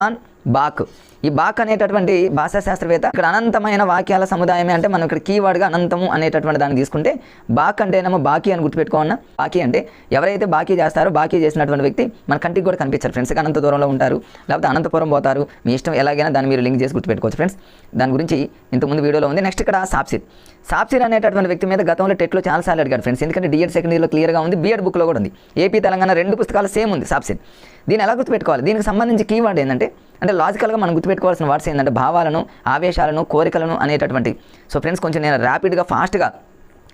Back. ఈ back అనేటటువంటి భాషా శాస్త్రవేత్త ఇక్కడ అనంతమైన వాక్యాల సముదాయమే అంటే మనం ఇక్కడ కీవర్డ్గా అనంతము అనేటటువంటి దాన్ని తీసుకుంటే బాక్ అంటేనేమో బాకీ అని గుర్తుపెట్టుకోమన్నా. బాకీ అంటే ఎవరైతే బాకీ చేస్తారో బాకీ చేసినటువంటి వ్యక్తి మన కంటికి కూడా కనిపించారు ఫ్రెండ్స్. అనంత దూరంలో ఉంటారు, లేకపోతే అనంతపురం పోతారు, మీ ఇష్టం ఎలాగైనా దాన్ని మీరు లింక్ చేసి గుర్తుపెట్టుకోవచ్చు ఫ్రెండ్స్. దాని గురించి ఇంతకుముందు వీడియోలో ఉంది. నెక్స్ట్ ఇక్కడ సాప్సిర్ అనేటటువంటి వ్యక్తి మీద గతంలో టెట్లో చాలాసార్లు అడిగాడు ఫ్రెండ్స్. ఎందుకంటే డిఎడ్ సెకండ్ ఇయర్లో క్లియర్గా ఉంది, బిఎడ్ బుక్లో కూడా ఉంది. ఏపీ తెలంగాణ రెండు పుస్తకాలు సేమ్ ఉంది సాప్సిర్. దీన్ని ఎలా గుర్తుపెట్టుకోవాలి? దీనికి సంబంధించి కీవర్డ్ ఏంటంటే అంటే లాజికల్గా మనం గుర్తుపెట్టుకోవాల్సిన వర్డ్స్ ఏంటంటే భావాలను, ఆవేశాలను, కోరికలను అనేటటువంటి. సో ఫ్రెండ్స్ కొంచెం నేను ర్యాపిడ్గా ఫాస్ట్గా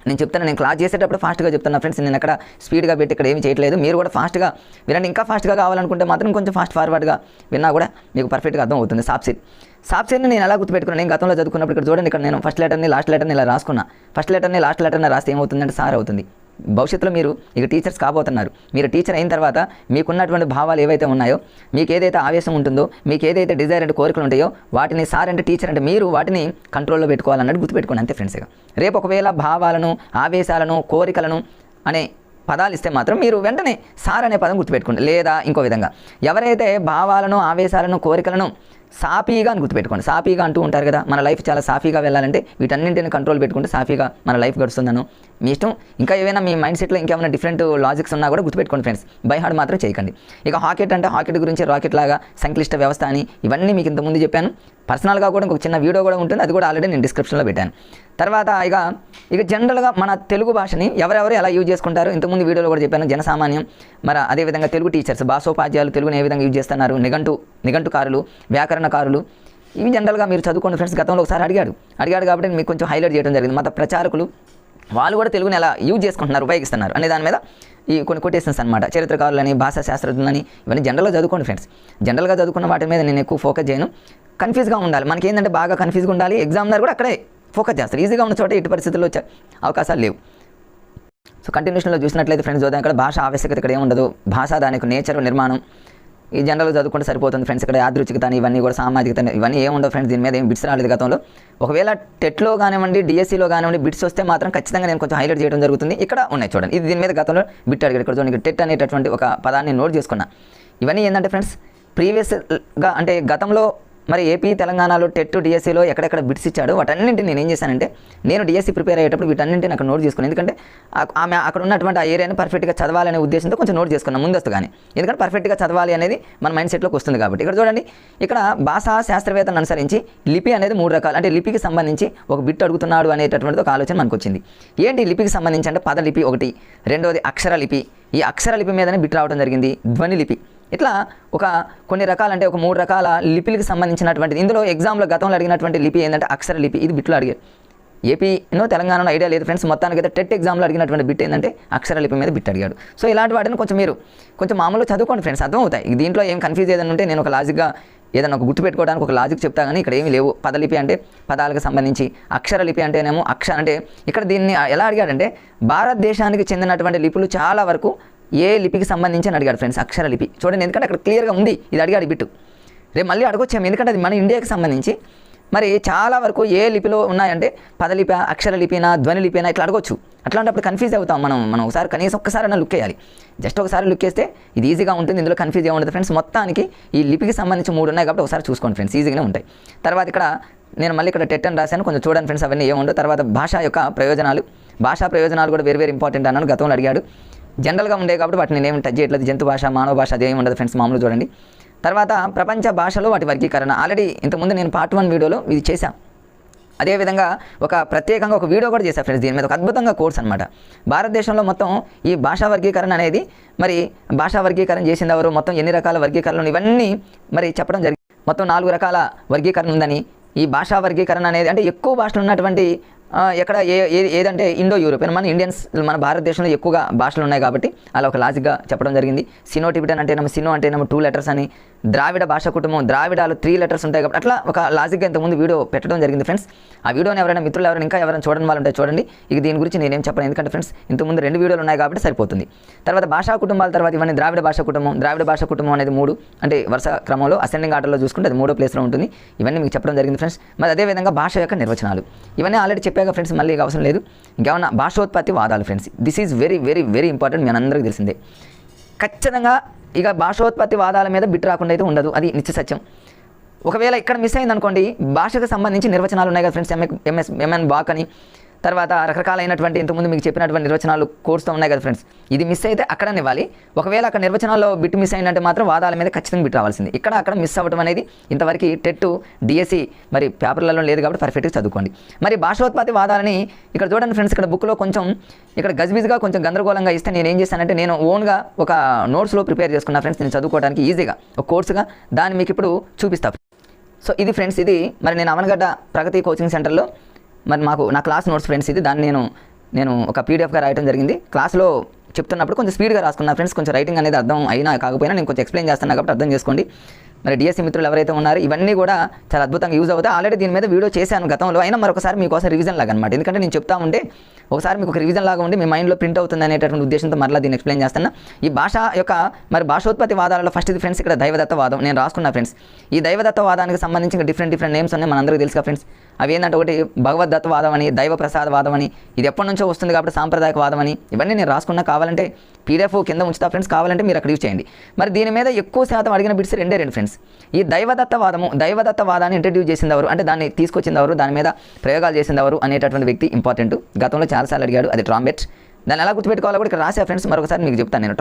నేను చెప్తాను. నేను క్లాస్ చేసేటప్పుడు ఫాస్ట్గా చెప్తాను ఫ్రెండ్స్. నేను అక్కడ స్పీడ్గా పెట్టి ఇక్కడ ఏమి చేయట్లేదు. మీరు కూడా ఫాస్ట్గా వినండి. ఇంకా ఫాస్ట్గా కావాలనుకుంటే మాత్రం కొంచెం ఫార్వర్డ్గా విన్నా కూడా మీకు పర్ఫెక్ట్గా అర్థం అవుతుంది. సాప్సిర్ని నేను ఎలా గుర్తుపెట్టుకున్నాను? నేను గతంలో చదువుకున్నప్పుడు ఇక్కడ చూడండి, ఇక్కడ నేను ఫస్ట్ లెటర్ని లాస్ట్ లెటర్ని ఇలా రాసుకున్నా. ఫస్ట్ లెటర్ని లాస్ట్ లెటర్ని రాస్తే ఏమవుతుందంటే సార్ అవుతుంది. భవిష్యత్తులో మీరు ఇక టీచర్స్ కాబోతున్నారు. మీరు టీచర్ అయిన తర్వాత మీకున్నటువంటి భావాలు ఏవైతే ఉన్నాయో, మీకు ఏదైతే ఆవేశం ఉంటుందో, మీకు ఏదైతే డిజైర్ అంటే కోరికలు ఉంటాయో, వాటిని సార్ అంటే టీచర్ అంటే మీరు వాటిని కంట్రోల్లో పెట్టుకోవాలన్నట్టు గుర్తుపెట్టుకోండి అంతే ఫ్రెండ్స్. రేపు ఒకవేళ భావాలను, ఆవేశాలను, కోరికలను అనే పదాలు ఇస్తే మాత్రం మీరు వెంటనే సార్ అనే పదం గుర్తుపెట్టుకోండి. లేదా ఇంకో విధంగా ఎవరైతే భావాలను, ఆవేశాలను, కోరికలను సాఫీగా అని గుర్తుపెట్టుకోండి. సాఫీగా అంటూ ఉంటారు కదా, మన లైఫ్ చాలా సాఫీగా వెళ్ళాలంటే వీటన్నింటిని కంట్రోల్ పెట్టుకుంటే సాఫీగా మన లైఫ్ గడుస్తుందను. మీ ఇష్టం. ఇంకా ఏమైనా మీ మైండ్ సెట్లో ఇంకేమైనా డిఫరెంట్ లాజిక్స్ ఉన్నా కూడా గుర్తుపెట్టుకోండి ఫ్రెండ్స్. బై హార్డ్ మాత్రం చేయకండి. ఇక హాకెట్ అంటే హాకెట్ గురించి రాకెట్ లాగా సంక్లిష్ట వ్యవస్థ అని ఇవన్నీ మీకు ఇంతకుముందు చెప్పాను. పర్సనల్గా కూడా ఇంకొక చిన్న వీడియో కూడా ఉంటుంది, అది కూడా ఆల్రెడీ నేను డిస్క్రిప్షన్లో పెట్టాను. తర్వాత ఇక జనరల్గా మన తెలుగు భాషని ఎవరెవరు ఎలా యూజ్ చేసుకుంటారు ఇంతకుముందు వీడియోలో కూడా చెప్పాను. జనసామాన్యం, మరి అదేవిధంగా తెలుగు టీచర్స్, భాషోపాధ్యాయులు తెలుగుని ఏ విధంగా యూజ్ చేస్తున్నారు, నిఘంటుకారులు, వ్యాకరణకారులు, ఇవి జనరల్గా మీరు చదువుకోండి ఫ్రెండ్స్. గతంలో ఒకసారి అడిగాడు కాబట్టి మీకు కొంచెం హైలైట్ చేయడం జరిగింది. మత ప్రచారకులు వాళ్ళు కూడా తెలుగుని ఎలా యూజ్ చేసుకుంటున్నారు, ఉపయోగిస్తున్నారు అనే దాని మీద ఈ కొన్ని కొటేషన్స్ అనమాట. చరిత్రకారులని, భాషా శాస్త్రజ్ఞులని ఇవన్నీ జనరల్గా చదువుకోండి ఫ్రెండ్స్. జనరల్గా చదువుకున్న వాటి మీద నేను ఎక్కువ ఫోకస్ చేయను. కన్ఫ్యూజ్గా ఉండాలి. మనకి ఏంటంటే బాగా కన్ఫ్యూజ్గా ఉండాలి. ఎగ్జామినర్ కూడా అక్కడే ఫోకస్ చేస్తారు. ఈజీగా ఉన్న చోట ఎట్టి పరిస్థితుల్లో వచ్చే అవకాశాలు లేవు. సో కంటిన్యూషన్లో చూసినట్లయితే ఫ్రెండ్స్ చూద్దాం. ఇక్కడ భాష ఆవశ్యకత ఇక్కడ ఏముండదు. భాష దానికి నేచర్, నిర్మాణం ఈ జనరల్గా చదువుకుంటే సరిపోతుంది ఫ్రెండ్స్. ఇక్కడ యాదృచ్ఛికత ఇవన్నీ కూడా సామాజికత ఇవన్నీ ఏముండవు ఫ్రెండ్స్. దీని మీద ఏం బిట్స్ రాలేదు గతంలో. ఒకవేళ టెట్లో కానివ్వండి, డిఎస్సీలో కానివ్వండి బిట్స్ వస్తే మాత్రం ఖచ్చితంగా నేను కొంచెం హైలైట్ చేయడం జరుగుతుంది. ఇక్కడ ఉన్నాయి చూడండి. ఇది దీని మీద గతంలో బిట్ అడిగాడు. ఇక్కడ చూడండి, టెట్ అనేటటువంటి ఒక పదాన్ని నోట్ చేసుకున్నా. ఇవన్నీ ఏంటంటే ఫ్రెండ్స్ ప్రీవియస్గా అంటే గతంలో మరి ఏపీ తెలంగాణలో టెట్ డిఎస్సీలో ఎక్కడెక్కడ బిట్స్ ఇచ్చాడు వాటన్నింటిని నేను ఏం చేశానంటే నేను డిఎస్సీ ప్రిపేర్ అయ్యేటప్పుడు వీటన్నింటిని అక్కడ నోట్ చేసుకున్నాను. ఎందుకంటే ఆమె అక్కడ ఉన్నటువంటి ఆ ఏరియాని పర్ఫెక్ట్గా చదవాలనే ఉద్దేశంతో కొంచెం నోట్ చేసుకున్నాను ముందస్తుగానే. ఎందుకంటే పర్ఫెక్ట్గా చదవాలి అనేది మన మైండ్ సెట్లోకి వస్తుంది కాబట్టి. ఇక్కడ చూడండి, ఇక్కడ భాషా శాస్త్రవేత్తను అనుసరించి లిపి అనేది 3 రకాలు. అంటే లిపికి సంబంధించి ఒక బిట్ అడుగుతున్నాడు అనేటటువంటిది ఒక ఆలోచన మనకు వచ్చింది. ఏంటి లిపికి సంబంధించి అంటే పదలిపి ఒకటి, రెండవది అక్షర లిపి. ఈ అక్షర లిపి మీదనే బిట్ రావడం జరిగింది. ధ్వని లిపి. ఇట్లా కొన్ని రకాలు అంటే ఒక 3 రకాల లిపిలకు సంబంధించినటువంటిది. ఇందులో ఎగ్జామ్లో గతంలో అడిగినటువంటి లిపి ఏంటంటే అక్షర లిపి. ఇది బిట్లో అడిగారు. ఏపీనో తెలంగాణలో ఐడియా లేదు ఫ్రెండ్స్. మొత్తానికి అయితే టెట్ ఎగ్జామ్లో అడిగినటువంటి బిట్ ఏంటంటే అక్షర లిపి మీద బిట్ అడిగాడు. సో ఇలాంటి వాటిని కొంచెం మామూలుగా చదువుకోండి ఫ్రెండ్స్, అర్థమవుతాయి. దీంట్లో ఏం కన్ఫ్యూజ్ ఏదైనా ఉంటే నేను ఒక లాజిక్గా ఏదైనా ఒక గుర్తుపెట్టుకోవడానికి ఒక లాజిక్ చెప్తా, కానీ ఇక్కడ ఏమీ లేవు. పదలిపి అంటే పదాలకు సంబంధించి, అక్షర లిపి అంటేనేమో అంటే ఇక్కడ దీన్ని ఎలా అడిగాడంటే భారతదేశానికి చెందినటువంటి లిపులు చాలా వరకు ఏ లిపికి సంబంధించి అని అడిగాడు ఫ్రెండ్స్. అక్షర లిపి చూడండి, ఎందుకంటే అక్కడ క్లియర్గా ఉంది ఇది అడిగాడు బిట్టు. రేపు మళ్ళీ అడగొచ్చాము, ఎందుకంటే అది మన ఇండియాకి సంబంధించి మరి చాలా వరకు ఏ లిపిలో ఉన్నాయంటే పదలిపి, అక్షర లిపినా, ధ్వని లిపినా ఇట్లా అడగొచ్చు. అట్లాంటప్పుడు కన్ఫ్యూజ్ అవుతాం మనం ఒకసారి కనీసం ఒక్కసారి లుక్ వేయాలి. జస్ట్ ఒకసారి లుక్ వేస్తే ఇది ఈజీగా ఉంటుంది. ఇందులో కన్ఫ్యూజ్ ఏముంటుంది ఫ్రెండ్స్. మొత్తానికి ఈ లిపికి సంబంధించి 3 ఉన్నాయి కాబట్టి ఒకసారి చూసుకోండి ఫ్రెండ్స్, ఈజీగానే ఉంటాయి. తర్వాత నేను మళ్ళీ ఇక్కడ టెట్ అని రాశాను, కొంచెం చూడండి ఫ్రెండ్స్ అవన్నీ ఏముండవు. తర్వాత భాష యొక్క ప్రయోజనాలు, భాషా ప్రయోజనాలు కూడా వెరీ ఇంపార్టెంట్ అన్నాను. గతంలో అడిగాడు. జనరల్గా ఉండే కాబట్టి వాటిని నేను ఏమి టచ్ చేయట్లేదు. జంతు భాష, మానవ భాష అది ఏమి ఉండదు ఫ్రెండ్స్, మామూలు చూడండి. తర్వాత ప్రపంచ భాషలో వాటి వర్గీకరణ ఆల్రెడీ ఇంతకుముందు నేను పార్ట్ 1 వీడియోలో ఇది చేశాను. అదేవిధంగా ప్రత్యేకంగా ఒక వీడియో కూడా చేశాను ఫ్రెండ్స్. దీని మీద ఒక అద్భుతంగా కోర్స్ అనమాట. భారతదేశంలో మొత్తం ఈ భాషా వర్గీకరణ అనేది మరి భాషా వర్గీకరణ చేసింది ఎవరు, మొత్తం ఎన్ని రకాల వర్గీకరణలు ఇవన్నీ మరి చెప్పడం జరిగింది. మొత్తం 4 రకాల వర్గీకరణ ఉందని. ఈ భాషా వర్గీకరణ అనేది అంటే ఎక్కువ భాషలు ఉన్నటువంటి ఎక్కడ ఏదంటే ఇండో యూరోపియన్, మన ఇండియన్స్ మన భారతదేశంలో ఎక్కువగా భాషలు ఉన్నాయి కాబట్టి అలా ఒక లాజిక్గా చెప్పడం జరిగింది. సినో టిబెటన్ అంటేనేమో సినో అంటేనేమో 2 లెటర్స్ అని, ద్రావిడ భాషా కుటుంబం ద్రావిడాలు 3 లెటర్స్ ఉంటాయి కాబట్టి అట్లా ఒక లాజిక్గా ఇంతకుముందు వీడియో పెట్టడం జరిగింది ఫ్రెండ్స్. ఆ వీడియోని ఎవరైనా మిత్రులు ఇంకా ఎవరైనా చూడని వాళ్ళు ఉంటే చూడండి. ఇక దీని గురించి నేనేం చెప్పను, ఎందుకంటే ఫ్రెండ్స్ ఇంతకుముందు 2 వీడియోలు ఉన్నాయి కాబట్టి సరిపోతుంది. తర్వాత భాషా కుటుంబాల తర్వాత ఇవన్నీ ద్రావిడ భాషా కుటుంబం అనేది 3 అంటే వరుస క్రమంలో అసెండింగ్ ఆర్డర్లో చూసుకుంటే అది 3వ ప్లేస్లో ఉంటుంది. ఇవన్నీ మీకు చెప్పడం జరిగింది ఫ్రెండ్స్. మరి అదేవిధంగా భాష యొక్క నిర్వచనాలు ఇవన్నీ ఆల్రెడీ చెప్పాక ఫ్రెండ్స్, మళ్ళీ అవసరం లేదు. ఇంకేమన్నా భాషోత్పత్తి వాదాలు friends, this is very important. మీ అందరికీ తెలిసిందే. ఖచ్చితంగా ఇక భాషోత్పత్తి వాదాల మీద బిట్ రాకుండా అయితే ఉండదు, అది నిత్య సత్యం. ఒకవేళ ఇక్కడ మిస్ అయింది అనుకోండి, భాషకు సంబంధించి నిర్వచనాలు ఉన్నాయి కదా ఫ్రెండ్స్, ఎంఎన్ బాక్ అని, తర్వాత రకరకాలైనటువంటి ఇంతకుముందు మీకు చెప్పినటువంటి నిర్వచనాలు కోర్సుతో ఉన్నాయి కదా ఫ్రెండ్స్, ఇది మిస్ అయితే అక్కడనే ఇవ్వాలి. ఒకవేళ అక్కడ నిర్వచనాల్లో బిట్ మిస్ అయిందంటే మాత్రం వాదాల మీద ఖచ్చితంగా బిట్ రావాల్సింది. ఇక్కడ అక్కడ మిస్ అవ్వడం అనేది ఇంతవరకు టెట్ డిఎస్సి మరి పేపర్లలో లేదు కాబట్టి పర్ఫెక్ట్గా చదువుకోండి. మరి భాషోత్పత్తి వాదాలని ఇక్కడ చూడండి ఫ్రెండ్స్, ఇక్కడ బుక్లో కొంచెం ఇక్కడ గజిబిజిగా కొంచెం గందరగోళంగా ఇస్తే నేను ఏం చేశానంటే నేను ఓన్గా ఒక నోట్స్లో ప్రిపేర్ చేసుకున్నా ఫ్రెండ్స్, నేను చదువుకోవడానికి ఈజీగా ఒక కోర్సుగా, దాన్ని మీకు ఇప్పుడు చూపిస్తాను. సో ఇది ఫ్రెండ్స్, ఇది మరి నేను అవనగడ్డ ప్రగతి కోచింగ్ సెంటర్లో మరి నా క్లాస్ నోట్స్ ఫ్రెండ్స్, ఇది దాన్ని నేను ఒక పీడిఎఫ్గా రాయడం జరిగింది. క్లాస్లో చెప్తున్నప్పుడు కొంచెం స్పీడ్గా రాసుకున్నా ఫ్రెండ్స్, కొంచెం రైటింగ్ అనేది అర్థం అయినా కాకపోయినా నేను కొంచెం ఎక్స్ప్లెయిన్ చేస్తాను కాబట్టి అర్థం చేసుకోండి. మరి డిఎస్సి మిత్రులు ఎవరైతే ఉన్నారో ఇవన్నీ కూడా చాలా అద్భుతంగా యూజ్ అవుతాయి. ఆల్రెడీ దీని మీద వీడియో చేశాను గతంలో, అయినా మరొకసారి మీకోసం రివిజన్ లాగా అనమాట. ఎందుకంటే నేను చెప్తా ఉంటే ఒకసారి మీకు ఒక రివిజన్ లాగా ఉండి మీ మైండ్లో ప్రింట్ అవుతుంది అనేటటువంటి ఉద్దేశంతో మరలా దీన్ని ఎక్స్ప్లెయిన్ చేస్తాను. ఈ భాష యొక్క మరి భాషోత్పత్తి వాదాలలో ఫస్ట్ ఇది ఫ్రెండ్స్, ఇక్కడ దైవదత్తవాదం నేను రాసుకున్నా ఫ్రెండ్స్. ఈ దైవదత్తవాదానికి సంబంధించి డిఫరెంట్ నేమ్స్ ఉన్నాయి, మనందరికీ తెలుసుగా ఫ్రెండ్స్. అవి ఏంటంటే ఒకటి భగవద్దత్తవాదం అని, దైవ ప్రసాదవాదం అని, ఇది ఎప్పటి నుంచో వస్తుంది కాబట్టి సాంప్రదాయకవాదం అని, ఇవన్నీ నేను రాసుకున్నా. కావాలంటే పీడిఎఫ్ కింద ఉంచుతా ఫ్రెండ్స్, కావాలంటే మీరు అక్కడ యూజ్ చేయండి. మరి దీని మీద ఎక్కువ శాతం అడిగిన బిట్స్ రెండే ఫ్రెండ్స్. ఈ దైవదత్తవాదాన్ని ఇంట్రడ్యూస్ చేసింది ఎవరు, అంటే దాన్ని తీసుకొచ్చింది ఎవరు, దాని మీద ప్రయోగాలు చేసింది ఎవరు అనేటటువంటి వ్యక్తి ఇంపార్టెంట్. గతంలో చాలాసార్లు అడిగాడు, అది ట్రాంబెట్. దాన్ని ఎలా గుర్తుపెట్టుకోవాలో కూడా ఇక్కడ రాసా ఫ్రెండ్స్, మరొకసారి మీకు చెప్తాను నేను.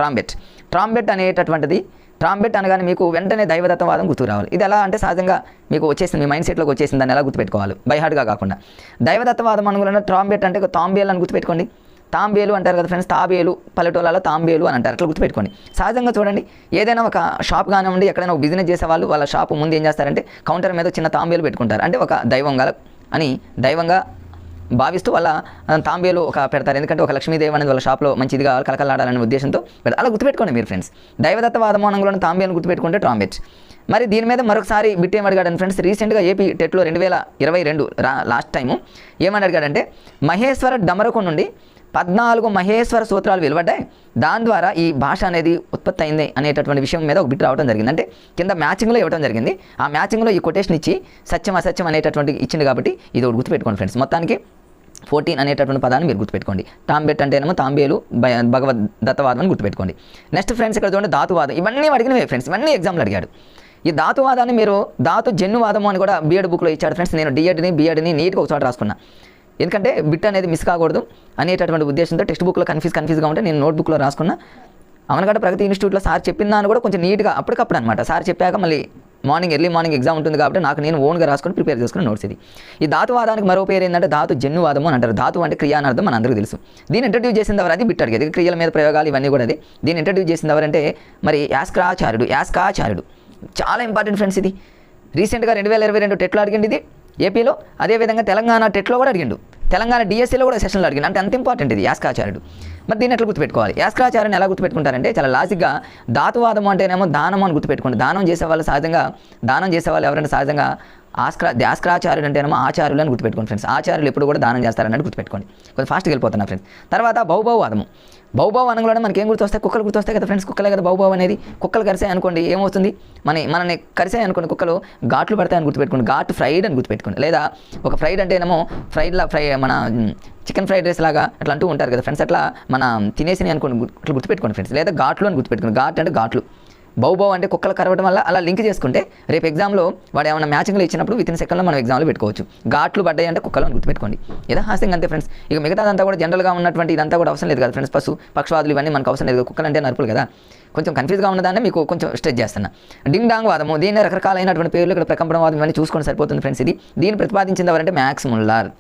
ట్రాంబెట్ అనేటటువంటిది, ట్రాంబెట్ అనగానే మీకు వెంటనే దైవదత్తవాదం గుర్తు రావాలి. ఇది ఎలా అంటే సహజంగా మీకు వచ్చేసింది, మీ మైండ్ సెట్లోకి వచ్చేసింది. దాన్ని ఎలా గుర్తుపెట్టుకోవాలి, బై హార్ట్గా కాకుండా. దైవదత్తవాదం అనుగుణ ట్రాంబెట్ అంటే తాంబేలు అని గుర్తుపెట్టుకోండి. తాంబేలు అంటారు కదా ఫ్రెండ్స్, తాబేలు పల్లెటూళ్ళలో తాంబేలు అని అంటారు, అట్లా గుర్తుపెట్టుకోండి. సహజంగా చూడండి, ఏదైనా ఒక షాప్ కానివ్వండి, ఎక్కడైనా ఒక బిజినెస్ చేసేవాళ్ళు వాళ్ళ షాపు ముందు ఏం చేస్తారంటే కౌంటర్ మీద చిన్న తాంబేలు పెట్టుకుంటారు. అంటే ఒక దైవంగా భావిస్తూ వాళ్ళ తాంబేలు ఒక పెడతారు. ఎందుకంటే ఒక లక్ష్మీదేవి అనేది వాళ్ళ షాప్లో మంచిదిగా కలకలాడాలనే ఉద్దేశంతో పెడతారు. అలా గుర్తుపెట్టుకోండి మీరు ఫ్రెండ్స్. దైవదత్తవాదమానంలోని తాంబేలు గుర్తుపెట్టుకుంటే ట్రాంబెట్. మరి దీని మీద మరొకసారి బిట్ ఏం అడిగాడని ఫ్రెండ్స్, రీసెంట్గా ఏపీ టెట్లో 2022 లాస్ట్ టైము ఏమని అడిగాడంటే, మహేశ్వర డమరకు నుండి 14 మహేశ్వర సూత్రాలు వెలువడ్డాయి, దాని ద్వారా ఈ భాష అనేది ఉత్పత్తి అయింది అనేటటువంటి విషయం మీద ఒక బిట్ రావడం జరిగింది. అంటే కింద మ్యాచింగ్లో ఇవ్వడం జరిగింది. ఆ మ్యాచింగ్లో ఈ కొటేషన్ ఇచ్చి సత్యం అసత్యం అనేటటువంటి ఇచ్చింది కాబట్టి ఇది ఒకటి గుర్తుపెట్టుకోండి ఫ్రెండ్స్. మొత్తానికి 14 అనేటటువంటి పదాన్ని మీరు గుర్తుపెట్టుకోండి. టాంబెట్ అంటేనేమో తాంబేలు, భగవద్దత్తవాదం అని గుర్తుపెట్టుకోండి. నెక్స్ట్ ఫ్రెండ్స్ ఇక్కడ చూడండి, ధాతువాదం. ఇవన్నీ అడిగినవే ఫ్రెండ్స్, ఇవన్నీ ఎగ్జామ్లో అడిగాడు. ఈ ధాతువాదాన్ని మీరు ధాతు జన్యువాదము అని కూడా బీఎడ్ బుక్లో ఇచ్చాడు ఫ్రెండ్స్. నేను బీఎడ్ని నీట్గా ఒక చోట రాసుకున్నా, ఎందుకంటే బిట్ అనేది మిస్ కాకూడదు అనేటటువంటి ఉద్దేశంతో. టెక్స్ట్ బుక్లో కన్ఫ్యూజ్గా ఉంటే నేను నోట్బుక్లో రాసుకున్నా. అవనగడ్డ ప్రగతి ఇన్స్టిట్యూట్లో సార్ చెప్పినాను కూడా కొంచెం నీట్గా అప్పటికప్పుడు అనమాట. సార్ చెప్పాక మళ్ళీ ఎర్లీ మార్నింగ్ ఎగ్జామ్ ఉంటుంది కాబట్టి నేను ఓన్గా రాసుకొని ప్రిపేర్ చేసుకుని నోట్స్ ఇది. ఈ ధాతువాదానికి మరో పేరు ఏంటంటే ధాతు జన్యువాదము అని అంటారు. ధాతు అంటే క్రియ అని అర్థం, మన అందరికీ తెలుసు. దీన్ని ఇంట్రడ్యూస్ చేసింది ఎవరు, అది బిట్ అడిగేది. క్రియల మీద ప్రయోగాలు ఇవన్నీ కూడా అది. దీన్ని ఇంట్రడ్యూస్ చేసింది ఎవరంటే మరి యాస్కాచార్యుడు. చాలా ఇంపార్టెంట్ ఫ్రెండ్స్. ఇది రీసెంట్గా 2022 టెట్లో అడిగింది ఇది ఏపీలో. అదేవిధంగా తెలంగాణ టెట్లో కూడా అడిగిండు, తెలంగాణ డిఎస్సీలో కూడా సెషన్లో అడిగిండు. అంటే అంత ఇంపార్టెంట్ ఇది యాస్కాచార్యుడు. మరి దీన్ని ఎట్లా గుర్తుపెట్టుకోవాలి, యాస్కాచార్యుని ఎలా గుర్తుపెట్టుకుంటారంటే చాలా లాజిక్గా ధాతువాదం అంటేనేమో దానం అని గుర్తుపెట్టుకోండి. దానం చేసేవాళ్ళు ఎవరంటే సహజంగా యాస్కాచార్యుడు అంటేనేమో ఆచార్యులు అని గుర్తుపెట్టుకోండి ఫ్రెండ్స్. ఆచార్యులు ఎప్పుడు కూడా దానం చేస్తారన్నట్టు గుర్తుపెట్టుకోండి. కొంచెం ఫాస్ట్గా వెళ్ళిపోతున్నా ఫ్రెండ్స్. తర్వాత బహుభావవాదము. అనగానే మనకి ఏం గుర్తొస్తాయి, కుక్కలు గుర్తొస్తాయి కదా ఫ్రెండ్స్. కుక్కలే కదా బహుభావం అనేది. కుక్కలు కరిసాయి అనుకోండి ఏమవుతుంది, మనల్ని కరిసాయి అనుకోండి కుక్కలు, ఘాట్లు పడతాయని గుర్తుపెట్టుకోండి. ఘాట్ ఫ్రైడ్ అని గుర్తుపెట్టుకోండి. లేదా ఒక ఫ్రైడ్ అంటేనేమో మన చికెన్ ఫ్రైడ్ రైస్ లాగా అట్లా అంటూ ఉంటారు కదా ఫ్రెండ్స్. అట్లా మన తినేసి అనుకోండి, అట్లా గుర్తుపెట్టుకోండి ఫ్రెండ్స్. లేదా ఘాట్లు అని గుర్తుపెట్టుకోండి. ఘాట్ అంటే ఘాట్లు. బహుభావం అంటే కుక్కలు కరవడం వల్ల అలా లింక్ చేసుకుంటే రేపు ఎగ్జామ్లో వాడు ఏమైనా మ్యాచింగ్లో ఇచ్చినప్పుడు వితిన్ సెకండ్లో మనం ఎగ్జామ్లో పెట్టుకోవచ్చు. ఘాట్లు పడ్డాయి అంటే కుక్కలు అని గుర్తుపెట్టుకోండి. ఏదో హాస్యంగా అంతే ఫ్రెండ్స్. ఇక మిగతాదంతా కూడా జనరల్గా ఉన్నటువంటి ఇదంతా కూడా అవసరం లేదు కదా ఫ్రెండ్స్. పక్షవాదులు ఇవన్నీ మనకు అవసరం లేదు. కుక్కలు అంటే నరుపులు కదా. కొంచెం కన్ఫ్యూజ్గా ఉన్నదాన్ని మీకు కొంచెం స్ట్రెచ్ చేస్తున్నా. డింగ్ డాంగ్ వాదము, దీన్ని రకరకాలైనటువంటి పేర్లు ఇక్కడ ప్రకంపన వాదం ఇవన్నీ చూసుకొని సరిపోతుంది ఫ్రెండ్స్. దీన్ని ప్రతిపాదించింది ఎవరంటే మ్యాక్స్ ముల్లర్.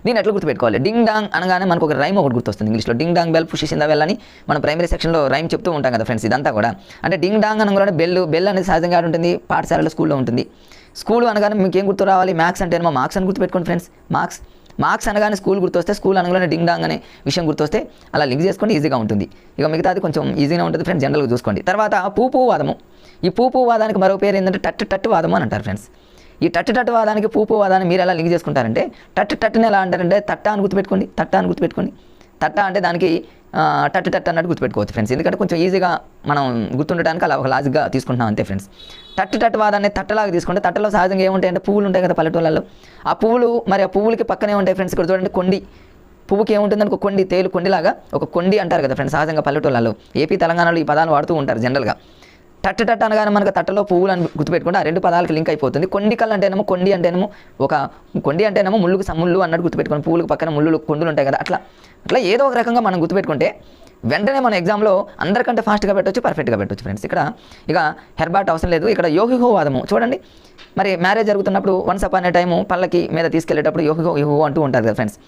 దీన్ని ఎట్లా గుర్తుపెట్టుకోవాలి, డింగ్ డాంగ్ అనగానే మనకు ఒక రైమ్ ఒకటి గుర్తొస్తుంది ఇంగ్లీష్లో. డింగ్ డాంగ్ బెల్ పుషిసిందా బెల్ అని మనం ప్రైమరీ సెక్షన్లో రైమ్ చెప్తూ ఉంటాం కదా ఫ్రెండ్స్. ఇదంతా కూడా అంటే డింగ్ డాంగ్ అనగానే బెల్ అనేది సహజంగా ఉంటుంది, పాఠశాలలో స్కూల్లో ఉంటుంది. స్కూల్ అనగానే మీకు ఏం గుర్తు రావాలి, మ్యాథ్స్ అంటే ఏమో మార్క్స్ అని గుర్తుపెట్టుకోండి ఫ్రెండ్స్. మార్క్స్ అనగానే స్కూల్ గుర్తొస్తే, స్కూల్ అనగానే డింగ్ డాంగ్ అనే విషయం గుర్తొస్తే అలా లింక్ చేసుకోండి, ఈజీగా ఉంటుంది. ఇక మిగతాది కొంచెం ఈజీగా ఉంటుంది ఫ్రెండ్స్, జనరల్గా చూసుకోండి. తర్వాత పూపు వాదము. ఈ పూపు వాదానికి మరో పేరు ఏంటంటే టట్టు వాదము అని అంటారు ఫ్రెండ్స్. ఈ టట్టు వాదానికి పూపు వాదాన్ని మీరు ఎలా లింక్ చేసుకుంటారంటే టట్టుని ఎలా అంటారంటే తట్ట అని గుర్తుపెట్టుకోండి. తట్ట అంటే దానికి టట్టు అన్నట్టు గుర్తుపెట్టుకోవచ్చు ఫ్రెండ్స్. ఎందుకంటే కొంచెం ఈజీగా మనం గుర్తుండటానికి అలా ఒక లాజిక్గా తీసుకుంటున్నాం అంతే ఫ్రెండ్స్. టట్టు వాదాన్ని తట్టలాగా తీసుకుంటే తట్టలో సహజంగా ఏముంటాయంటే పువ్వులు ఉంటాయి కదా పల్లెటూళ్ళలో. ఆ పువ్వులకి పక్కనే ఉంటాయి ఫ్రెండ్స్. ఇక్కడ చూడండి పువ్వుకి ఏముంటుందని ఒక కొండి, తేలు కొండిలాగా ఒక కొండి అంటారు కదా ఫ్రెండ్స్ సహజంగా పల్లెటూళ్ళలో. ఏపీ తెలంగాణలో ఈ పదాలు వాడుతూ ఉంటారు జనరల్గా. టట్టు టట్టు అనగానే మనకు తట్టలో పువ్వులు అని గుర్తుపెట్టుకుంటే ఆ రెండు పదాలకు లింక్ అయిపోతుంది. కొండికల్ అంటేనేమో కొండి అంటేనేమో ఒక కొండి అంటేనేమో ముళ్ళుకు ముళ్ళు అన్నట్టు గుర్తుపెట్టుకోండి. పువ్వులకు పక్కన ముళ్ళు కొండులు ఉంటాయి కదా, అట్లా ఏదో ఒక రకంగా మనం గుర్తుపెట్టుకుంటే వెంటనే మన ఎగ్జామ్లో అందరికంటే ఫాస్ట్గా పెట్టవచ్చు, పర్ఫెక్ట్గా పెట్టవచ్చు ఫ్రెండ్స్. ఇక్కడ హెర్బాట్ అవసరం లేదు. ఇక్కడ యోహిహో వాదము చూడండి. మరి మ్యారేజ్ జరుగుతున్నప్పుడు వన్స్ అపాన్ ఏ టైము పల్లకి మీద తీసుకెళ్లేటప్పుడు యోహిహో యోహో అంటూ ఉంటారు కదా ఫ్రెండ్స్.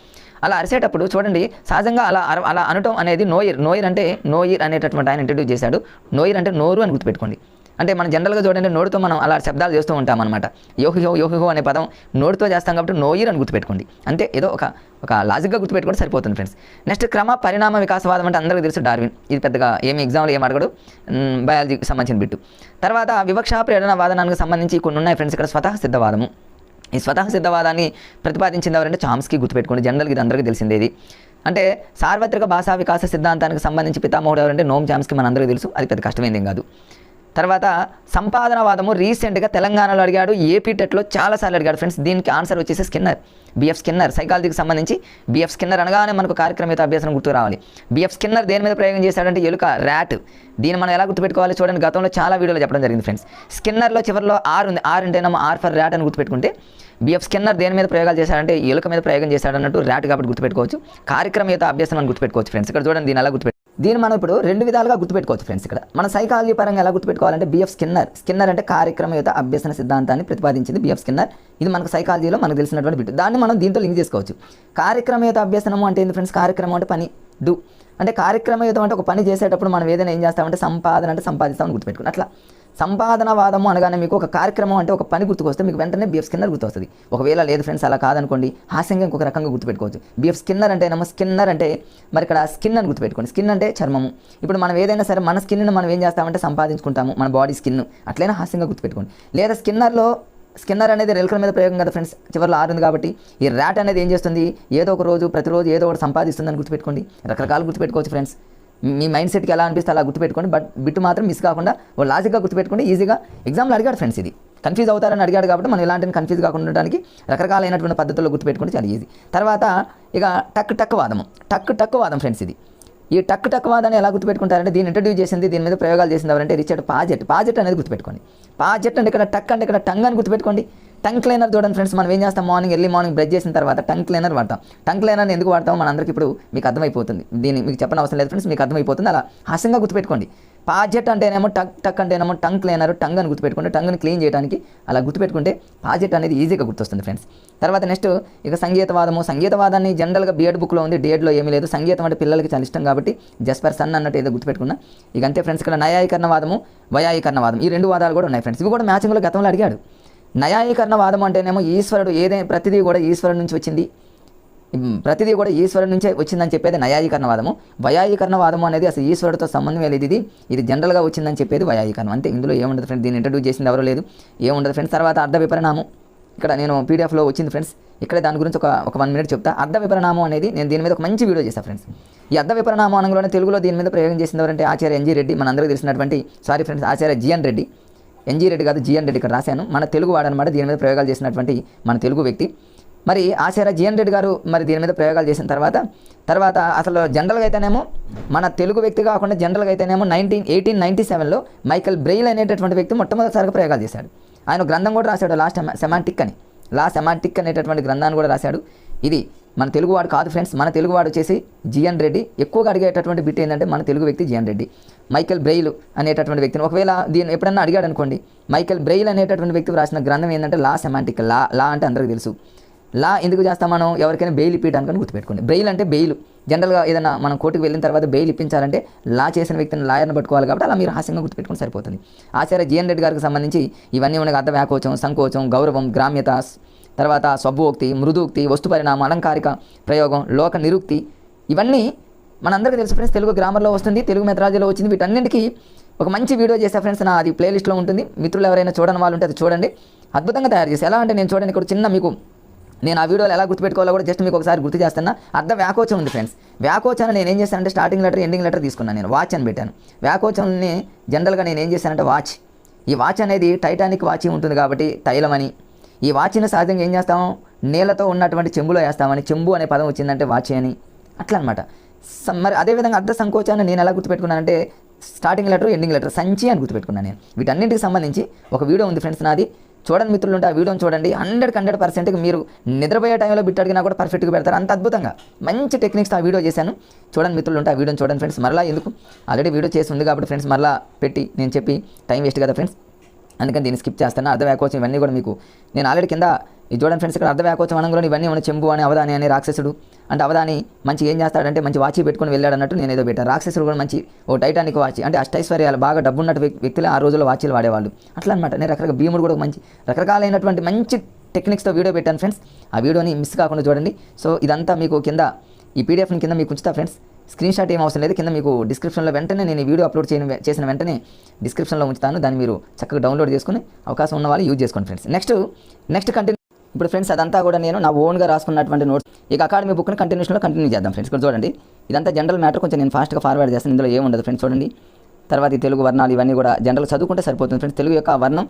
అలా అరిసేటప్పుడు చూడండి సహజంగా అలా అనటం అనేది నోయిర్ అంటే నోయిర్ అనేటటువంటి ఆయన ఇంట్రడ్యూస్ చేశాడు. నోయిర్ అంటే నోరు అని గుర్తుపెట్టుకోండి. అంటే మనం జనరల్గా చూడండి నోటితో మనం అలా శబ్దాలు చేస్తూ ఉంటాం అనమాట. యోహిహో అనే పదం నోటితో చేస్తాం కాబట్టి నోయిర్ అని గుర్తుపెట్టుకోండి. అంటే ఏదో ఒక లాజిక్గా గుర్తుపెట్టుకుంటే సరిపోతుంది ఫ్రెండ్స్. నెక్స్ట్ క్రమ పరిణామ వికాసవాదం అంటే అందరికీ తెలుసు డార్విన్. ఇది పెద్దగా ఏమి ఎగ్జామ్లో ఏం అడగడు, బయాలజీకి సంబంధించిన బిట్టు. తర్వాత వివక్ష ప్రేరణ వాదనానికి సంబంధించి కొన్ని ఉన్నాయి ఫ్రెండ్స్. ఇక్కడ స్వతః సిద్ధవాదము. ఈ స్వతః సిద్ధవాదాన్ని ప్రతిపాదించింది ఎవరంటే చామ్స్కీ గుర్తుపెట్టుకోండి. జనరల్గా ఇది అందరికీ తెలిసిందేది. అంటే సార్వత్రిక భాషా వికాస సిద్ధాంతానికి సంబంధించి పితామహుడు ఎవరంటే నోమ్ చామ్స్కీ, మన అందరికీ తెలుసు. అది పెద్ద కష్టమైందేం కాదు. తర్వాత సంపాదనవాదము రీసెంట్గా తెలంగాణలో అడిగాడు, ఏపీ టెట్లో చాలాసార్లు అడిగాడు ఫ్రెండ్స్. దీనికి ఆన్సర్ వచ్చేసి స్కిన్నర్, బిఎఫ్ స్కిన్నర్. సైకాలజీకి సంబంధించి బిఎఫ్ స్కిన్నర్ అనగానే మనకు కార్యక్రమేత అభ్యాసం గుర్తు రావాలి. బిఎఫ్ స్కిన్నర్ దేని మీద ప్రయోగం చేశాడంటే ఎలుక, ర్యాట్. దీన్ని మనం ఎలా గుర్తుపెట్టుకోవాలి చూడండి, గతంలో చాలా వీడియోలో చెప్పడం జరిగింది ఫ్రెండ్స్. స్కిన్నర్లో చివరిలో ఆర్ ఉంది, ఆర్ అంటేనేమో ఆర్ ఫర్ ర్యాట్ అని గుర్తుపెట్టుకుంటే, బిఎఫ్ స్కిన్నర్ దేని మీద ప్రయోగాలు చేశాడంటే ఎలుక మీద ప్రయోగం చేశాడన్నట్టు, ర్యాట్ కాబట్టి గుర్తుపెట్టుకోవచ్చు. కార్యక్రమేత అభ్యాసం అని గుర్తుపెట్టుకోవచ్చు ఫ్రెండ్స్. ఇక్కడ చూడండి దీన్ని ఎలా దీన్ని మనం ఇప్పుడు రెండు విధాలుగా గుర్తుపెట్టుకోవచ్చు ఫ్రెండ్స్. ఇక్కడ మన సైకాలజీ పరంగా ఎలా గుర్తుపెట్టుకోవాలంటే బిఎఫ్ స్కిన్నర్ అంటే కార్యక్రమయుత అభ్యసన సిద్ధాంతాన్ని ప్రతిపాదించింది బిఎఫ్ స్కిన్నర్. ఇది మనకు సైకాలజీలో మనకు తెలిసినటువంటి బిట్. దాన్ని మనం దీంతో లింక్ చేసుకోవచ్చు. కార్యక్రమయుత అభ్యసనము అంటే ఏంటి ఫ్రెండ్స్? కార్యక్రమం అంటే పని, డూ. అంటే కార్యక్రమయుతం అంటే ఒక పని చేసేటప్పుడు మనం ఏదైనా ఏం చేస్తామంటే సంపాదన అంటే సంపాదిస్తామని గుర్తుపెట్టుకుని. అట్లా సంపాదనవాదము అనగానే మీకు ఒక కార్యక్రమం అంటే ఒక పని గుర్తుకొస్తే మీకు వెంటనే బిఎఫ్ స్కిన్నర్ గుర్తొస్తుంది. ఒకవేళ లేదు ఫ్రెండ్స్ అలా కాదనుకోండి, హాస్యంగా ఇంకొక రకంగా గుర్తుపెట్టుకోవచ్చు. బిఎఫ్ స్కిన్నర్ అంటే స్కిన్నర్ అంటే మరి ఇక్కడ స్కిన్ అని గుర్తుపెట్టుకోండి. స్కిన్ అంటే చర్మము. ఇప్పుడు మనం ఏదైనా సరే మన స్కిన్ని మనం ఏం చేస్తామంటే సంపాదించుకుంటాము, మన బాడీ స్కిన్. అట్లయినా హాస్యంగా గుర్తుపెట్టుకోండి. లేదా స్కిన్నర్ అనేది రెలుకల మీద ప్రయోగం కదా ఫ్రెండ్స్, చివరిలో ఆరుంది కాబట్టి. ఈ ర్యాట్ అనేది ఏం చేస్తుంది, ఏదో ఒక రోజు ప్రతిరోజు ఏదో ఒకటి సంపాదిస్తుందని గుర్తుపెట్టుకోండి. రకరకాలు గుర్తుపెట్టుకోవచ్చు ఫ్రెండ్స్. మీ మైండ్ సెట్కి ఎలా అనిపిస్తే అలా గుర్తుపెట్టుకోండి. బట్ బిట్టు మాత్రం మిస్ కాకుండా ఓ లాజిక్గా గుర్తుపెట్టుకోండి. ఈజీగా ఎగ్జామ్లో అడిగాడు ఫ్రెండ్స్. ఇది కన్ఫ్యూజ్ అవుతారని అడిగాడు కాబట్టి మనం ఇలాంటిని కన్ఫ్యూజ్ కాకుండా ఉండడానికి రకరకాలైనటువంటి పద్ధతుల్లో గుర్తుపెట్టుకుంటే చాలా ఈజీ. తర్వాత ఇక టక్ వాదం ఫ్రెండ్స్. ఇది ఈ టక్ వాదాన్ని ఎలా గుర్తుపెట్టుకుంటారంటే దీన్ని ఇంట్రడ్యూస్ చేసింది, దీని మీద ప్రయోగాలు చేసింది ఎవరంటే రిచర్డ్ పాజెట్ అనేది గుర్తుపెట్టుకోండి. పాజెట్ అంటే ఇక్కడ టక్ అంటే ఇక్కడ టంగ్ అని గుర్తుపెట్టుకోండి. టంగ్ క్లీనర్ చూడండి ఫ్రెండ్స్, మనం ఏం చేస్తాం, ఎర్లీ మార్నింగ్ బ్రష్ చేసిన తర్వాత టంగ్ క్లీనర్ వాడతాం. టంగ్ క్లీనర్ని ఎందుకు వాడతాం మనందరికీ ఇప్పుడు మీకు అర్థమైపోతుంది. దీన్ని మీకు చెప్పని అవసరం లేదు ఫ్రెండ్స్, మీకు అర్థమైపోతుంది. అలా హాస్యంగా గుర్తుపెట్టుకోండి. పాజెట్ అంటేనేమో టక్ అంటేనేమో టంగ్ క్లీనర్, టంగ్ అని గుర్తుపెట్టుకోండి. టంగ్ని క్లీన్ చేయడానికి అలా గుర్తుపెట్టుకుంటే పాజెట్ అనేది ఈజీగా గుర్తొస్తుంది ఫ్రెండ్స్. తర్వాత నెక్స్ట్ ఇక సంగీతవాదాన్ని జనరల్గా బిఎడ్ బుక్లో ఉంది, డిఎడ్లో ఏమీ లేదు. సంగీతం అంటే పిల్లలకి చాలా ఇష్టం కాబట్టి జస్ట్ ఫర్ సన్ అన్నట్టు ఏదో గుర్తుపెట్టుకున్నా. ఇక అంతే ఫ్రెండ్స్. ఇక్కడ నయాయీకరణవాదము, వయాయీకరణవాదం, ఈ రెండు వాదాలు కూడా ఉన్నాయి ఫ్రెండ్స్. ఇవి కూడా మ్యాచింగ్లో గతంలో అడిగాడు. నయాయీకరణవాదం అంటేనేమో ఈశ్వరుడు ఏదైనా ప్రతిదీ కూడా ఈశ్వరుడు నుంచి వచ్చింది, ప్రతిదీ కూడా ఈశ్వరుడు నుంచే వచ్చిందని చెప్పేది నయాయీకరణవాదము. వయాయీకరణవాదము అనేది అసలు ఈశ్వరుడితో సంబంధం లేదు, ఇది జనరల్గా వచ్చిందని చెప్పేది వయాయీకరణం. అంటే ఇందులో ఏముండదు ఫ్రెండ్స్, దీన్ని ఇంట్రడ్యూస్ చేసింది ఎవరో లేదు, ఏముండదు ఫ్రెండ్స్. తర్వాత అర్ధ విపరిణామం, ఇక్కడ నేను పీడిఎఫ్లో వచ్చింది ఫ్రెండ్స్. ఇక్కడ దాని గురించి ఒక 1 minute చెప్తా. అర్ధ విపరిణామం అనేది నేను దీని మీద ఒక మంచి వీడియో చేశాను ఫ్రెండ్స్. ఈ అర్ధ విపరిణామం అనగానే తెలుగులో దీని మీద ప్రయోగం చేసింది ఎవరంటే ఆచార్య ఎన్జీ రెడ్డి, మన అందరికీ తెలిసినటువంటి ఆచార్య జిఎన్ రెడ్డి. ఎన్జీ రెడ్డి కాదు, జిఎన్ రెడ్డి ఇక్కడ రాశాను. మన తెలుగు వాడనమాట దీని మీద ప్రయోగాలు చేసినటువంటి మన తెలుగు వ్యక్తి. మరి ఆచార్య జిఎన్ రెడ్డి గారు మరి దీని మీద ప్రయోగాలు చేసిన తర్వాత అసలు జనరల్గా అయితేనేమో మన తెలుగు వ్యక్తి కాకుండా జనరల్గా అయితేనేమో 1897లో మైకల్ బ్రెయిల్ అనేటటువంటి వ్యక్తి మొట్టమొదటిసారిగా ప్రయోగాలు చేశాడు. ఆయన గ్రంథం కూడా రాశాడు, లా సెమాంటిక్ అనేటటువంటి గ్రంథాన్ని కూడా రాశాడు. ఇది మన తెలుగువాడు కాదు ఫ్రెండ్స్, మన తెలుగువాడు వచ్చేసి జిఎన్ రెడ్డి. ఎక్కువగా అడిగేటటువంటి బిట్ ఏంటంటే మన తెలుగు వ్యక్తి జిఎన్ రెడ్డి. మైకల్ బ్రెయిల్ అనేటటువంటి వ్యక్తిని ఒకవేళ దీన్ని ఎప్పుడన్నా అడిగాడు అనుకోండి, మైకల్ బ్రెయిల్ అనేటటువంటి వ్యక్తి రాసిన గ్రంథం ఏంటంటే లా సెమాంటిక్. లా అంటే అందరికీ తెలుసు. లా ఎందుకు చేస్తాం మనం, ఎవరికైనా బెయిల్ ఇప్పించడానికి గుర్తుపెట్టుకోండి. బ్రెయిల్ అంటే బెయిల్. జనరల్గా ఏదైనా మనం కోర్టుకు వెళ్ళిన తర్వాత బెయిల్ ఇప్పించాలంటే లా చేసిన వ్యక్తిని లాయర్ని పట్టుకోవాలి కాబట్టి అలా మీరు హాస్యంగా గుర్తుపెట్టుకుని సరిపోతుంది. ఆచార్య జిఎన్ రెడ్డి గారికి సంబంధించి ఇవన్నీ ఉన్నాయి. అర్థ వ్యాకోచం, సంకోచం, గౌరవం, గ్రామ్యత, తర్వాత స్వభోక్తి, మృదూక్తి, వస్తు పరిణామం, అలంకారిక ప్రయోగం, లోక నిరుక్తి, ఇవన్నీ మనందరికీ తెలుసు ఫ్రెండ్స్. తెలుగు గ్రామర్లో వస్తుంది, తెలుగు మెథడాలజీలో వచ్చింది. వీటన్నింటికి ఒక మంచి వీడియో చేసా ఫ్రెండ్స్, నా అది ప్లేలిస్ట్లో ఉంటుంది. మిత్రులు ఎవరైనా చూడని వాళ్ళు ఉంటే అది చూడండి. అద్భుతంగా తయారు చేసి ఎలా అంటే నేను చూడండి ఇక్కడ చిన్న మీకు నేను ఆ వీడియోలో ఎలా గుర్తుపెట్టుకోవాలో కూడా జస్ట్ మీకు ఒకసారి గుర్తు చేస్తున్నా. అర్ధ వ్యాకోచం ఉంది ఫ్రెండ్స్. వ్యాకోచాన్ని నేను ఏం చేశానంటే స్టార్టింగ్ లెటర్ ఎండింగ్ లెటర్ తీసుకున్నాను, నేను వాచ్ అని పెట్టాను. వ్యాకోచాన్ని జనరల్గా నేను ఏం చేశానంటే వాచ్. ఈ వాచ్ అనేది టైటానిక్ వాచ్ ఉంటుంది కాబట్టి తైలమని, ఈ వాచ్ని సహజంగా ఏం చేస్తాము, నీళ్ళతో ఉన్నటువంటి చెంబులో వేస్తామని, చెంబు అనే పదం వచ్చిందంటే వాచ్ అని. అట్లా అనమాట. మరి అదేవిధంగా అర్ధ సంకోచాన్ని నేను ఎలా గుర్తుపెట్టుకున్నానంటే స్టార్టింగ్ లెటర్ ఎండింగ్ లెటర్ సంచి అని గుర్తుపెట్టుకున్నాను నేను. వీటన్నింటికి సంబంధించి ఒక వీడియో ఉంది ఫ్రెండ్స్ నాది, చూడండి మిత్రులు ఉంటే ఆ వీడియోని చూడండి. 100% మీరు నిద్రపోయే టైంలో బిట్ అడిగినా కూడా పర్ఫెక్ట్గా పెడతారు, అంత అద్భుతంగా మంచి టెక్నిక్స్ ఆ వీడియో చేశాను. చూడండి మిత్రులు ఉంటే ఆ వీడియోని చూడండి ఫ్రెండ్స్. మరలా ఎందుకు, ఆల్రెడీ వీడియో చేసి ఉంది కాబట్టి ఫ్రెండ్స్ మరలా పెట్టి నేను చెప్పి టైం వేస్ట్ కదా ఫ్రెండ్స్, అందుకని దీన్ని స్కిప్ చేస్తాను. అర్ధ వ్యాకోచం ఇవన్నీ కూడా మీకు నేను ఆల్రెడీ కింద ఇది చూడండి ఫ్రెండ్స్. ఇక్కడ అర్ధ వ్యాకోచం అనగానే ఇవన్నీ ఉన్న చెంబు అని అవధాని అని రాక్షసుడు అంటే అవధాని మంచి ఏం చేస్తాడంటే మంచి వాచి పెట్టుకుని వెళ్ళాడు అన్నట్టు నేను ఏదో పెట్టాను. రాక్షసుడు కూడా మంచి ఓ టైటానిక్ వాచి అంటే అష్టైశ్వర్యాలు బాగా డబ్బున్నట్టు వ్యక్తులు ఆ రోజుల్లో వాచీలు వాడేవాళ్ళు అట్లా అనమాట. నేను రకరకాల భీముడు కూడా మంచి రకరకాలైనటువంటి మంచి టెక్నిక్స్తో వీడియో పెట్టాను ఫ్రెండ్స్. ఆ వీడియోని మిస్ కాకుండా చూడండి. సో ఇదంతా మీకు కింద ఈ పీడిఎఫ్ని కింద మీకు ఉంచుతా ఫ్రెండ్స్. స్క్రీన్ షాట్ ఏం అవసరం లేదు, కింద మీకు డిస్క్రిప్షన్లో వెంటనే నేను ఈ వీడియో అప్లోడ్ చేసిన వెంటనే డిస్క్రిప్షన్లో ఉంచుతాను. దాన్ని మీరు చక్కగా డౌన్లోడ్ చేసుకుని అవకాశం ఉన్న వాళ్ళు యూజ్ చేసుకోండి ఫ్రెండ్స్. Next continue. ఇప్పుడు ఫ్రెండ్స్ అదంతా కూడా నేను నా ఓన్గా రాసుకున్నటువంటి నోట్స్. ఇక అకాడమీ బుక్ని కంటిన్యూ చేద్దాం ఫ్రెండ్స్. ఇక్కడ చూడండి ఇదంతా జనరల్ మ్యాటర్, కొంచెం నేను ఫాస్ట్గా ఫార్వర్డ్ చేస్తాను, ఇందులో ఏముండదు ఫ్రెండ్స్. చూడండి తర్వాత ఈ తెలుగు వర్ణాలు ఇవన్నీ కూడా జనరల్ చదువుకుంటే సరిపోతుంది ఫ్రెండ్స్. తెలుగు యొక్క వర్ణం,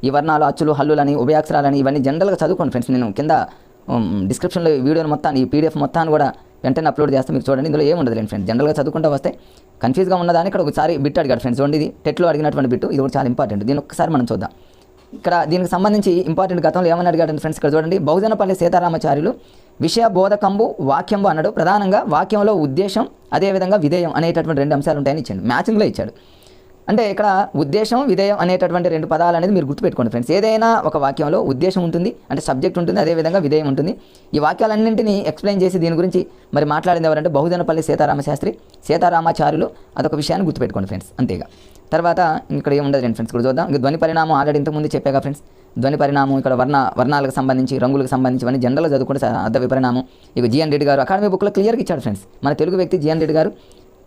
ఈ వర్ణాలు అచ్చులు హల్లులని ఉభయాక్షరాలని ఇవన్నీ జనరల్గా చదువుకోండి ఫ్రెండ్స్. నేను కింద డిస్క్రిప్షన్లో ఈ వీడియోని మొత్తాన్ని ఈ పీడిఎఫ్ మొత్తాన్ని కూడా వెంటనే అప్లోడ్ చేస్తే మీరు చూడండి, ఇందులో ఏముండదు లేండి ఫ్రెండ్స్. జనరల్గా చదువుకుంటూ వస్తే కన్ఫ్యూజ్గా ఉన్నదాన్ని ఇక్కడ ఒకసారి బిట్ అడిగాడు ఫ్రెండ్స్. చూడండి ఇది టెట్లో అడిగినటువంటి బిట్టు, ఇది కూడా చాలా ఇంపార్టెంట్. దీన్ని ఒకసారి మనం చూద్దాం. ఇక్కడ దీనికి సంబంధించి ఇంపార్టెంట్ గతంలో ఏమని అడిగాడు ఫ్రెండ్స్. ఇక్కడ చూడండి బహుజనపల్లి సీతారామాచార్యులు విషయ బోధకంబు వాక్యంబు అన్నాడు. ప్రధానంగా వాక్యంలో ఉద్దేశం అదేవిధంగా విధేయం అనేటటువంటి 2 అంశాలు ఉంటాయని ఇచ్చాడు, మ్యాచింగ్లో ఇచ్చాడు. అంటే ఇక్కడ ఉద్దేశం విధేయం అనేటటువంటి 2 పదాలు అనేది మీరు గుర్తుపెట్టుకోండి ఫ్రెండ్స్. ఏదైనా ఒక వాక్యంలో ఉద్దేశం ఉంటుంది అంటే సబ్జెక్ట్ ఉంటుంది, అదేవిధంగా విధేయం ఉంటుంది. ఈ వాక్యాలన్నింటినీ ఎక్స్ప్లెయిన్ చేసి దీని గురించి మరి మాట్లాడింది ఎవరంటే బహుజనపల్లి సీతారామాచార్యులు. అదొక విషయాన్ని గుర్తుపెట్టుకోండి ఫ్రెండ్స్, అంతేగా. తర్వాత ఇక్కడ ఏముండదు ఫ్రెండ్స్. ఇక్కడ చూద్దాం. ఇక ధ్వని పరిణామం ఆల్రెడీ ఇంతకుముందు చెప్పాగా ఫ్రెండ్స్. ధ్వని పరిణామం ఇక్కడ వర్ణాలకు సంబంధించి రంగులకు సంబంధించి అన్ని జనరల్గా చదువుకుంటే అర్ధ విపరిణామం. ఇక జిఎన్ రెడ్డి గారు అకాడమీ బుక్లో క్లియర్గా ఇచ్చాడు ఫ్రెండ్స్. మన తెలుగు వ్యక్తి జిఎన్ రెడ్డి గారు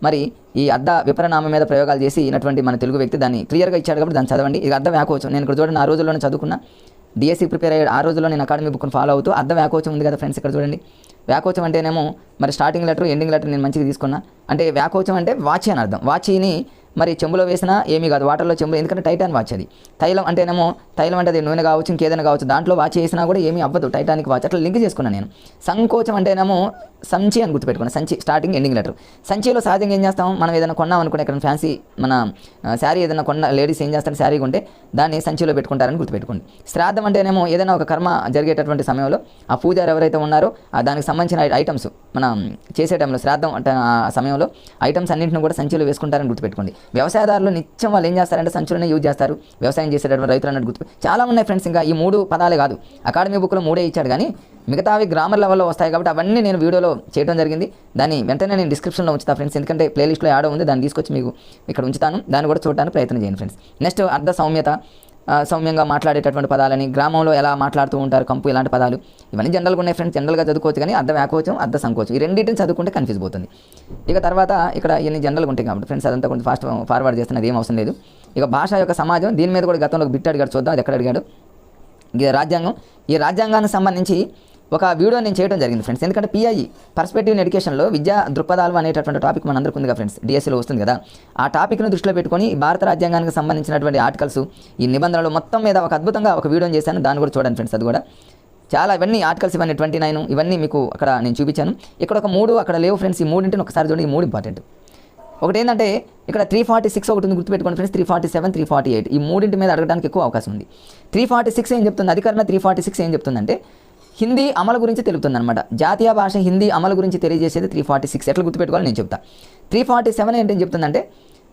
మరి ఈ అర్ధ విపరిణామం మీద ప్రయోగాలు చేసినటువంటి మన తెలుగు వ్యక్తి దాన్ని క్లియర్గా ఇచ్చాడు కాబట్టి దాన్ని చదవండి. ఇక అర్ధ వ్యాకోచం నేను ఇక్కడ చూడండి ఆ రోజుల్లోనే చదువుకున్నా, డిఎస్సి ప్రిపేర్ అయ్యాడు ఆ రోజుల్లో నేను అకాడమీ బుక్ని ఫాలో అవుతూ అర్ధ వ్యాకోచం ఉంది కదా ఫ్రెండ్స్. ఇక్కడ చూడండి వ్యాకోచం అంటేనేమో మరి స్టార్టింగ్ లెటర్ ఎండింగ్ లెటర్ నేను మంచిగా తీసుకున్నా. అంటే వ్యాకోచం అంటే వాచి అని అర్థం. వాచిని మరి చెంబులో వేసినా ఏమీ కాదు, వాటర్లో చెంబులో, ఎందుకంటే టైటాన్ వాచ్ అది. తైలం అంటేనేమో తైలం అంటే అది నూనె కావచ్చు ఇంకేదైనా కావచ్చు, దాంట్లో వాచ్ వేసినా కూడా ఏమీ అవ్వదు, టైటానిక్ వాచ్. అట్లా లింక్ చేసుకున్నాను నేను. సంకోచం అంటేనేమో సంచి అని గుర్తుపెట్టుకున్నాను. సంచి స్టార్టింగ్ ఎండింగ్ లెటర్. సంచిలో సహజంగా ఏం చేస్తాం, మనం ఏదైనా కొన్నాం అనుకుంటే ఇక్కడ ఫ్యాన్సీ మన శారీ ఏదైనా కొన్న లేడీస్ ఏం చేస్తారు, శారీ కొంటే దాన్ని సంచిలో పెట్టుకుంటారని గుర్తుపెట్టుకోండి. శ్రాద్ధం అంటేనేమో ఏదైనా ఒక కర్మ జరిగేటటువంటి సమయంలో ఆ పూజారు ఎవరైతే ఉన్నారో దానికి సంబంధించిన ఐటమ్స్ మనం చేసే టైంలో శ్రాద్ధం అంటే ఆ సమయంలో ఐటమ్స్ అన్నింటిని కూడా సంచిలో వేసుకుంటారని గుర్తుపెట్టుకోండి. వ్యవసాయదారులు నిత్యం వాళ్ళు ఏం చేస్తారంటే సంచులనే యూజ్ చేస్తారు, వ్యవసాయం చేసేటటువంటి రైతులు అన్నట్టు గుర్తు చాలా ఉన్నాయి ఫ్రెండ్స్. ఇంకా ఈ 3 పదాలే కాదు, అకాడమీ బుక్లో 3 ఇచ్చాడు కానీ మిగతావి గ్రామర్ లెవెల్లో వస్తాయి కాబట్టి అవన్నీ నేను వీడియోలో చేయడం జరిగింది. దాన్ని వెంటనే నేను డిస్క్రిప్షన్లో ఉంచుతాను ఫ్రెండ్స్, ఎందుకంటే ప్లేలిస్ట్లో యాడ్ ఉంది, దాన్ని తీసుకొచ్చి మీకు ఇక్కడ ఉంచుతాను, దాన్ని కూడా చూడడానికి ప్రయత్నం చేయండి ఫ్రెండ్స్. నెక్స్ట్ అర్ధ సౌమ్యత, సౌమ్యంగా మాట్లాడేటటువంటి పదాలని, గ్రామంలో ఎలా మాట్లాడుతూ ఉంటారు, కంపు, ఇలాంటి పదాలు ఇవన్నీ జనరల్గా ఉన్నాయి ఫ్రెండ్స్. జనరల్గా చదువుకోవచ్చు కానీ అర్ధ వ్యాకోచం అర్ధ సంకోచం ఈ రెండింటిని చదువుకుంటే కన్ఫ్యూజ్ పోతుంది. ఇక తర్వాత ఇక్కడ ఇన్ని జనరల్గా ఉంటాయి కాబట్టి ఫ్రెండ్స్ అదంతా కొంచెం ఫార్వర్డ్ చేస్తున్నది ఏం అవసరం లేదు. ఇక భాష యొక్క సమాజం, దీని మీద కూడా గతంలో బిట్ అడిగాడు, చూద్దాం అది ఎక్కడ అడిగాడు. ఇక రాజ్యాంగం, ఈ రాజ్యాంగానికి సంబంధించి ఒక వీడియో నేను చేయడం జరిగింది ఫ్రెండ్స్. ఎందుకంటే పిఐఈ పర్స్పెక్టివ్ ఇన్ ఎడ్యుకేషన్లో విద్యా దృక్పథాలు అనేటటువంటి టాపిక్ మనందరికీ ఉంది కదా ఫ్రెండ్స్, డిఎస్సీలో వస్తుంది కదా. ఆ టాపిక్ను దృష్టిలో పెట్టుకొని భారత రాజ్యాంగానికి సంబంధించినటువంటి ఆర్టికల్స్, ఈ నిబంధనలు మొత్తం మీద ఒక అద్భుతంగా ఒక వీడియో చేశాను, దాన్ని కూడా చూడండి ఫ్రెండ్స్. అది కూడా చాలా ఇవన్నీ ఆర్టికల్స్ ఇవన్నీ 29 ఇవన్నీ మీకు అక్కడ నేను చూపించాను. ఇక్కడ ఒక 3 అక్కడ లేవు ఫ్రెండ్స్. ఈ 3 ఒకసారి చూడండి, ఈ 3 ఇంపార్టెంట్. ఒకటి ఏంటంటే ఇక్కడ 346 ఒకటి ఉంది గుర్తుపెట్టుకోండి ఫ్రెండ్స్, 347, 348 ఈ 3 మీద అడగడానికి ఎక్కువ అవకాశం ఉంది. 346 ఏం చెప్తుంది, అధికరణ 346 ఏం చెప్తుందంటే హిందీ అమలు గురించి తెలుపుతుంది అనమాట. జాతీయ భాష హిందీ అమలు గురించి తెలియజేసేది 346. ఎట్లా గుర్తుపెట్టుకోవాలి నేను చెప్తా. 347 ఏంటని చెప్తుందంటే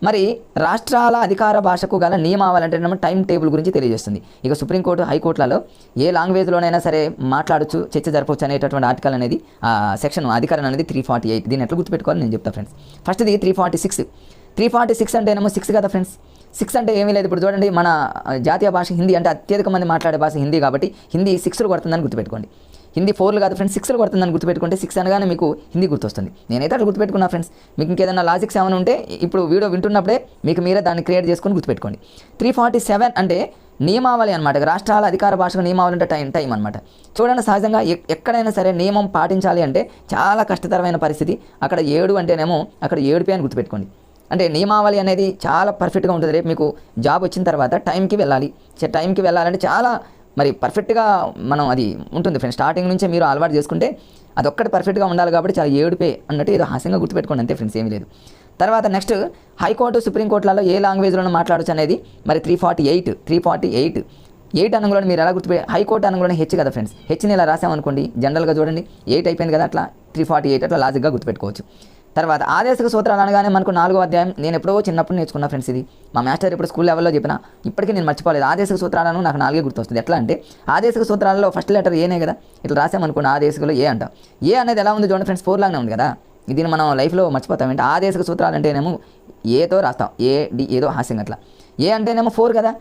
మరి రాష్ట్రాల అధికార భాషకు గల నియమావళి అంటే టైం టేబుల్ గురించి తెలియజేస్తుంది. ఇక సుప్రీంకోర్టు హైకోర్టులలో ఏ లాంగ్వేజ్లోనైనా సరే మాట్లాడచ్చు, చర్చ జరపవచ్చు అనేటటువంటి ఆర్టికల్ అనేది సెక్షన్ అధికారం అనేది 348. దీన్ని ఎట్లా గుర్తుపెట్టుకోవాలి నేను చెప్తా ఫ్రెండ్స్. ఫస్ట్ది 346 అంటేనేమో 6 కదా ఫ్రెండ్స్. 6 అంటే ఏమీ లేదు. ఇప్పుడు చూడండి మన జాతీయ భాష హిందీ అంటే అత్యధిక మంది మాట్లాడే భాష హిందీ కాబట్టి హిందీ 6 కొడుతుందని గుర్తుపెట్టుకోండి. హిందీ 4 కాదు ఫ్రెండ్స్, 6 కొడుతుందని గుర్తుపెట్టుకుంటే 6 అనగానే మీకు హిందీ గుర్తొస్తుంది. నేనైతే అట్లా గుర్తుపెట్టుకున్నా ఫ్రెండ్స్. మీకు ఇంకేదైనా లాజిక్స్ ఏమైనా ఉంటే ఇప్పుడు వీడియో వింటున్నప్పుడే మీకు మీరే దాన్ని క్రియేట్ చేసుకొని గుర్తుపెట్టుకోండి. 347 అంటే నియమావళి అనమాట. రాష్ట్రాల అధికార భాషకు నియమావళి అంటే టైం అనమాట. చూడండి సహజంగా ఎక్కడైనా సరే నియమం పాటించాలి అంటే చాలా కష్టతరమైన పరిస్థితి. అక్కడ 7 అంటేనేమో అక్కడ 7 అని గుర్తుపెట్టుకోండి. అంటే నియమావళి అనేది చాలా పర్ఫెక్ట్గా ఉంటుంది. రేపు మీకు జాబ్ వచ్చిన తర్వాత టైంకి వెళ్ళాలి. టైంకి వెళ్ళాలంటే చాలా మరి పర్ఫెక్ట్గా మనం అది ఉంటుంది ఫ్రెండ్స్. స్టార్టింగ్ నుంచే మీరు అలవాటు చేసుకుంటే అదొక్కటి పర్ఫెక్ట్గా ఉండాలి కాబట్టి చాలా ఏడుపే అన్నట్టు ఏదో హాస్యంగా గుర్తుపెట్టుకోండి అంతే ఫ్రెండ్స్, ఏమీ లేదు. తర్వాత నెక్స్ట్ హైకోర్టు సుప్రీంకోర్టులలో ఏ లాంగ్వేజ్లో మాట్లాడచ్చు అనేది మరి 348 8 అనగానే మీరు ఎలా హైకోర్టు అనగానే హెచ్ కదా ఫ్రెండ్స్, హెచ్ని ఇలా రాసామనుకోండి జనరల్గా చూడండి 8 అయిపోయింది కదా, అట్లా 348 అట్లా లాజిక్గా గుర్తుపెట్టుకోవచ్చు. తర్వాత ఆదేశక సూత్రాలు అనగానే మనకు 4వ అధ్యాయం, నేను ఎప్పుడో చిన్నప్పుడు నేర్చుకున్నా ఫ్రెండ్స్. ఇది మా మాస్టర్ ఇప్పుడు స్కూల్ లెవెల్లో చెప్పిన, ఇప్పటికీ నేను మర్చిపోలేదు. ఆదేశక సూత్రాలను నాకు 4 గుర్తొస్తుంది. ఎట్లా అంటే ఆదేశక సూత్రాలలో ఫస్ట్ లెటర్ ఏనే కదా, ఇట్లా రాసామనుకోండి ఆదేశకులు ఏ అంట. ఏ అనేది ఎలా ఉంది చూడండి ఫ్రెండ్స్, 4 లాగానే ఉంది కదా. దీన్ని మనం లైఫ్లో మర్చిపోతాం. ఏంటి ఆదేశక సూత్రాలు అంటేనేమో ఏతో రాస్తాం, ఏ డి ఏదో హాస్యం అట్లా. ఏ అంటేనేమో 4 కదా,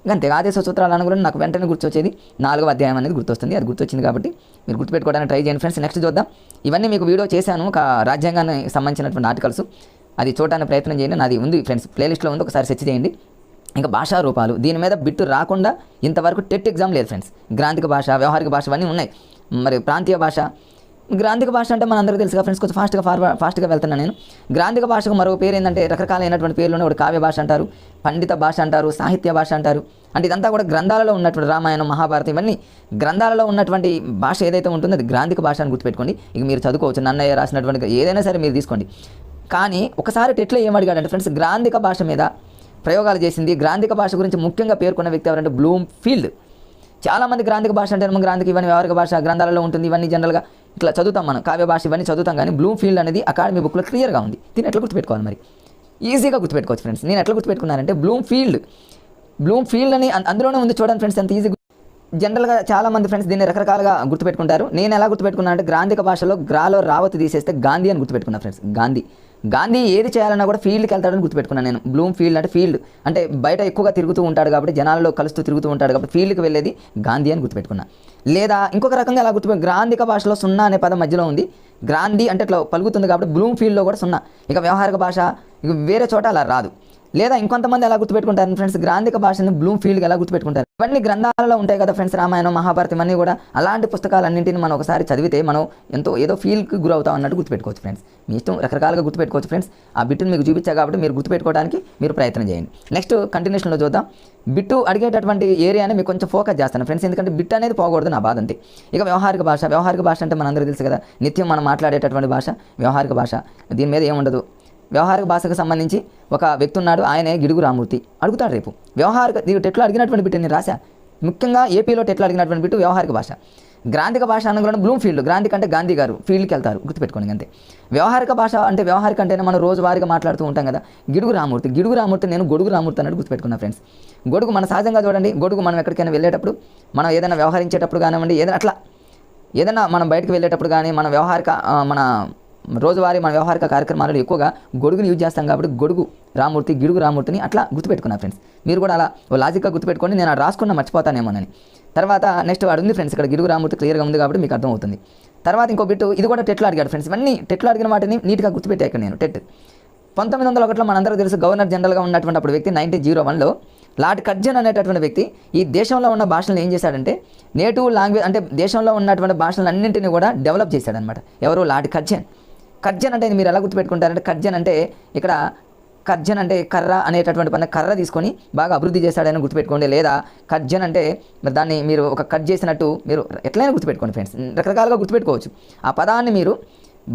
అంతే. ఆదేశ సూత్రాలు అనుగుణంగా నాకు వెంటనే గుర్తొచ్చేది 4వ అధ్యాయం అనేది గుర్తొస్తుంది. అది గుర్తొచ్చింది కాబట్టి మీరు గుర్తుపెట్టుకోవడానికి ట్రై చేయండి ఫ్రెండ్స్. నెక్స్ట్ చూద్దాం. ఇవన్నీ మీకు వీడియో చేశాను, ఒక రాజ్యాంగానికి సంబంధించినటువంటి ఆర్టికల్స్. అది చూడడానికి ప్రయత్నం చేయండి, నాది ఉంది ఫ్రెండ్స్, ప్లేలిస్ట్లో ఉంది, ఒకసారి సెర్చ్ చేయండి. ఇంకా భాషా రూపాలు, దీని మీద బిట్టు రాకుండా ఇంతవరకు టెట్ ఎగ్జామ్ లేదు ఫ్రెండ్స్. గ్రాంథిక భాష, వ్యవహారిక భాష ఇవన్నీ ఉన్నాయి. మరి ప్రాంతీయ భాష, గ్రాంథిక భాష అంటే మనందరికీ తెలుసుగా ఫ్రెండ్స్, కొంచెం ఫాస్ట్గా వెళ్తున్నాను నేను. గ్రాంథిక భాషకు మరో పేరు ఏంటంటే రకరకాలైనటువంటి పేర్లు. ఒకటి కావ్య భాష అంటారు, పండిత భాష అంటారు, సాహిత్య భాష అంటారు. అంటే ఇదంతా కూడా గ్రంథాలలో ఉన్నటువంటి రామాయణం, మహాభారతం ఇవన్నీ గ్రంథాలలో ఉన్నటువంటి భాష ఏదైతే ఉంటుందో అది గ్రాంథిక భాష అని గుర్తుపెట్టుకోండి. ఇక మీరు చదువుకోవచ్చు, నన్నయ్య రాసినటువంటి ఏదైనా సరే మీరు తీసుకోండి. కానీ ఒకసారి టెట్లో ఏం అడిగాడంటే ఫ్రెండ్స్, గ్రాంథిక భాష మీద ప్రయోగాలు చేసింది, గ్రాంథిక భాష గురించి ముఖ్యంగా పేర్కొన్న వ్యక్తి ఎవరంటే బ్లూమ్ఫీల్డ్. చాలామంది గ్రాంథిక భాష అంటే గ్రాంథిక ఇవన్నీ వ్యవహారిక భాష గ్రంథాలలో ఉంటుంది, ఇవన్నీ జనరల్గా ఇట్లా చదువుతాం మనం, కావ్య భాష ఇవన్నీ చదువుతాం. కానీ బ్లూమ్ఫీల్డ్ అనేది అకాడమీ బుక్లో క్లియర్గా ఉంది. దీన్ని ఎట్లా గుర్తుపెట్టుకోవాలి, మరి ఈజీగా గుర్తుపెట్టుకోవచ్చు ఫ్రెండ్స్. నేను ఎట్లా గుర్తుపెట్టుకున్నానంటే బ్లూమ్ఫీల్డ్ అని అందులోనే ఉంది చూడండి ఫ్రెండ్స్, ఎంత ఈజీ. జనరల్గా చాలామంది ఫ్రెండ్స్ దీన్ని రకరకాలుగా గుర్తుపెట్టుకుంటారు. నేను ఎలా గుర్తుపెట్టుకున్నాను అంటే గ్రాంథిక భాషలో గ్రాలో రావతి తీసేస్తే గాంధీ అని గుర్తుపెట్టుకున్నాను ఫ్రెండ్స్. గాంధీ ఏది చేయాలన్నా కూడా ఫీల్డ్కి వెళ్తాడని గుర్తుపెట్టుకున్నాను నేను. బ్లూమ్ఫీల్డ్ అంటే ఫీల్డ్ అంటే బయట ఎక్కువగా తిరుగుతూ ఉంటాడు కాబట్టి, జనాలలో కలుస్తూ తిరుగుతూ ఉంటాడు కాబట్టి ఫీల్డ్కి వెళ్ళేది గాంధీ అని గుర్తుపెట్టుకున్నా. లేదా ఇంకొక రకంగా ఎలా గ్రాంథిక భాషలో 0 అనే పదం మధ్యలో ఉంది, గ్రాంధీ అంటే ఇట్లా పలుకుతుంది కాబట్టి బ్లూమ్ఫీల్డ్లో కూడా 0. ఇక వ్యవహారిక భాష ఇక వేరే చోట అలా రాదు. లేదా ఇంకొంతమంది ఎలా గుర్తుపెట్టుకుంటారు ఫ్రెండ్స్, గ్రాంథిక భాషను బ్లూమ్ఫీల్డ్గా ఎలా గుర్తుపెట్టుకుంటారు. ఇవన్నీ గ్రంథాలలో ఉంటాయి కదా ఫ్రెండ్స్, రామాయణం, మహాభారతం అన్నీ కూడా. అలాంటి పుస్తకాలన్నింటిని మనం ఒకసారి చదివితే మనం ఏదో ఫీల్కి గురవుతాం అన్నట్టు గుర్తుపెట్టుకోవచ్చు ఫ్రెండ్స్. మీ ఇష్టం, రకరకాలుగా గుర్తుపెట్టుకోవచ్చు ఫ్రెండ్స్. ఆ బిట్టును మీకు చూపించా కాబట్టి మీరు గుర్తుపెట్టుకోవడానికి మీరు ప్రయత్నం చేయండి. నెక్స్ట్ కంటిన్యూషన్లో చూద్దాం. బిట్టు అడిగేటటువంటి ఏరియాని మీకు కొంచెం ఫోకస్ చేస్తాను ఫ్రెండ్స్, ఎందుకంటే బిట్ అనేది పోకూడదు నా బాధ అంతే. ఇక వ్యవహారిక భాష అంటే మనందరూ తెలుసు కదా, నిత్యం మనం మాట్లాడేటటువంటి భాష వ్యవహారిక భాష. దీని మీద ఏముండదు. వ్యవహారిక భాషకు సంబంధించి ఒక వ్యక్తి ఉన్నాడు, ఆయనే గిడుగు రామూర్తి. అడుగుతాడు రేపు వ్యవహారిక టెట్లో అడిగినటువంటి బిట్టు నేను రాశా. ముఖ్యంగా ఏపీలో టెట్లో అడిగినటువంటి బిట్టు వ్యవహారిక భాష. గ్రాంథిక భాష అనగానే బ్లూమ్ఫీల్డ్, గ్రాంథిక అంటే గాంధీ గారు ఫీల్డ్కి వెళ్తారు, గుర్తుపెట్టుకోండి అంతే. వ్యవహారిక భాష అంటే వ్యవహారిక అంటేనే మనం రోజువారీగా మాట్లాడుతూ ఉంటాం కదా. గిడుగు రామూర్తి నేను గొడుగు రామూర్తి అన్నట్టు గుర్తుపెట్టుకున్నా ఫ్రెండ్స్. గొడుగు మన సహజంగా చూడండి, గొడుగు మనం ఎక్కడికైనా వెళ్ళేటప్పుడు, మనం ఏదైనా వ్యవహరించేటప్పుడు కానివ్వండి, ఏదైనా మనం బయటకు వెళ్ళేటప్పుడు కానీ మన రోజువారీ మన వ్యవహారిక కార్యక్రమాలలో ఎక్కువగా గొడుగుని యూజ్ చేస్తాం కాబట్టి గిడుగు రామూర్తిని అట్లా గుర్తుపెట్టుకున్నా ఫ్రెండ్స్. మీరు కూడా అలా లాజిక్గా గుర్తుపెట్టుకోండి, నేను రాసుకున్న మర్చిపోతానేమోనని. తర్వాత నెక్స్ట్ ఉంది ఫ్రెండ్స్, ఇక్కడ గిడుగు రామూర్తి క్లియర్గా ఉంది కాబట్టి మీకు అర్థమవుతుంది. తర్వాత ఇంకో బిట్టు, ఇది కూడా టెట్లో అడిగాడు ఫ్రెండ్స్. ఇవన్నీ టెట్లో అడిగిన వాటిని నీట్గా గుర్తుపెట్టాను ఇక్కడ నేను. టెట్ 1901లో మనందరూ తెలుసు, గవర్నర్ జనరల్గా ఉన్నటువంటి అప్పుడు వ్యక్తి 1901లో లార్డ్ కర్జన్ అనేటటువంటి వ్యక్తి ఈ దేశంలో ఉన్న భాషలను ఏం చేశాడంటే నేటివ్ లాంగ్వేజ్ అంటే దేశంలో ఉన్నటువంటి భాషలన్నింటినీ కూడా డెవలప్ చేశాడనమాట. ఎవరు? లార్డ్ కర్జన్ అంటే మీరు ఎలా గుర్తుపెట్టుకుంటారంటే, కర్జన్ అంటే కర్ర అనేటటువంటి పని, కర్ర తీసుకొని బాగా అభివృద్ధి చేశాడని గుర్తుపెట్టుకోండి. లేదా కర్జన్ అంటే దాన్ని మీరు ఒక కట్ చేసినట్టు మీరు ఎట్లయినా గుర్తుపెట్టుకోండి ఫ్రెండ్స్, రకరకాలుగా గుర్తుపెట్టుకోవచ్చు. ఆ పదాన్ని మీరు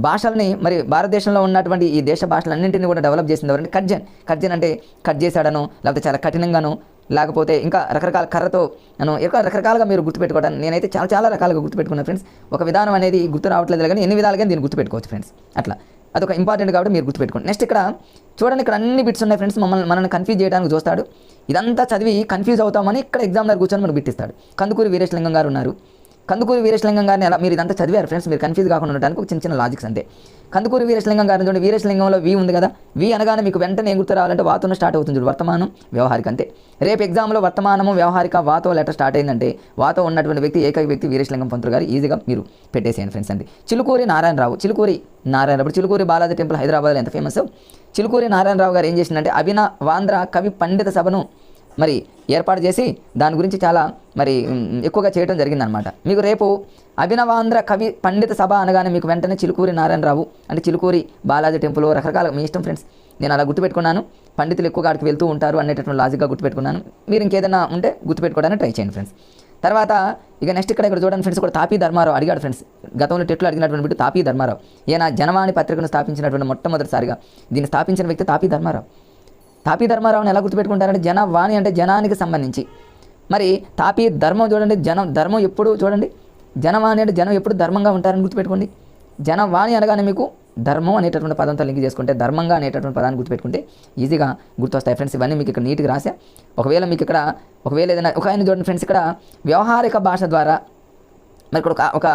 భాషల్ని మరి భారతదేశంలో ఉన్నటువంటి ఈ దేశ భాషలన్నింటినీ కూడా డెవలప్ చేసింది ఎవరంటే కర్జన్ అంటే కట్ చేశాడను, లేకపోతే చాలా కఠినంగాను, లేకపోతే ఇంకా రకరకాల కర్రతో రకరకాలుగా మీరు గుర్తుపెట్టుకోవడానికి నేనైతే చాలా రకాలుగా గుర్తుపెట్టుకున్నాను ఫ్రెండ్స్. ఒక విధానం అనేది గుర్తు రావట్లేదు కానీ ఎన్ని విధాలుగా దీన్ని గుర్తుపెట్టుకోవచ్చు ఫ్రెండ్స్. అట్లా అదొక ఇంపార్టెంట్ కాబట్టి మీరు గుర్తుపెట్టుకోండి. నెక్స్ట్ ఇక్కడ చూడండి, ఇక్కడ అన్ని బిట్స్ ఉన్నాయి ఫ్రెండ్స్. మనల్ని కన్ఫ్యూజ్ చేయడానికి చూస్తాడు. ఇదంతా చదివి కన్ఫ్యూజ్ అవుతామని ఇక్కడ ఎగ్జామినర్ కూర్చొని మనకు బిట్టిస్తాడు. కందుకూరి వీరేశలింగం గారు ఉన్నారు. కందుకూరి వీరేశలింగం గారిని ఎలా మీరు ఇదంతా చదివారు ఫ్రెండ్స్, మీరు కన్ఫ్యూజ్ కాకుండా ఉండడానికి ఒక చిన్న లాజిక్స్ అంతే. కందుకూరి వీరేశలింగం గారిని చూడండి, వీరేశలింగంలో వి ఉంది కదా, వి అనగానే మీకు వెంటనే ఏం గుర్తు రావాలంటే వాతోనే స్టార్ట్ అవుతుంది చూడు, వర్తమానం వ్యవహారిక అంతే. రేపు ఎగ్జామ్లో వర్తమానము వ్యవహారిక వాతో లెటర్ స్టార్ట్ అయిందంటే వాతో ఉన్నటువంటి వ్యక్తి ఏకైక వ్యక్తి వీరేశలింగం పంతులు గారు, ఈజీగా మీరు పెట్టేసేయండి ఫ్రెండ్స్ అంతే. చిలుకూరి నారాయణరావు, చిలుకూరి బాలాజీ టెంపుల్ హైదరాబాద్లో ఎంత ఫేమస్. చిలుకూరి నారాయణరావు గారు ఏం చేసిందంటే అభినవాంధ్ర కవి పండిత సభను మరి ఏర్పాటు చేసి దాని గురించి చాలా మరి ఎక్కువగా చేయడం జరిగిందనమాట. మీకు రేపు అభినవాంధ్ర కవి పండిత సభ అనగానే మీకు వెంటనే చిలుకూరి నారాయణరావు అంటే చిలుకూరి బాలాజీ టెంపుల్ రకరకాల మీ ఇష్టం ఫ్రెండ్స్. నేను అలా గుర్తుపెట్టుకున్నాను, పండితులు ఎక్కువగా అక్కడికి వెళ్తూ ఉంటారు అనేటటువంటి లాజిక్గా గుర్తుపెట్టుకున్నాను. మీరు ఇంకేదైనా ఉంటే గుర్తుపెట్టుకోవడానికి ట్రై చేయండి ఫ్రెండ్స్. తర్వాత ఇక నెక్స్ట్ ఇక్కడ చూడండి ఫ్రెండ్స్, కూడా తాపీ ధర్మారావు అడిగాడు ఫ్రెండ్స్. గతంలో టెట్లో అడిగినటువంటి బిడ్డ తాపీ ధర్మారావు. ఈయన జనవాణి పత్రికను స్థాపించినటువంటి మొట్టమొదటిసారిగా దీన్ని స్థాపించిన వ్యక్తి తాపీ ధర్మారావు. తాపీ ధర్మారావుని ఎలా గుర్తుపెట్టుకుంటారంటే జనవాణి అంటే జనానికి సంబంధించి. మరి తాపీ ధర్మం చూడండి, ధర్మం ఎప్పుడు చూడండి, జనవాణి అంటే జనం ఎప్పుడు ధర్మంగా ఉంటారని గుర్తుపెట్టుకోండి. జనవాణి అనగానే మీకు ధర్మం అనేటటువంటి పదంతో లింక్ చేసుకుంటే ధర్మంగా అనేటటువంటి పదాన్ని గుర్తుపెట్టుకుంటే ఈజీగా గుర్తొస్తాయి ఫ్రెండ్స్. ఇవన్నీ మీకు ఇక్కడ నీట్గా రాసా. ఒకవేళ మీకు ఇక్కడ ఏదైనా ఒక ఆయన చూడండి ఫ్రెండ్స్, ఇక్కడ వ్యవహారిక భాష ద్వారా మరి ఇక్కడ ఒక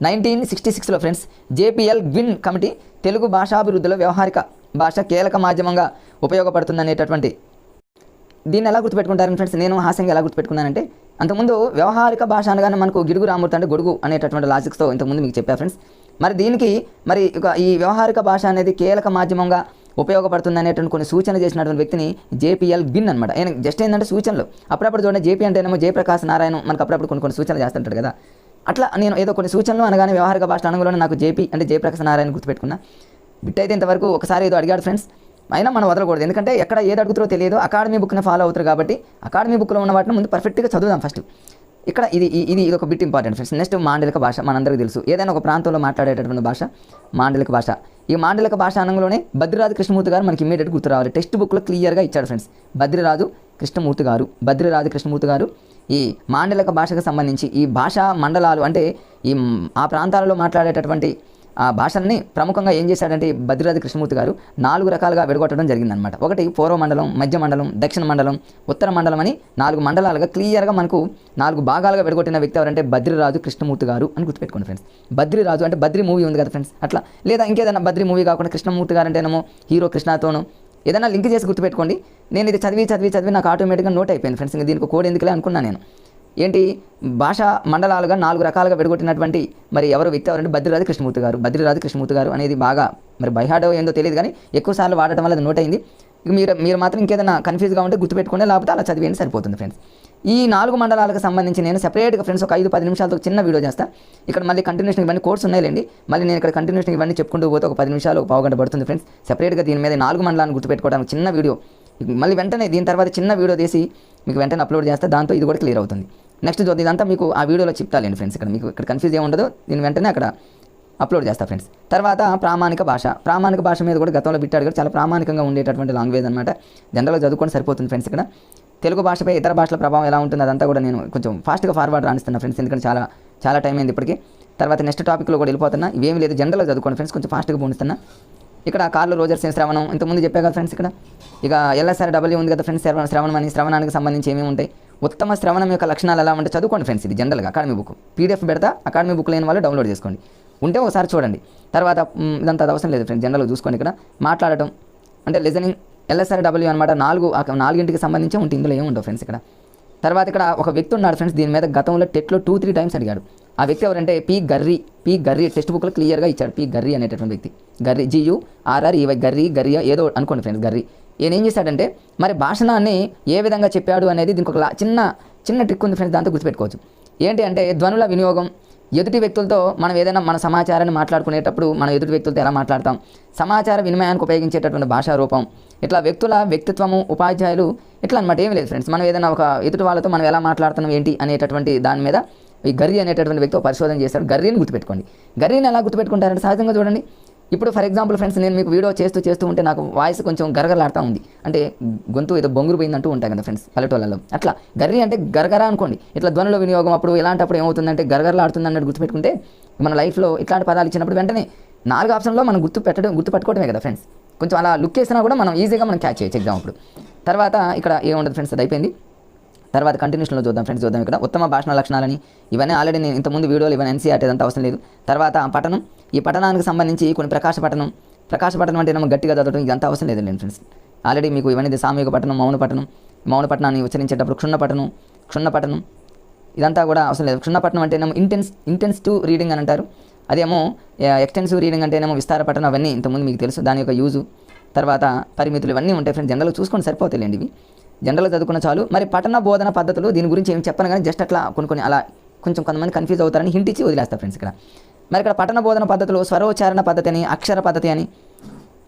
1966లో friends JPL Gwynn committee Telugu భాషాభివృద్ధిలో వ్యవహారిక భాష కీలక మాధ్యమంగా ఉపయోగపడుతుందనేటటువంటి దీన్ని ఎలా గుర్తుపెట్టుకుంటారని ఫ్రెండ్స్, నేను హాస్యంగా ఎలా గుర్తుపెట్టుకున్నానంటే అంతకుముందు వ్యవహారిక భాష అనగానే మనకు గిడుగు రామూర్తి అంటే గొడుగు అనేటటువంటి లాజిక్స్తో ఇంతకుముందు మీకు చెప్పా ఫ్రెండ్స్. మరి దీనికి మరి ఈ వ్యవహారిక భాష అనేది కీలక మాధ్యమంగా ఉపయోగపడుతుంది అనేటువంటి కొన్ని సూచన చేసినటువంటి వ్యక్తిని జేపీఎల్ గ్విన్ అనమాట. ఆయన జస్ట్ ఏంటంటే సూచనలు అప్పుడప్పుడు చూడండి, జేపీ అంటేనేమో జయప్రకాశ్ నారాయణ మనకు అప్పుడప్పుడు కొన్ని సూచనలు చేస్తుంటాడు కదా, అట్లా నేను ఏదో కొన్ని సూచనలు అనగానే వ్యవహారిక భాష అనగానే నాకు జేపీ అంటే జయప్రకాశ్ నారాయణ గుర్తుపెట్టుకున్నా. బిట్ అయితే ఇంతవరకు ఒకసారి ఏదో అడిగాడు ఫ్రెండ్స్, అయినా మనం వదలకూడదు. ఎందుకంటే ఎక్కడ ఏది అడుగుతారో తెలియదు, అకాడమీ బుక్ని ఫాలో అవుతారు కాబట్టి అకాడమీ బుక్లో ఉన్న వాటిని ముందు పర్ఫెక్ట్గా చదువుదాం ఫస్ట్. ఇక్కడ ఇది ఒక బిట్ ఇంపార్టెంట్ ఫ్రెండ్స్. నెక్స్ట్ మాండలిక భాష మనందరికీ తెలుసు, ఏదైనా ఒక ప్రాంతంలో మాట్లాడేటటువంటి భాష మాండలిక భాష. ఈ మాండలిక భాష అనగానే బద్రిరాజు కృష్ణమూర్తి గారు మనకి ఇమీడియట్ గుర్తు రావాలి. టెక్స్ట్ బుక్లో క్లియర్గా ఇచ్చాడు ఫ్రెండ్స్, బద్రిరాజు కృష్ణమూర్తి గారు ఈ మాండలిక భాషకు సంబంధించి ఈ భాషా మండలాలు అంటే ఆ ప్రాంతాలలో మాట్లాడేటటువంటి ఆ భాషల్ని ప్రముఖంగా ఏం చేశాడంటే బద్రిరాజు కృష్ణమూర్తి గారు 4 రకాలుగా విడగొట్టడం జరిగిందనమాట. ఒకటి పూర్వ మండలం, మధ్య మండలం, దక్షిణ మండలం, ఉత్తర మండలం అని 4 మండలాలుగా క్లియర్గా మనకు 4 భాగాలుగా విడగొట్టిన వ్యక్తి ఎవరంటే బద్రిరాజు కృష్ణమూర్తి గారు అని గుర్తుపెట్టుకోండి ఫ్రెండ్స్. బద్రిరాజు అంటే బద్రి మూవీ ఉంది కదా ఫ్రెండ్స్, అట్లా లేదా ఇంకేదైనా బద్రి మూవీ కాకుండా కృష్ణమూర్తి గారు అంటేనేమో హీరో కృష్ణతోనూ ఏదైనా లింక్ చేసి గుర్తుపెట్టుకోండి. నేను ఇది చదివి నాకు ఆటోమేటిక్గా నోట్ అయిపోయింది ఫ్రెండ్స్. ఇంకా దీనికి కోడ్ ఎందుకులే అనుకున్నాను నేను. ఏంటి భాషా మండలాలుగా 4 రకాలుగా విడగొట్టినటువంటి మరి వ్యక్తి ఎవరంటే బద్రిరాజు కృష్ణమూర్తి గారు అనేది బాగా మరి బైహార్డ్ ఏందో తెలియదు కానీ ఎక్కువసార్లు వాడటం వల్ల అది నోట్ అయింది. ఇక మీరు మాత్రం ఇంకేదైనా కన్ఫ్యూజ్గా ఉంటే గుర్తుపెట్టుకోండి, లేకపోతే అలా చదివేయండి సరిపోతుంది ఫ్రెండ్స్. ఈ 4 మండలాలకు సంబంధించి నేను సెపరేట్గా ఫ్రెండ్స్ ఒక 5-10 నిమిషాలతో చిన్న వీడియో చేస్తాను. ఇక్కడ మళ్ళీ కంటిన్యూషన్ ఇవన్నీ కోర్స్ ఉన్నాయిలేండి, మళ్ళీ నేను ఇక్కడ కంటిన్యూషన్ ఇవన్నీ చెప్పుకుంటూ పోతే ఒక 10 నిమిషాలు ఒక పావుగంట పడుతుంది ఫ్రెండ్స్. సెపరేట్గా దీని మీద 4 మండలాన్ని గుర్తుపెట్టుకోవడానికి చిన్న వీడియో మళ్ళీ వెంటనే దీని తర్వాత చిన్న వీడియో తీసి మీకు వెంటనే అప్లోడ్ చేస్తే దాంతో ఇది కూడా క్లియర్ అవుతుంది. నెక్స్ట్ ఇదంతా మీకు ఆ వీడియోలో చెప్తాలేండి ఫ్రెండ్స్. ఇక్కడ మీకు ఇక్కడ కన్ఫ్యూజ్ ఏమి ఉండదు, దీని వెంటనే అక్కడ అప్లోడ్ చేస్తా ఫ్రెండ్స్. తర్వాత ప్రామాణిక భాష మీద కూడా గతంలో బిట్టాడు కూడా చాలా ప్రామాణికంగా ఉండేటటువంటి లాంగ్వేజ్ అనమాట. జనరల్గా చదువుకొని సరిపోతుంది ఫ్రెండ్స్. ఇక్కడ తెలుగు భాషపై ఇతర భాషల ప్రభావం ఎలా ఉంటుంది అదంతా కూడా నేను కొంచెం ఫాస్ట్గా ఫార్వర్డ్ రానిస్తున్నా ఫ్రెండ్స్, ఎందుకంటే చాలా టైం అయింది ఇప్పటికీ. తర్వాత నెక్స్ట్ టాపిక్లో కూడా వెళ్ళిపోతున్నా, ఇవేమి లేదు జనరల్గా చదువుకోండి ఫ్రెండ్స్, కొంచెం ఫాస్ట్గా పోనిస్తున్నా. ఇక్కడ కార్ల్ రోజర్స్ శ్రవణం ఇంతకుముందు చెప్పే కదా ఫ్రెండ్స్. ఇక్కడ ఇక LSRW ఉంది కదా ఫ్రెండ్స్, శ్రవణానికి సంబంధించి ఏమేమి ఉంటాయి, ఉత్తమ శ్రవణం యొక్క లక్షణాలు ఎలా ఉంటే చదువుకోండి ఫ్రెండ్స్. ఇది జనరల్గా అకాడమీ బుక్ PDF పెడతా, అకాడమీ బుక్ లేని వాళ్ళు డౌన్లోడ్ చేసుకోండి, ఉంటే ఒకసారి చూడండి. తర్వాత ఇదంతా అవసరం లేదు ఫ్రెండ్స్, జనరల్గా చూసుకోండి. ఇక్కడ మాట్లాడటం అంటే లిజనింగ్ LSRW అనమాట, 4కి సంబంధించి ఉంటుంది, ఇందులో ఏముండవు ఫ్రెండ్స్. ఇక్కడ తర్వాత ఇక్కడ ఒక వ్యక్తి ఉన్నాడు ఫ్రెండ్స్, దీని మీద గతంలో టెట్లో 2-3 టైమ్స్ అడిగాడు. ఆ వ్యక్తి ఎవరంటే పి గర్రీ టెక్స్ట్ బుక్లో క్లియర్గా ఇచ్చాడు. పి గర్రీ అనేటటువంటి వ్యక్తి, గర్రీ GURREY గర్రీ ఏదో అనుకోండి ఫ్రెండ్స్. గర్రీ ఏం చేశాడంటే మరి భాషణాన్ని ఏ విధంగా చెప్పాడు అనేది దీనికి ఒక చిన్న ట్రిక్ ఉంది ఫ్రెండ్స్, దాంతో గుర్తుపెట్టుకోవచ్చు. ఏంటి అంటే ధ్వనుల వినియోగం, ఎదుటి వ్యక్తులతో మనం ఏదైనా మన సమాచారాన్ని మాట్లాడుకునేటప్పుడు మనం ఎదుటి వ్యక్తులతో ఎలా మాట్లాడతాం, సమాచార వినిమయానికి ఉపయోగించేటటువంటి భాషా రూపం, ఇట్లా వ్యక్తుల వ్యక్తిత్వము, ఉపాధ్యాయులు ఇట్లా అనమాట. ఏమి లేదు ఫ్రెండ్స్, మనం ఏదైనా ఒక ఎదుటి వాళ్ళతో మనం ఎలా మాట్లాడుతున్నాం ఏంటి అనేటటువంటి దాని మీద ఈ గర్రీ అనేటటువంటి వ్యక్తి పరిశోధన చేశాడు. గర్రీని గుర్తుపెట్టుకోండి. గర్రీని ఎలా గుర్తుపెట్టుకుంటారంటే సహజంగా చూడండి, ఇప్పుడు ఫర్ ఎగ్జాంపుల్ ఫ్రెండ్స్ నేను మీకు వీడియో చేస్తూ ఉంటే నాకు వాయిస్ కొంచెం గరగలాడుతూ ఉంది, అంటే గొంతు ఏదో బొంగురు పోయిందంటూ ఉంటాయి కదా ఫ్రెండ్స్ పల్లెటూళ్ళలో. అట్లా గర్రీ అంటే గరగరా అనుకోండి. ఇట్లా ధ్వనుల వినియోగం అప్పుడు ఇలాంటప్పుడు ఏమవుతుందంటే గరగరలాడుతుంది అన్నట్టు గుర్తుపెట్టుకుంటే మన లైఫ్లో ఇట్లాంటి పదాలు ఇచ్చినప్పుడు వెంటనే 4 ఆప్షన్లో మనం గుర్తుపెట్టుకోవడమే కదా ఫ్రెండ్స్. కొంచెం అలా లుక్ వేసినా కూడా మనం ఈజీగా మనం క్యాచ్ చేయొచ్చు ఎగ్జామ్ అప్పుడు. తర్వాత ఇక్కడ ఏముండదు ఫ్రెండ్స్, అది అయిపోయింది. తర్వాత కంటిన్యూషన్లో చూద్దాం ఫ్రెండ్స్. ఇక్కడ ఉత్తమ భాషణ లక్షణాలని ఇవన్నీ ఆల్రెడీ నేను ఇంతకుముందు వీడియోలు ఇవన్నీ NCERT అంతా అవసరం లేదు. తర్వాత పఠనం, ఈ పఠనానికి సంబంధించి కొన్ని ప్రకాశ పఠనం అంటే మనం గట్టిగా చదవడం ఇదంతా అవసరం లేదు నేను ఫ్రెండ్స్. ఆల్రెడీ మీకు ఇవన్నీ సామూహిక పఠనం, మౌన పఠనాన్ని ఉచ్చరించేటప్పుడు క్షుణ్ణ పఠనం ఇదంతా కూడా అవసరం లేదు. క్షుణ్ణ పఠనం అంటేనేమో ఇంటెన్సివ్ రీడింగ్ అని అంటారు, అదేమో ఎక్స్టెన్సివ్ రీడింగ్ అంటేనేమో విస్తార పఠనం. అవన్నీ ఇంతకుముందు మీకు తెలుసు, దాని యొక్క యూజు తర్వాత పరిమితులు ఇవన్నీ ఉంటాయి ఫ్రెండ్స్. జనరల్గా చూసుకొని సరిపోతాయిలేండి, ఇవి జనరల్గా చదువుకున్న చాలు. మరి పఠన బోధన పద్ధతులు దీని గురించి ఏం చెప్పను కానీ జస్ట్ అట్లా కొన్ని అలా కొంతమంది కన్ఫ్యూజ్ అవుతారని హింట్ ఇచ్చి వదిలేస్తా ఫ్రెండ్స్. ఇక్కడ మరి ఇక్కడ పఠన బోధన పద్ధతులు స్వరోచ్చారణ పద్ధతి అని, అక్షర పద్ధతి అని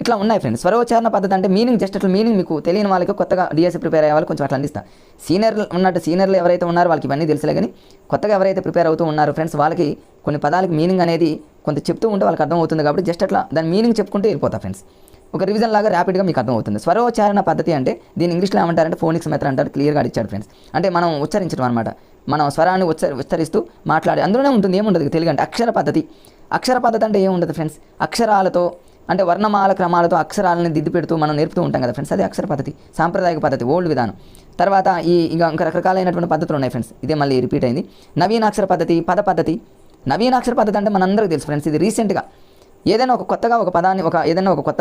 ఇట్లా ఉన్నాయి ఫ్రెండ్స్. స్వరోచ్చారణ పద్ధతి అంటే మీనింగ్ జస్ట్ అట్లా మీనింగ్ మీకు తెలియని వాళ్ళకి కొత్తగా డిఎస్సి ప్రిపేర్ అయ్యే వాళ్ళు కొంచెం అట్లా అందిస్తా. సీనియర్లు ఎవరైతే ఉన్నారో వాళ్ళకి ఇవన్నీ తెలుసులే, కానీ కొత్తగా ఎవరైతే ప్రిపేర్ అవుతూ ఉన్నారో ఫ్రెండ్స్ వాళ్ళకి కొన్ని పదాలకి మీనింగ్ అనేది కొంత చెప్తూ ఉంటే వాళ్ళకి అర్థమవుతుంది. కాబట్టి జస్ట్ అట్లా దాని మీనింగ్ చెప్పుకుంటూ వెళ్ళిపోతా ఫ్రెండ్స్. ఒక రివిజన్ లాగా ర్యాపిడ్గా మీకు అర్థమవుతుంది. స్వరోచ్చారణ పద్ధతి అంటే దీని ఇంగ్లీష్లో ఏమంటారంటే ఫోనిక్స్ మెథడ్ అంటారు. క్లియర్గా ఇచ్చాడు ఫ్రెండ్స్. అంటే మనం ఉచ్చరించడం అనమాట. మనం స్వరాన్ని ఉచ్చరిస్తూ మాట్లాడే అందులోనే ఉంటుంది. ఏముండదు తెలుగు అంటే అక్షర పద్ధతి. అక్షర పద్ధతి అంటే ఏముండదు ఫ్రెండ్స్, అక్షరాలతో అంటే వర్ణమాల క్రమాలతో అక్షరాలను దిద్దు పెడుతూ మనం నేర్పుతూ ఉంటాం కదా ఫ్రెండ్స్, అది అక్షర పద్ధతి, సాంప్రదాయక పద్ధతి, ఓల్డ్ విధానం. తర్వాత ఇంకా రకరకాలైనటువంటి పద్ధతులు ఉన్నాయి ఫ్రెండ్స్. ఇదే మళ్ళీ రిపీట్ అయింది. నవీనాక్షర పద్ధతి, పద పద్ధతి. నవీనాక్షర పద్ధతి అంటే మనందరికీ తెలుసు ఫ్రెండ్స్, ఇది రీసెంట్గా ఏదైనా ఒక కొత్తగా ఒక పదాన్ని ఏదైనా ఒక కొత్త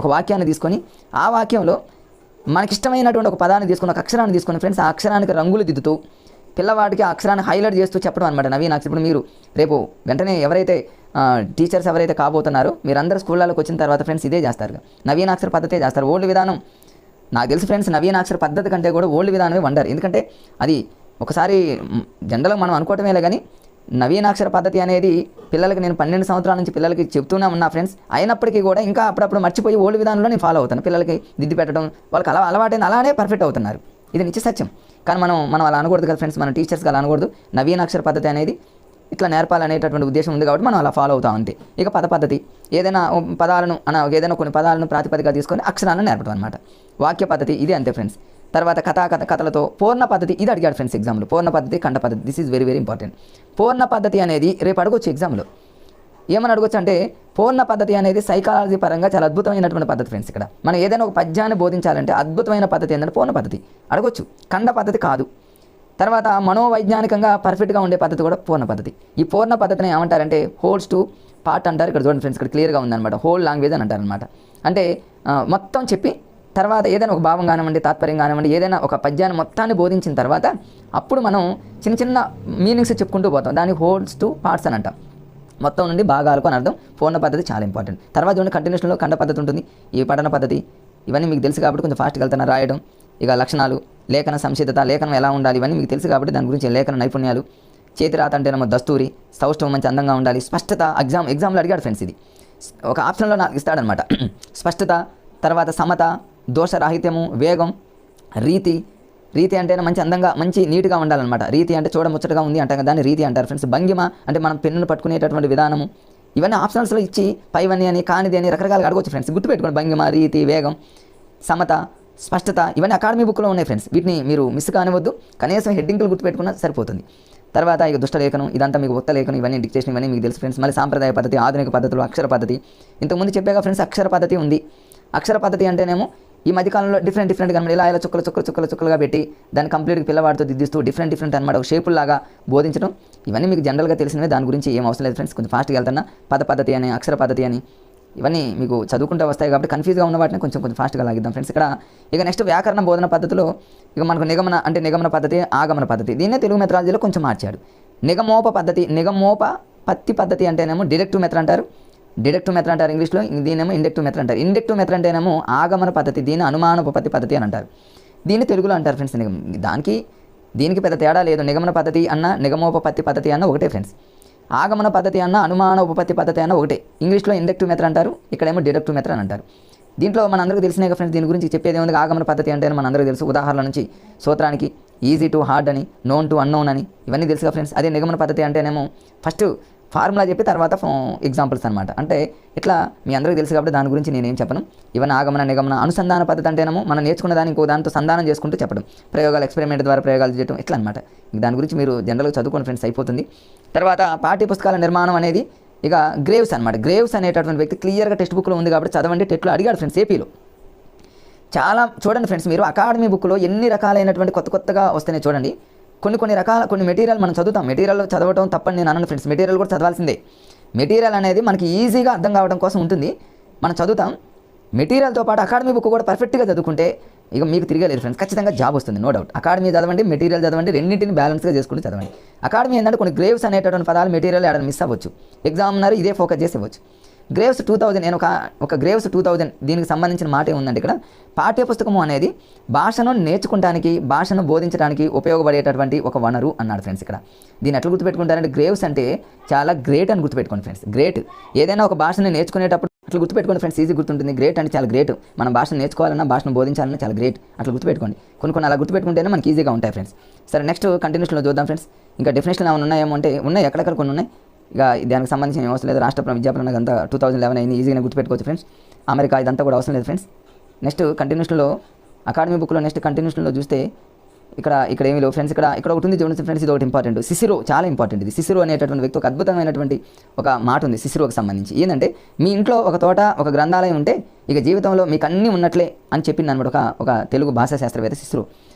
ఒక వాక్యాన్ని తీసుకొని ఆ వాక్యంలో మనకిష్టమైనటువంటి ఒక పదాన్ని తీసుకొని ఒక అక్షరాన్ని తీసుకొని ఫ్రెండ్స్ ఆ అక్షరానికి రంగులు దిద్దుతూ పిల్లవాడికి ఆ అక్షరాన్ని హైలైట్ చేస్తూ చెప్పడం అనమాట నవీనాక్షరం. ఇప్పుడు మీరు రేపు వెంటనే ఎవరైతే టీచర్స్ ఎవరైతే కాబోతున్నారో మీరందరూ స్కూళ్ళలోకి వచ్చిన తర్వాత ఫ్రెండ్స్ ఇదే చేస్తారు, నవీనాక్షర పద్ధతే చేస్తారు. ఓల్డ్ విధానం నాకు తెలుసు ఫ్రెండ్స్, నవీనాక్షర పద్ధతి కంటే కూడా ఓల్డ్ విధానమే వండర్. ఎందుకంటే అది ఒకసారి జనరల్గా మనం అనుకోవటమేలే, కానీ నవీనాక్షర పద్ధతి అనేది పిల్లలకి నేను 12 సంవత్సరాల నుంచి పిల్లలకి చెప్తూనే ఉన్నా ఫ్రెండ్స్. అయినప్పటికీ కూడా ఇంకా అప్పుడప్పుడు మర్చిపోయి ఓల్డ్ విధానంలో నేను ఫాలో అవుతాను. పిల్లలకి దిద్ది పెట్టడం వాళ్ళకి అలవాటైన అలానే పర్ఫెక్ట్ అవుతున్నారు. ఇది నిత్య సత్యం. కానీ మనం అలా అనకూడదు కదా ఫ్రెండ్స్, మన టీచర్స్కి అలా అనకూడదు. నవీనాక్షర పద్ధతి అనేది ఇట్లా నేర్పాలనేటటువంటి ఉద్దేశం ఉంది కాబట్టి మనం అలా ఫాలో అవుతాం అంతే. ఇక పద పద్ధతి ఏదైనా పదాలను ఏదైనా కొన్ని పదాలను ప్రాతిపదికగా తీసుకొని అక్షరాలను నేర్పడం అనమాట. వాక్య పద్ధతి ఇది అంతే ఫ్రెండ్స్. తర్వాత కథలతో పూర్ణ పద్ధతి ఇది అడిగాడు ఫ్రెండ్స్ ఎగ్జామ్లో. పూర్ణ పద్ధతి, ఖండ పద్ధతి, this is very very important. పూర్ణ పద్ధతి అనేది రేపు అడగొచ్చు ఎగ్జామ్లో. ఏమని అడగొచ్చు అంటే పూర్ణ పద్ధతి అనేది సైకాలజీ పరంగా చాలా అద్భుతమైనటువంటి పద్ధతి ఫ్రెండ్స్. ఇక్కడ మనం ఏదైనా ఒక పద్యాన్ని బోధించాలంటే అద్భుతమైన పద్ధతి ఏంటంటే పూర్ణ పద్ధతి అడగొచ్చు. ఖండ పద్ధతి కాదు. తర్వాత మనోవైజ్ఞానికంగా పర్ఫెక్ట్గా ఉండే పద్ధతి కూడా పూర్ణ పద్ధతి. ఈ పూర్ణ పద్ధతిని ఏమంటారంటే హోల్స్ టు పార్ట్ అంటారు. ఇక్కడ చూడండి ఫ్రెండ్స్, ఇక్కడ క్లియర్గా ఉందన్నమాట. హోల్ లాంగ్వేజ్ అని అంటారనమాట. అంటే మొత్తం చెప్పి తర్వాత ఏదైనా ఒక భావం కానివ్వండి, తాత్పర్యం కానివ్వండి, ఏదైనా ఒక పద్యాన్ని మొత్తాన్ని బోధించిన తర్వాత అప్పుడు మనం చిన్న చిన్న మీనింగ్స్ చెప్పుకుంటూ పోతాం. దాన్ని హోల్స్ టు పార్ట్స్ అని అంటాం. మొత్తం నుండి భాగాలకు అని అర్థం. పూర్ణ పద్ధతి చాలా ఇంపార్టెంట్. తర్వాత చూడండి కంటిన్యూషన్లో ఖండ పద్ధతి ఉంటుంది. ఈ పఠన పద్ధతి ఇవన్నీ మీకు తెలుసు కాబట్టి కొంచెం ఫాస్ట్గా వెళ్తున్నా రాయడం. ఇక లక్షణాలు, లేఖన సంసిద్ధత, లేఖనం ఎలా ఉండాలి ఇవన్నీ మీకు తెలుసు కాబట్టి దాని గురించి లేఖన నైపుణ్యాలు, చేతి రాత అంటేనేమో దస్తూరి, సౌష్ఠవం మంచి అందంగా ఉండాలి, స్పష్టత. ఎగ్జామ్లో అడిగాడు ఫ్రెండ్స్, ఇది ఒక ఆప్షన్లో నాకు ఇస్తాడనమాట. స్పష్టత, తర్వాత సమత, దోషరాహిత్యము, వేగం, రీతి అంటేనే మంచి అందంగా మంచి నీట్గా ఉండాలన్నమాట. రీతి అంటే చూడముచ్చటగా ఉంది అంటాం కదా, దాన్ని రీతి అంటారు ఫ్రెండ్స్. భంగిమ అంటే మనం పెన్నును పట్టుకునేటటువంటి విధానము. ఇవన్నీ ఆప్షనల్స్లో ఇచ్చి పైవన్నీ అని కానిది అని రకరకాలుగా అడగవచ్చు ఫ్రెండ్స్. గుర్తుపెట్టుకోండి, భంగిమ, రీతి, వేగం, సమత, స్పష్టత ఇవన్నీ అకాడమీ బుక్లో ఉన్నాయి ఫ్రెండ్స్. వీటిని మీరు మిస్ కానివద్దు. కనీసం హెడ్డింగ్లు గుర్తుపెట్టుకున్నా సరిపోతుంది. తర్వాత ఇక దుష్టలేఖనం ఇదంతా మీకు ఉత్త లేఖనం ఇవన్నీ డిక్టేషన్ ఇవన్నీ మీకు తెలుసు ఫ్రెండ్స్. మళ్ళీ సాంప్రదాయ పద్ధతి, ఆధునిక పద్ధతులు, అక్షర పద్ధతి. ఇంతకుముందు చెప్పాక ఫ్రెండ్స్ అక్షర పద్ధతి ఉంది. అక్షర పద్ధతి అంటేనేమో ఈ మధ్యకాలంలో డిఫరెంట్గా ఇలా చుక్కలుగా పెట్టి దాన్ని కంప్లీట్గా పిల్లవాడితో దిద్దిస్తూ డిఫరెంట్ అనమాట ఒక షేపుల్లాగా బోధించడం. ఇవన్నీ మీకు జనరల్గా తెలిసినవి, దాని గురించి ఏం అవసరం లేదు ఫ్రెండ్స్. కొంచెం ఫాస్ట్గా వెళ్తున్నా. పద పద్ధతి అని, అక్షర పద్ధతి అని ఇవన్నీ మీకు చదువుకుంటూ వస్తాయి కాబట్టి కన్ఫ్యూజ్గా ఉన్న వాటిని కొంచెం ఫాస్ట్గా లాగిద్దాం ఫ్రెండ్స్. ఇక నెక్స్ట్ వ్యాకరణ బోధన పద్ధతిలో ఇక మనకు నిగమన పద్ధతి, ఆగమన పద్ధతి. దీన్నే తెలుగు మెథడాలజీలో కొంచెం మార్చాడు. నిగమోపపత్తి పద్ధతి అంటేనేమో డైరెక్టివ్ మెథడ్ అంటారు. ఇంగ్లీష్లో. దీనేమో ఇండక్టివ్ మెథడ్ అంటారు. ఇండక్టివ్ మెథడ్ అంటేనేమో ఆగమన పద్ధతి, దీన్ని అనుమానోపపత్తి పద్ధతి అని అంటారు. దీన్ని తెలుగులో అంటారు ఫ్రెండ్స్. దీనికి పెద్ద తేడా లేదు. నిగమన పద్ధతి అన్న, నిగమోపపత్తి పద్ధతి అన్న ఒకటే ఫ్రెండ్స్. ఆగమన పద్ధతి అన్న, అనుమాన ఉపపత్తి పద్ధతి అన్న ఒకటే. ఇంగ్లీష్లో ఇండక్టివ్ మెథడ్ అంటారు, ఇక్కడేమో డైరెక్టివ్ మెథడ్ అని అంటారు. దీంట్లో మనందరికీ తెలిసినాయి కదా ఫ్రెండ్స్. దీని గురించి చెప్పేది ఏముంది, ఆగమన పద్ధతి అంటే మనందరికీ తెలుసు. ఉదాహరణ నుంచి సూత్రానికి ఈజీ టు హార్డ్ అని, నోన్ టు అన్నోన్ అని ఇవన్నీ తెలుసుగా ఫ్రెండ్స్. అదే నిగమన పద్ధతి అంటేనేమో ఫస్ట్ ఫార్ములా చెప్పి తర్వాత ఎగ్జాంపుల్స్ అనమాట. అంటే ఇట్లా మీ అందరికీ తెలుసు కాబట్టి దాని గురించి నేనేం చెప్పను. ఇవన్నీ ఆగమన, నిగమన. అనుసంధాన పద్ధతి అంటేనేమో మనం నేర్చుకున్న దాన్ని ఇంకో దాంతో సంధానం చేసుకుంటూ చెప్పడం, ప్రయోగాలు, ఎక్స్పెరిమెంట్ ద్వారా ప్రయోగాలు చేయడం ఇట్లా అనమాట. దాని గురించి మీరు జనరల్గా చదువుకోండి ఫ్రెండ్స్, అయిపోతుంది. తర్వాత పాఠ్య పుస్తకాల నిర్మాణం అనేది ఇక గ్రేవ్స్ అనమాట. గ్రేవ్స్ అనేటటువంటి వ్యక్తి క్లియర్గా టెక్స్ట్ బుక్లో ఉంది కాబట్టి చదవండి. టెట్లో అడిగాడు ఫ్రెండ్స్ ఏపీలో. చాలా చూడండి ఫ్రెండ్స్, మీరు అకాడమీ బుక్లో ఎన్ని రకాలైనటువంటి కొత్తగా వస్తున్నాయి చూడండి. కొన్ని మెటీరియల్ మనం చదువుతాం. మెటీరియల్ చదవడం తప్పని నేను అనను ఫ్రెండ్స్. మెటీరియల్ కూడా చదవాల్సిందే. మెటీరియల్ అనేది మనకి ఈజీగా అర్థం కావడం కోసం ఉంటుంది, మనం చదువుతాం. మెటీరియల్తో పాటు అకాడమీ బుక్ కూడా పర్ఫెక్ట్గా చదువుకుంటే ఇక మీకు తిరగలేదు ఫ్రెండ్స్, ఖచ్చితంగా జాబ్ వస్తుంది, నో డౌట్. అకాడమీ చదవండి, మెటీరియల్ చదవండి, రెండింటిని బ్యాలెన్స్గా చేసుకుంటూ చదవండి. అకాడమీ ఏంటంటే కొన్ని గ్రేవ్స్ అనేటటువంటి పదాలు మెటీరియల్ ఏడాది మిస్ అవ్వచ్చు. ఎగ్జామినర్ ఇదే ఫోకస్ చేసి ఇవ్వచ్చు. గ్రేవ్స్ 2000 నేను ఒక గ్రేవ్స్ 2000 దీనికి సంబంధించిన మాట ఏముందంటే ఇక్కడ పాఠ్యపుస్తకము అనేది భాషను నేర్చుకుంటానికి, భాషను బోధించడానికి ఉపయోగపడేటటువంటి ఒక వనరు అన్నాడు ఫ్రెండ్స్. ఇక్కడ దీన్ని ఎట్లా గుర్తుపెట్టుకుంటారంటే గ్రేవ్స్ అంటే చాలా గ్రేట్ అని గుర్తుపెట్టుకోండి ఫ్రెండ్స్. గ్రేట్ ఏదైనా ఒక భాషను నేర్చుకునేటప్పుడు అట్లా గుర్తుపెట్టుకోండి ఫ్రెండ్స్, ఈజీ గుర్తుంటుంది. గ్రేట్ అంటే చాలా గ్రేట్. మనం భాషను నేర్చుకోవాలన్నా భాషను బోధించాలన్నా చాలా గ్రేట్. అట్లా గుర్తుపెట్టుకోండి. కొన్ని అలా గుర్తుపెట్టుకుంటేనే మనకి ఈజీగా ఉంటాయి ఫ్రెండ్స్. సరే, నెక్స్ట్ కంటిన్యూషన్లో చూద్దాం ఫ్రెండ్స్. ఇంకా డెఫినేషన్ ఏమైనా ఉన్నాయేమో అంటే ఉన్నాయి, ఎక్కడెక్కడ కొన్ని ఉన్నాయి. ఇక దానికి సంబంధించిన అవసరం లేదు. రాష్ట్ర విద్యాప్రణాళిక అంతా 2011 అయింది, ఈజీగా గుర్తుపెట్టుకోవచ్చు ఫ్రెండ్స్. అమెరికా ఇదంతా కూడా అవసరం లేదు ఫ్రెండ్స్. నెక్స్ట్ కంటిన్యూషన్లో అకాడమీ బుక్లో నెక్స్ట్ కంటిన్యూషన్లో చూస్తే ఇక్కడ ఏమీ లేవు ఫ్రెండ్స్. ఇక్కడ ఒకటి ఉంది చూడండి ఫ్రెండ్స్, ఇది ఒకటి ఇంపార్టెంట్. సిసిరో చాలా ఇంపార్టెంట్. ఇది సిసిరో అనేటటువంటి వ్యక్తి ఒక అద్భుతమైనటువంటి ఒక మాట ఉంది సిసిరోకి సంబంధించి. ఏంటంటే మీ ఇంట్లో ఒక తోట, ఒక గ్రంథాలయం ఉంటే ఇక జీవితంలో మీకు అన్నీ ఉన్నట్లే అని చెప్పింది అనమాట ఒక తెలుగు భాషా శాస్త్రవేత్త సిసిరో.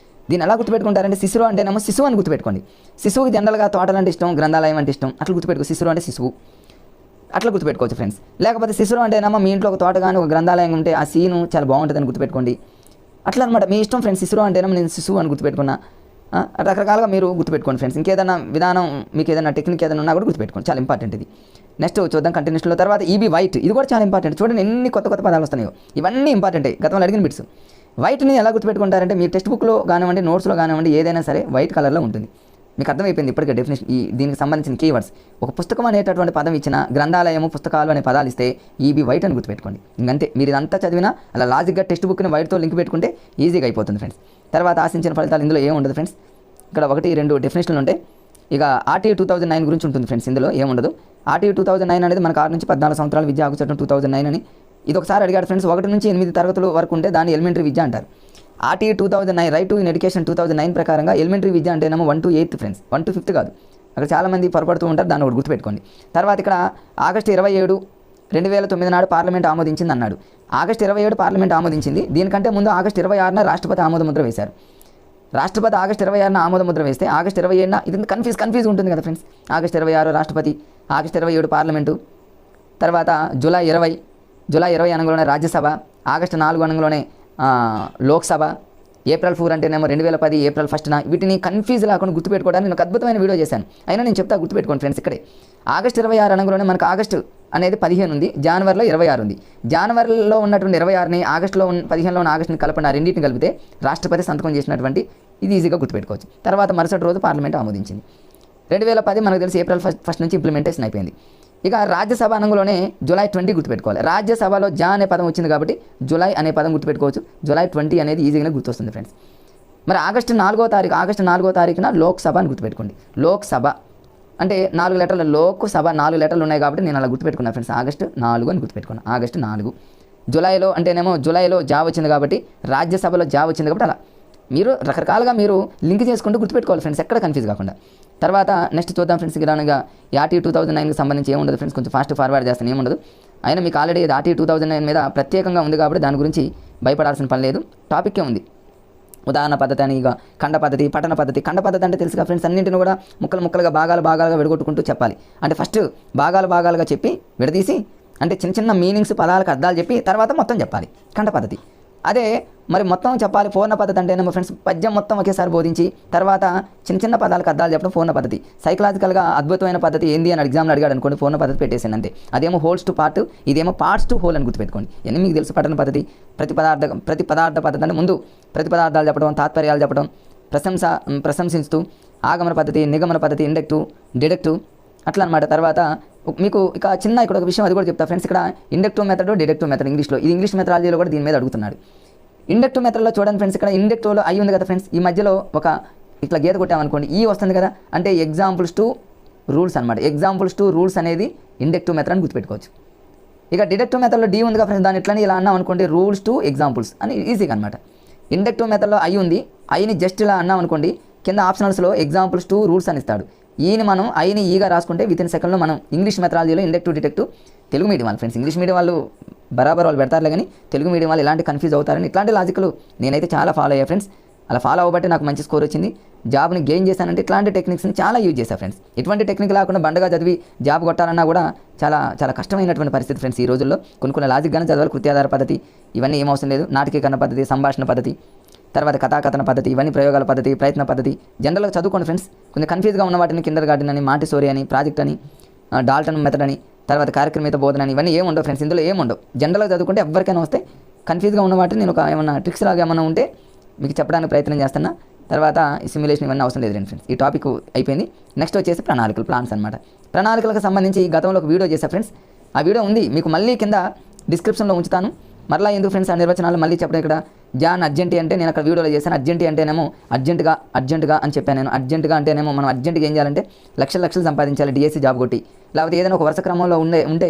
దీన్ని ఎలా గుర్తుపెట్టుకుంటారంటే, సిసిరో అంటేనేమో శిశువు అని గుర్తుపెట్టుకోండి. శిశువుకి జనరల్గా తోటలు అంటే ఇష్టం, గ్రంథాలయం అంటే ఇష్టం. అట్లా గుర్తుపెట్టుకో, సిసిరో అంటే శిశువు, అట్లా గుర్తుపెట్టుకోవచ్చు ఫ్రెండ్స్. లేకపోతే సిసిరో అంటేనేమో మీ ఇంట్లో ఒక తోట కానీ ఒక గ్రంథాలయం ఉంటే ఆ సీను చాలా బాగుంటుందని గుర్తుపెట్టుకోండి. అట్లా అనమాట, మీ ఇష్టం ఫ్రెండ్స్. సిసిరో అంటేనేమో నేను శిశువు అని గుర్తుపెట్టుకున్నా. రకరకాలుగా మీరు గుర్తుపెట్టుకోండి ఫ్రెండ్స్. ఇంకేదైనా విధానం, మీకు ఏదైనా టెక్నిక్ ఏదైనా ఉన్నా కూడా గుర్తుపెట్టుకోండి, చాలా ఇంపార్టెంట్ ఇది. నెక్స్ట్ చూద్దాం కంటిన్యూషన్లో. తర్వాత ఈబీ వైట్, ఇది కూడా చాలా ఇంపార్టెంట్. చూడండి ఎన్ని కొత్త పదాలు వస్తున్నాయో, ఇవన్నీ ఇంపార్టెంటే. గతంలో అడిగిన బిట్స్. వైట్ని ఎలా గుర్తుపెట్టుకుంటారంటే, మీరు టెక్స్ట్ బుక్లో కానివ్వండి, నోట్స్లో కానివ్వండి, ఏదైనా సరే వైట్ కలర్లో ఉంటుంది. మీకు అర్థమైపోయింది ఇప్పటికే డెఫినేషన్. దీనికి సంబంధించిన కీవర్డ్స్. ఒక పుస్తకం అనేటటువంటి పదం ఇచ్చిన, గ్రంథాలయము, పుస్తకాలు అనే పదాలు ఇస్తే ఈబీ వైట్ అని గుర్తుపెట్టుకోండి. ఇంకంతే. మీరు ఇదంతా చదివినా అలా లాజిక్గా టెక్స్ట్ బుక్ని వైట్తో లింక్ పెట్టుకుంటే ఈజీగా అయిపోతుంది ఫ్రెండ్స్. తర్వాత ఆశించిన ఫలితాలు ఇందులో ఏముండదు ఫ్రెండ్స్. ఇక్కడ 1-2 డెఫినేషన్లు ఉంటాయి. ఇక ఆర్టీఈ 2009 గురించి ఉంటుంది ఫ్రెండ్స్. ఇందులో ఏముండదు. ఆర్టీఈ 2009 అనేది మనకు 6 నుంచి 14 సంవత్సరాల విద్యా హక్కు చట్టం 2009 అని ఇది ఒకసారి అడిగాడు ఫ్రెండ్స్. 1 నుంచి 8 తరగతుల వరకు ఉంటే దాన్ని ఎలిమెంటరీ విద్య అంటారు. RTE 2009 right to in education 2009 ప్రకారంగా ఎలిమెంటరీ విద్య అంటేనేమో 1 to 8th friends, 1 to 5th కాదు. అక్కడ చాలామంది పొరపడుతూ ఉంటారు, దాన్ని ఒకటి గుర్తుపెట్టుకోండి. తర్వాత ఇక్కడ ఆగస్టు 27, 2009 నాడు పార్లమెంట్ ఆమోదించింది అన్నాడు. ఆగస్టు 27 పార్లమెంట్ ఆమోదించింది. దీనికంటే ముందు ఆగస్టు 26న రాష్ట్రపతి ఆమోద ముద్ర వేశారు. రాష్ట్రపతి ఆగస్టు 26న ఆమోద ముద్ర వేస్తే ఆగస్టు 27న ఇది కన్ఫ్యూజ్ ఉంటుంది కదా ఫ్రెండ్స్. ఆగస్టు 26 రాష్ట్రపతి, ఆగస్టు 27 పార్లమెంటు, తర్వాత జూలై 20 అనగానే రాజ్యసభ, ఆగస్టు 4 అనగానే లోక్సభ, ఏప్రిల్ 4 అంటేనేమో 2010 ఏప్రిల్ 1న. వీటిని కన్ఫ్యూజ్ లేకుండా గుర్తుపెట్టుకోవడానికి నేను ఒక అద్భుతమైన వీడియో చేశాను. అయినా నేను చెప్తా, గుర్తుపెట్టుకోండి ఫ్రెండ్స్. ఇక్కడే ఆగస్టు 26 అనగానే మనకు ఆగస్టు అనేది 15 ఉంది, జనవరిలో 26 ఉంది. జనవరిలో ఉన్నటువంటి 26ని ఆగస్టులో 15లో ఉన్న ఆగస్టుని కలపండి. ఆ రెండింటిని కలిపితే రాష్ట్రపతి సంతకం చేసినటువంటి ఇది ఈజీగా గుర్తుపెట్టుకోవచ్చు. తర్వాత మరుసటి రోజు పార్లమెంట్ ఆమోదించింది. 2010 మనకు తెలిసి ఏప్రిల్ 1 నుంచి ఇంప్లిమెంటేషన్ అయిపోయింది. ఇక రాజ్యసభ అనగానే జూలై 20 గుర్తుపెట్టుకోవాలి. రాజ్యసభలో అనే పదం వచ్చింది కాబట్టి జూలై అనే పదం గుర్తుపెట్టుకోవచ్చు. జూలై 20 అనేది ఈజీగా గుర్తొస్తుంది ఫ్రెండ్స్. మరి ఆగస్టు 4వ తారీఖున లోక్సభ అని గుర్తుపెట్టుకోండి. లోక్సభ అంటే 4 లెటర్ల, లోక్సభ 4 లెటర్లు ఉన్నాయి కాబట్టి నేను అలా గుర్తుపెట్టుకున్నాను ఫ్రెండ్స్. ఆగస్టు 4 అని గుర్తుపెట్టుకున్నాను. ఆగస్టు 4. జూలైలో అంటేనేమో జూలైలో జా వచ్చింది కాబట్టి రాజ్యసభలో జా వచ్చింది కాబట్టి అలా మీరు రకరకాలుగా మీరు లింక్ చేసుకుంటూ గుర్తుపెట్టుకోవాలి ఫ్రెండ్స్, ఎక్కడ కన్ఫ్యూజ్ కాకుండా. తర్వాత నెక్స్ట్ చూద్దాం ఫ్రెండ్స్. ఇలాగా ఆర్టీఈ 2009కి సంబంధించి ఏముండదు ఫ్రెండ్స్, కొంచెం ఫాస్ట్ ఫార్వర్డ్ చేస్తాను, ఏముండదు. అయినా మీకు ఆల్రెడీ ఆర్టీఈ 2009 మీద ప్రత్యేకంగా ఉంది కాబట్టి దాని గురించి భయపడాల్సిన పని లేదు. టాపిక్కే ఉంది. ఉదాహరణ పద్ధతి అని, ఇక ఖండ పద్ధతి, పఠన పద్ధతి. ఖండ పద్ధతి అంటే తెలుసుగా ఫ్రెండ్స్, అన్నింటిని కూడా ముక్కలుగా భాగాలుగా విడగొట్టుకుంటూ చెప్పాలి. అంటే ఫస్ట్ భాగాలుగా చెప్పి విడదీసి, అంటే చిన్న మీనింగ్స్, పదాలకు అర్థాలు చెప్పి తర్వాత మొత్తం చెప్పాలి. ఖండ పద్ధతి. అదే మరి మొత్తం చెప్పాలి పూర్ణ పద్ధతి అంటేనేమో ఫ్రెండ్స్, పద్యం మొత్తం ఒకేసారి బోధించి తర్వాత చిన్న పదాలకు అర్థాలు చెప్పడం పూర్ణ పద్ధతి. సైకలాజికల్గా అద్భుతమైన పద్ధతి ఏంది అని ఎగ్జామ్లో అడిగాడు అనుకోండి, పూర్ణ పద్ధతి పెట్టేసాను అంతే. అదేమో హోల్స్ టు పార్ట్, ఇదేమో పార్ట్స్ టు హోల్ అని గుర్తుపెట్టుకోండి. ఇవన్నీ మీకు తెలుసు. పఠన పద్ధతి, ప్రతి పదార్థ పద్ధతి అంటే ముందు ప్రతి పదార్థాలు చెప్పడం, తాత్పర్యాలు చెప్పడం, ప్రశంసిస్తూ, ఆగమన పద్ధతి, నిగమన పద్ధతి, ఇండక్టివ్, డిడక్టివ్, అట్లా అనమాట. తర్వాత మీకు ఇక్కడ ఒక విషయం అది కూడా చెప్తా ఫ్రెండ్స్. ఇక్కడ ఇండక్టివ్ మెథడ్, డిడక్టివ్ మెథడ్ ఇంగ్లీష్లో, ఇది ఇంగ్లీష్ మెథడాలజీలో కూడా దీని మీద అడుగుతున్నాడు. ఇండక్టివ్ మెథడ్లో చూడండి ఫ్రెండ్స్, ఇక్కడ ఇండక్టివ్లో ఐ ఉంది కదా ఫ్రెండ్స్, ఈ మధ్యలో ఒక ఇట్లా గీత కొట్టామనుకోండి, ఈ వస్తుంది కదా, అంటే ఎగ్జాంపుల్స్ టు రూల్స్ అనమాట. ఎగ్జాంపుల్స్ టు రూల్స్ అనేది ఇండక్టివ్ మెథడ్ అని గుర్తుపెట్టుకోవచ్చు. ఇక డిడక్టివ్ మెథడ్లో డి ఉంది కదా ఫ్రెండ్స్, దాన్ని ఇట్లని ఇలా అన్నాం అనుకోండి, రూల్స్ టు ఎగ్జాంపుల్స్ అని ఈజీగా అనమాట. ఇండక్టివ్ మెథడ్లో ఐ ఉంది, ఐని జస్ట్ ఇలా అన్నాం అనుకోండి, కింద ఆప్షనల్స్లో ఎగ్జాంపుల్స్ టు రూల్స్ అని ఇస్తాడు. ఈని మనం ఐని ఈగా రాసుకుంటే వితిన్ సెకండ్లో మనం ఇంగ్లీష్ మెథడాలజీలో ఇండక్టివ్, డిడక్టివ్. తెలుగు మీడియం వాళ్ళు ఫ్రెండ్స్, ఇంగ్లీష్ మీడియం వాళ్ళు బరాబర్ వాళ్ళు పెడతారులే, కానీ తెలుగు మీడియం వాళ్ళు ఇలాంటి కన్ఫ్యూజ్ అవుతారని ఇట్లాంటి లాజిక్లు నేనైతే చాలా ఫాలో అయ్యా ఫ్రెండ్స్. అలా ఫాలో అవ్వబట్టి నాకు మంచి స్కోర్ వచ్చింది. జాబ్ని గెయిన్ చేశానంటే ఇట్లాంటి టెక్నిక్స్ని చాలా యూజ్ చేశాను ఫ్రెండ్స్. ఇటువంటి టెక్నిక్ లేకుండా బండగా చదివి జాబ్ కొట్టాలన్నా కూడా చాలా చాలా కష్టమైనటువంటి పరిస్థితి ఫ్రెండ్స్ ఈ రోజుల్లో. కొన్ని లాజిక్గానే చదవాలి. కృత్యాధార పద్ధతి ఇవన్నీ ఏం అవసరం లేదు. నాటకీకరణ పద్ధతి, సంభాషణ పద్ధతి, తర్వాత కథాకథన పద్ధతి, ఇవన్నీ ప్రయోగాల పద్ధతి, ప్రయత్న పద్ధతి జనరల్గా చదువుకోండి ఫ్రెండ్స్. కొంచెం కన్ఫ్యూజ్గా ఉన్న వాటిని కిండర్ గార్డెన్ అని, మాంటిసోరీ అని, ప్రాజెక్ట్ అని, డాల్టన్ మెథడ్ అని, తర్వాత కార్యక్రమిత బోధన అని, ఇవన్నీ ఏముండవు ఫ్రెండ్స్. ఇందులో ఏముండవు. జనరల్గా చదువుకుంటే ఎవరికైనా వస్తే. కన్ఫ్యూజ్గా ఉన్న వాటిని నేను ఏమన్నా ట్రిక్స్ లాగా ఏమన్నా ఉంటే మీకు చెప్పడానికి ప్రయత్నం చేస్తున్నా. తర్వాత ఈ సిమ్యులేషన్ ఇవన్నీ అవసరం లేదు ఫ్రెండ్స్. ఈ టాపిక్ అయిపోయింది. నెక్స్ట్ వచ్చేసి ప్రణాళికలు, ప్లాన్స్ అనమాట. ప్రణాళికలకు సంబంధించి గతంలో ఒక వీడియో చేశా ఫ్రెండ్స్. ఆ వీడియో ఉంది మీకు, మళ్ళీ కింద డిస్క్రిప్షన్లో ఉంచుతాను. మరలా ఎందుకు ఫ్రెండ్స్ ఆ నిర్వచనాలు మళ్ళీ చెప్పడం ఇక్కడ జాన్ అర్జెంటీ అంటే నేను అక్కడ వీడియోలో చేశాను. అర్జెంటీ అంటేనేమో అర్జెంటుగా అని చెప్పాను నేను. అర్జెంటుగా అంటేనేమో మనం అర్జెంటుగా ఏం చేయాలంటే లక్షలు సంపాదించాలి డిఎస్సి జాబ్ కొట్టి, లేకపోతే ఏదైనా ఒక వరుస క్రమంలో ఉంటే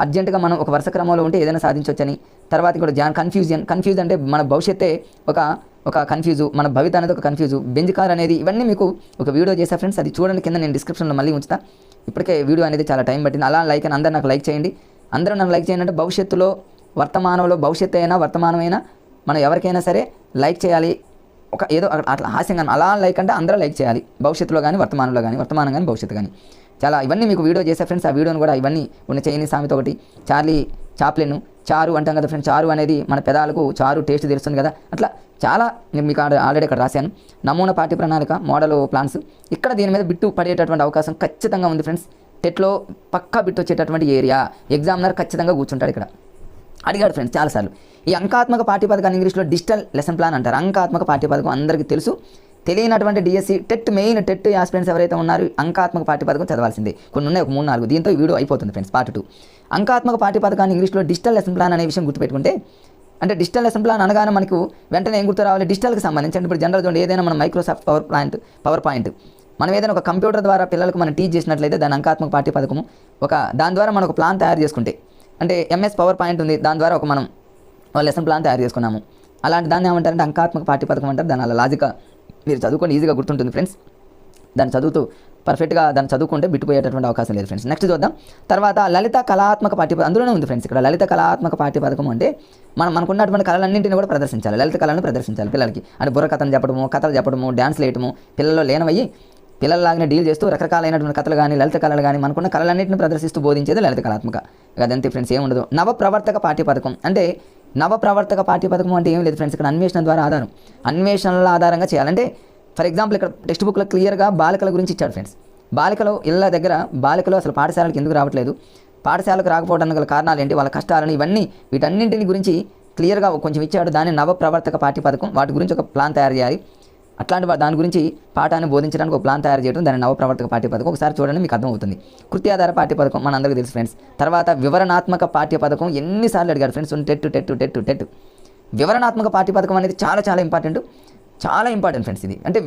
అర్జెంటుగా మనం ఒక వరుస క్రమంలో ఉంటే ఏదైనా సాధించవచ్చని. తర్వాత కూడా జాన్ కన్ఫ్యూజ్ అంటే మన భవిష్యత్తే ఒక కన్ఫ్యూజు, మన భవిత అనేది ఒక కన్ఫ్యూజు, బెంజ్ కార్ అనేది, ఇవన్నీ మీకు ఒక వీడియో చేసా ఫ్రెండ్స్. అది చూడండి, కింద నేను డిస్క్రిప్షన్లో మళ్ళీ ఉంచుతా. ఇప్పటికే వీడియో అనేది చాలా టైం పట్టింది. అలా లైక్ అని అందరూ నాకు లైక్ చేయండి. అందరూ నాకు లైక్ చేయండి అంటే భవిష్యత్తులో భవిష్యత్తు అయినా వర్తమానమైనా మనం ఎవరికైనా సరే లైక్ చేయాలి. ఒక ఏదో అట్లా హాస్యంగా అలా లైక్ అంటే అందరూ లైక్ చేయాలి. భవిష్యత్తులో కానీ వర్తమానం కానీ భవిష్యత్తు కానీ చాలా ఇవన్నీ మీకు వీడియో చేసే ఫ్రెండ్స్. ఆ వీడియోని కూడా ఇవన్నీ ఉన్న చైనీస్ సామెత ఒకటి, చార్లీ చాప్లిన్, చారు అంటాం కదా ఫ్రెండ్స్. చారు అనేది మన పెదాలకు చారు టేస్ట్ తెలుస్తుంది కదా, అట్లా చాలా నేను మీకు ఆల్రెడీ ఇక్కడ రాశాను. నమూనా పాఠ్య ప్రణాళిక, మోడల్ ప్లాన్స్. ఇక్కడ దీని మీద బిట్టు పడేటటువంటి అవకాశం ఖచ్చితంగా ఉంది ఫ్రెండ్స్. టెట్లో పక్కా బిట్టు వచ్చేటటువంటి ఏరియా. ఎగ్జామినర్ ఖచ్చితంగా కూర్చుంటాడు ఇక్కడ. అడిగాడు ఫ్రెండ్స్ చాలాసార్లు. ఈ అంకాత్మక పాఠ్యపథకాన్ని ఇంగ్లీష్లో డిజిటల్ లెసన్ ప్లాన్ అంటారు. అంకాత్మక పాఠ్యపథకం అందరికీ తెలుసు. తెలియనటువంటి డిఎస్సి మెయిన్ టెట్ ఆస్పిరెంట్స్ ఎవరైతే ఉన్నారో అంకాత్మక పాఠ్యపథకం చదవాల్సిందే. కొన్ని ఉన్నాయి, ఒక 3-4. దీంతో వీడియో అయిపోతుంది ఫ్రెండ్స్, పార్ట్ 2. అంకాత్మక పాఠ్యపథకాన్ని ఇంగ్లీష్లో డిజిటల్ లెసన్ ప్లాన్ అనే విషయం గుర్తుపెట్టుకుంటే, అంటే డిజిటల్ లెసన్ ప్లాన్ అనగానే మనకు వెంటనే ఏం గుర్తు రావాలి? డిజిటల్కి సంబంధించి. అంటే ఇప్పుడు జనరల్ చూడండి, ఏదైనా మనం మైక్రోసాఫ్ట్ పవర్ పాయింట్ మనం ఏదైనా ఒక కంప్యూటర్ ద్వారా పిల్లలకు మనం టీచ్ చేసినట్లయితే దాని అంకాత్మక పాఠ్యపథకము దాని ద్వారా మనం ఒక ప్లాన్ తయారు చేసుకుంటే, అంటే ఎంఎస్ పవర్ పాయింట్ ఉంది, దాని ద్వారా మనం లెసన్ ప్లాన్ తయారు చేసుకున్నాము. అలాంటి దాన్ని ఏమంటారంటే అంకాత్మక పాఠ్యపథకం అంటారు. దాని అలా లాజిక్గా మీరు చదువుకొని ఈజీగా గుర్తుంటుంది ఫ్రెండ్స్. దాన్ని చదువుతూ పర్ఫెక్ట్గా దాన్ని చదువుకుంటే బిట్టుపోయేటటువంటి అవకాశం లేదు ఫ్రెండ్స్. నెక్స్ట్ చూద్దాం. తర్వాత లలిత కళాత్మక పాఠ్యపథకం అందులోనే ఉంది ఫ్రెండ్స్. ఇక్కడ లలిత కళాత్మక పాఠ్యపథకం అంటే మనకున్నటువంటి కళలన్నింటినీ కూడా ప్రదర్శించాలి. లలిత కళలను ప్రదర్శించాలి పిల్లలకి. అంటే బుర్రకథను చెప్పడము, కథలు చెప్పడము, డ్యాన్స్ వేయటము, పిల్లల్లో లేనవయ్యి పిల్లల్లాగానే డీల్ చేస్తూ రకరకాలైనటువంటి కథలు కానీ లలిత కళలు కానీ మనకున్న కళలన్నింటిని ప్రదర్శిస్తూ బోధించేది లలిత కళాత్మక. అదంతే ఫ్రెండ్స్, ఏముండదు. నవప్రవర్తక పాఠ్యపథకం అంటే నవప్రవర్తక పాఠ్యపథకం అంటే ఏం లేదు ఫ్రెండ్స్. ఇక్కడ అన్వేషణ ద్వారా అన్వేషణల ఆధారంగా చేయాలంటే, ఫర్ ఎగ్జాంపుల్ ఇక్కడ టెక్స్ట్ బుక్లో క్లియర్గా బాలికల గురించి ఇచ్చాడు ఫ్రెండ్స్. బాలికలు ఇళ్ళ దగ్గర బాలికలు అసలు పాఠశాలకు ఎందుకు రావట్లేదు, పాఠశాలకు రాకపోవడానికి గల కారణాలు ఏంటి, వాళ్ళ కష్టాలను, వీటన్నింటిని గురించి క్లియర్గా కొంచెం ఇచ్చాడు. దాన్ని నవప్రవర్తక పాఠ్యపథకం. వాటి గురించి ఒక ప్లాన్ తయారు చేయాలి. అట్లాంటి దాని గురించి పాఠాన్ని బోధించడానికి ఒక ప్లాన్ తయారు చేయడం, దాన్ని నవప్రవర్తక పాఠ్యపథకం. ఒకసారి చూడండి, మీకు అర్థమవుతుంది. కృత్యాధార పాఠ్యపథకం మన అందరికీ తెలుసు ఫ్రెండ్స్. తర్వాత వివరణాత్మక పాఠ్యపథకం ఎన్నిసార్లు అడిగాడు ఫ్రెండ్స్. టెట్ వివరణాత్మక పాఠ్యపథకం అనేది చాలా చాలా ఇంపార్టెంట్ ఫ్రెండ్స్. ఇది అంటే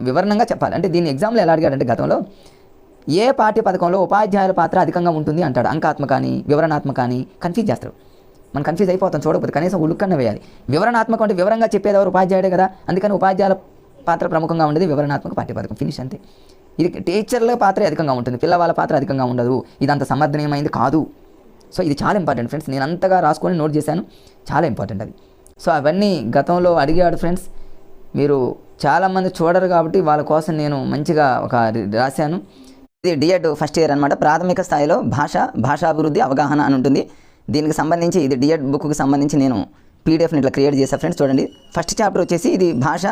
వివరణంగా చెప్పాలి. అంటే దీని ఎగ్జామ్లో ఎలా అడిగాడంటే, గతంలో ఏ పాఠ్యపథకంలో ఉపాధ్యాయుల పాత్ర అధికంగా ఉంటుంది అంటాడు. అంకాత్మక అని వివరణాత్మక అని కన్ఫ్యూజ్ చేస్తారు. మనం కన్ఫ్యూజ్ అయిపోతాం చూడకపోతే. కనీసం ఉలుక్కన్న వేయాలి. వివరణాత్మకం అంటే వివరంగా చెప్పేదెవరు? ఉపాధ్యాయుడే కదా. అందుకని ఉపాధ్యాయుల పాత్ర ప్రముఖంగా ఉండేది వివరణాత్మక పాఠ్యపథకం. ఫినిష్ అంతే. ఇది టీచర్ల పాత్ర అధికంగా ఉంటుంది, పిల్లవాళ్ళ పాత్ర అధికంగా ఉండదు. ఇదంత సమర్థనీయమైంది కాదు. సో ఇది చాలా ఇంపార్టెంట్ ఫ్రెండ్స్. నేను అంతగా రాసుకొని నోట్ చేశాను, చాలా ఇంపార్టెంట్ అది. సో అవన్నీ గతంలో అడిగాడు ఫ్రెండ్స్. మీరు చాలామంది చూడరు కాబట్టి వాళ్ళ కోసం నేను మంచిగా రాశాను. ఇది డిఎడ్ ఫస్ట్ ఇయర్ అనమాట. ప్రాథమిక స్థాయిలో భాషాభివృద్ధి అవగాహన అని ఉంటుంది. దీనికి సంబంధించి ఇది డిఎడ్ బుక్కి సంబంధించి నేను పీడిఎఫ్ని ఇట్లా క్రియేట్ చేశాను ఫ్రెండ్స్. చూడండి, ఫస్ట్ చాప్టర్ వచ్చేసి ఇది భాష,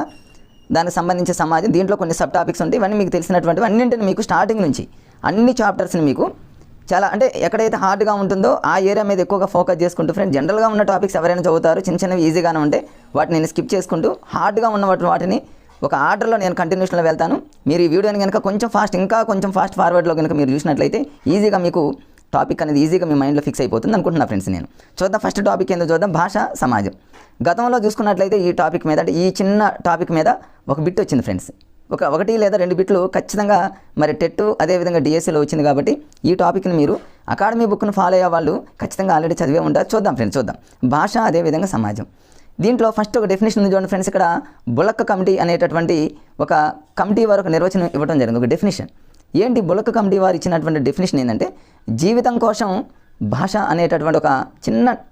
దానికి సంబంధించి సమాజం. దీంట్లో కొన్ని సబ్ టాపిక్స్ ఉంటాయి. ఇవన్నీ మీకు తెలిసినటువంటివి. అన్నింటిని మీకు స్టార్టింగ్ నుంచి అన్ని చాప్టర్స్ని మీకు చాలా అంటే ఎక్కడైతే హార్డ్గా ఉంటుందో ఆ ఏరియా మీద ఎక్కువగా ఫోకస్ చేసుకుంటూ ఫ్రెండ్స్, జనరల్గా ఉన్న టాపిక్స్ ఎవరైనా చదువుతారు, చిన్నవి ఈజీగానే ఉంటాయి, వాటిని నేను స్కిప్ చేసుకుంటూ హార్డ్గా ఉన్న వాటిని ఒక ఆర్డర్లో నేను కంటిన్యూషన్లో వెళ్తాను. మీరు ఈ వీడియోని కనుక ఇంకా కొంచెం ఫాస్ట్ ఫార్వర్డ్లో కనుక మీరు చూసినట్లయితే ఈజీగా మీకు టాపిక్ అనేది ఈజీగా మీ మైండ్లో ఫిక్స్ అయిపోతుంది అనుకుంటున్నా ఫ్రెండ్స్. నేను చూద్దాం ఫస్ట్ టాపిక్ ఏందో చూద్దాం. భాష సమాజం. గతంలో చూసుకున్నట్లయితే ఈ టాపిక్ మీద, అంటే ఈ చిన్న టాపిక్ మీద ఒక బిట్ వచ్చింది ఫ్రెండ్స్. ఒకటి లేదా 2 బిట్లు ఖచ్చితంగా మరి టెట్ అదేవిధంగా డిఎస్సిలో వచ్చింది. కాబట్టి ఈ టాపిక్ని మీరు అకాడమీ బుక్ను ఫాలో అయ్యే వాళ్ళు ఖచ్చితంగా ఆల్రెడీ చదివే ఉంటారు. చూద్దాం ఫ్రెండ్స్, చూద్దాం. భాష అదేవిధంగా సమాజం. దీంట్లో ఫస్ట్ ఒక డెఫినేషన్ ఉంది చూడండి ఫ్రెండ్స్. ఇక్కడ బులక్క కమిటీ అనేటటువంటి ఒక కమిటీ వారు ఒక నిర్వచనం ఇవ్వడం జరిగింది, ఒక డెఫినేషన్. ఏంటి బులక్క కమిటీ వారు ఇచ్చినటువంటి డెఫినేషన్ ఏంటంటే, జీవితం కోసం భాష అనేటటువంటి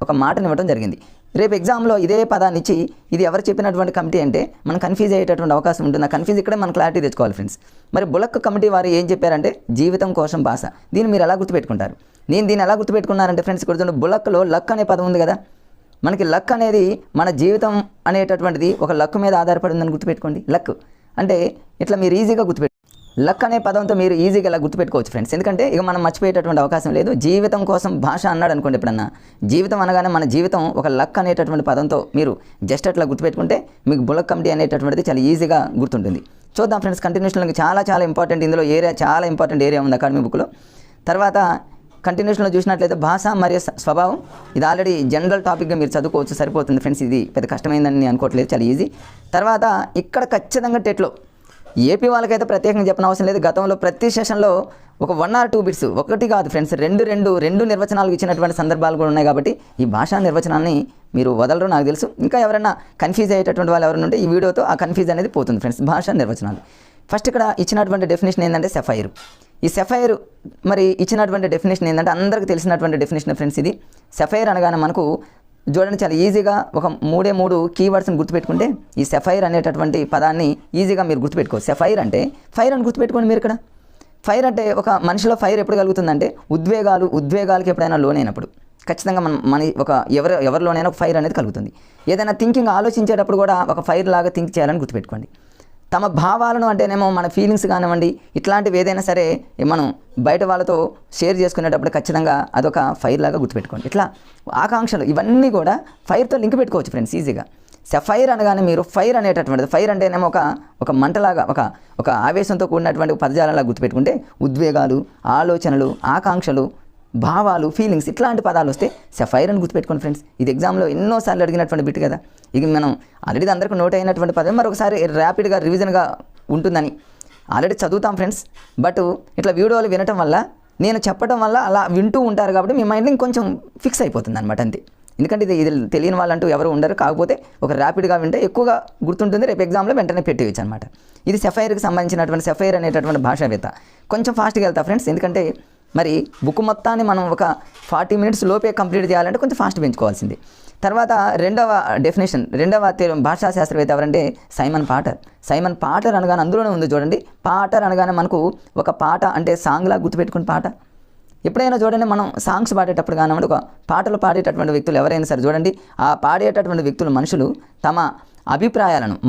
ఒక మాటని ఇవ్వడం జరిగింది. రేపు ఎగ్జామ్లో ఇదే పదాన్ని ఇచ్చి ఇది ఎవరు చెప్పినటువంటి కమిటీ అంటే మనం కన్ఫ్యూజ్ అయ్యేటటువంటి అవకాశం ఉంటుంది. ఆ కన్ఫ్యూజ్ ఇక్కడే మనం క్లారిటీ తెచ్చుకోవాలి ఫ్రెండ్స్. మరి బులక్క కమిటీ వారు ఏం చెప్పారంటే జీవితం కోసం భాష. దీన్ని మీరు ఎలా గుర్తుపెట్టుకుంటారు? నేను దీన్ని ఎలా గుర్తుపెట్టుకున్నారంటే ఫ్రెండ్స్, ఇక్కడ బులక్కలో లక్ అనే పదం ఉంది కదా. మనకి లక్ అనేది మన జీవితం అనేటటువంటిది ఒక లక్ మీద ఆధారపడి ఉందని గుర్తుపెట్టుకోండి. లక్ అంటే ఇట్లా మీరు ఈజీగా లక్ అనే పదంతో మీరు ఈజీగా ఇలా గుర్తుపెట్టుకోవచ్చు ఫ్రెండ్స్. ఎందుకంటే ఇక మనం మర్చిపోయేటటువంటి అవకాశం లేదు. జీవితం కోసం భాష అన్నాడు అనుకోండి ఎప్పుడన్నా. జీవితం అనగానే మన జీవితం ఒక లక్ అనేటటువంటి పదంతో మీరు జస్ట్ అట్లా గుర్తుపెట్టుకుంటే మీకు బులక్ కమిటీ అనేటటువంటిది చాలా ఈజీగా గుర్తుంటుంది. చూద్దాం ఫ్రెండ్స్, కంటిన్యూషన్లో చాలా ఇంపార్టెంట్. ఇందులో చాలా ఇంపార్టెంట్ ఏరియా ఉంది అకాడమీ బుక్లో. తర్వాత కంటిన్యూషన్లో చూసినట్లయితే భాష మరియు స్వభావం, ఇది ఆల్రెడీ జనరల్ టాపిక్గా మీరు చదువుకోవచ్చు, సరిపోతుంది ఫ్రెండ్స్. ఇది పెద్ద కష్టమైందని నేను అనుకోవట్లేదు, చాలా ఈజీ. తర్వాత ఇక్కడ ఖచ్చితంగా టెట్లో ఏపీ వాళ్ళకైతే ప్రత్యేకంగా చెప్పిన అవసరం లేదు. గతంలో ప్రతి సెషన్లో ఒక 1 or 2 బిట్స్, ఒకటి కాదు ఫ్రెండ్స్, రెండు నిర్వచనాలు ఇచ్చినటువంటి సందర్భాలు కూడా ఉన్నాయి. కాబట్టి ఈ భాషా నిర్వచనాన్ని మీరు వదలరు నాకు తెలుసు. ఇంకా ఎవరైనా కన్ఫ్యూజ్ అయ్యేటటువంటి వాళ్ళు ఎవరైనా ఉంటే ఈ వీడియోతో ఆ కన్ఫ్యూజ్ అనేది పోతుంది ఫ్రెండ్స్. భాషా నిర్వచనాలు ఫస్ట్ ఇక్కడ ఇచ్చినటువంటి డెఫినేషన్ ఏంటంటే సెఫైర్. ఈ సెఫైర్ మరి ఇచ్చినటువంటి డెఫినేషన్ ఏంటంటే అందరికీ తెలిసినటువంటి డెఫినేషన్ ఫ్రెండ్స్. ఇది సెఫైర్ అనగానే మనకు చూడండి చాలా ఈజీగా ఒక 3 కీవర్డ్స్ని గుర్తుపెట్టుకుంటే ఈ సెఫైర్ అనేటటువంటి పదాన్ని ఈజీగా మీరు గుర్తుపెట్టుకోవచ్చు. సెఫైర్ అంటే ఫైర్ అని గుర్తుపెట్టుకోండి మీరు. ఇక్కడ ఫైర్ అంటే ఒక మనిషిలో ఫైర్ ఎప్పుడు కలుగుతుందంటే ఉద్వేగాలకి ఎప్పుడైనా లోనైనప్పుడు ఖచ్చితంగా మన ఎవరిలోనైనా ఒక ఫైర్ అనేది కలుగుతుంది. ఏదైనా థింకింగ్ ఆలోచించేటప్పుడు కూడా ఒక ఫైర్ లాగా థింక్ చేయాలని గుర్తుపెట్టుకోండి. తమ భావాలను అంటేనేమో మన ఫీలింగ్స్ కానివ్వండి, ఇట్లాంటివి ఏదైనా సరే మనం బయట వాళ్ళతో షేర్ చేసుకునేటప్పుడు ఖచ్చితంగా అదొక ఫైర్ లాగా గుర్తుపెట్టుకోండి. ఇట్లా ఆకాంక్షలు ఇవన్నీ కూడా ఫైర్తో లింక్ పెట్టుకోవచ్చు ఫ్రెండ్స్ ఈజీగా. ఫైర్ అనగానే మీరు ఫైర్ అనేటటువంటిది, ఫైర్ అంటేనేమో ఒక మంటలాగా ఒక ఆవేశంతో కూడినటువంటి పదజాలంలా గుర్తుపెట్టుకుంటే ఉద్వేగాలు, ఆలోచనలు, ఆకాంక్షలు, భావాలు, ఫీలింగ్స్ ఇట్లాంటి పదాలు వస్తే ఫైర్ అని గుర్తుపెట్టుకోండి ఫ్రెండ్స్. ఇది ఎగ్జామ్లో ఎన్నోసార్లు అడిగినటువంటి బిట్ కదా. ఇది మనం ఆల్రెడీ అందరికీ నోట్ అయినటువంటి పదం, మరొకసారి ర్యాపిడ్గా రివిజన్గా ఉంటుందని ఆల్రెడీ చదువుతాం ఫ్రెండ్స్. బట్ ఇట్లా వీడియోలు వినటం వల్ల, నేను చెప్పడం వల్ల అలా వింటూ ఉంటారు కాబట్టి మీ మైండ్లో ఇంకొంచెం ఫిక్స్ అయిపోతుంది అనమాట అంతే. ఎందుకంటే ఇది తెలియని వాళ్ళంటూ ఎవరు ఉండరు. కాకపోతే ఒక ర్యాపిడ్గా వింటే ఎక్కువగా గుర్తుంటుంది, రేపు ఎగ్జామ్లో వెంటనే పెట్టేయచ్చు అనమాట. ఇది సెఫైర్కి సంబంధించినటువంటి సెఫైర్ అనేటటువంటి భాషావేత్త. కొంచెం ఫాస్ట్గా వెళ్తా ఫ్రెండ్స్, ఎందుకంటే మరి బుక్ మొత్తాన్ని మనం ఒక 40 minutes లోపే కంప్లీట్ చేయాలంటే కొంచెం ఫాస్ట్ పెంచుకోవాల్సింది. తర్వాత రెండవ భాషా శాస్త్రవేత్త ఎవరంటే సైమన్ పాటర్ అనగానే అందులోనే ఉంది చూడండి. పాటర్ అనగానే మనకు ఒక పాట అంటే సాంగ్లా గుర్తుపెట్టుకుని పాట. ఎప్పుడైనా చూడండి మనం సాంగ్స్ పాడేటప్పుడు కానివ్వండి, ఒక పాటలు పాడేటటువంటి వ్యక్తులు ఎవరైనా సరే చూడండి, ఆ పాడేటటువంటి వ్యక్తులు మనుషులు తమ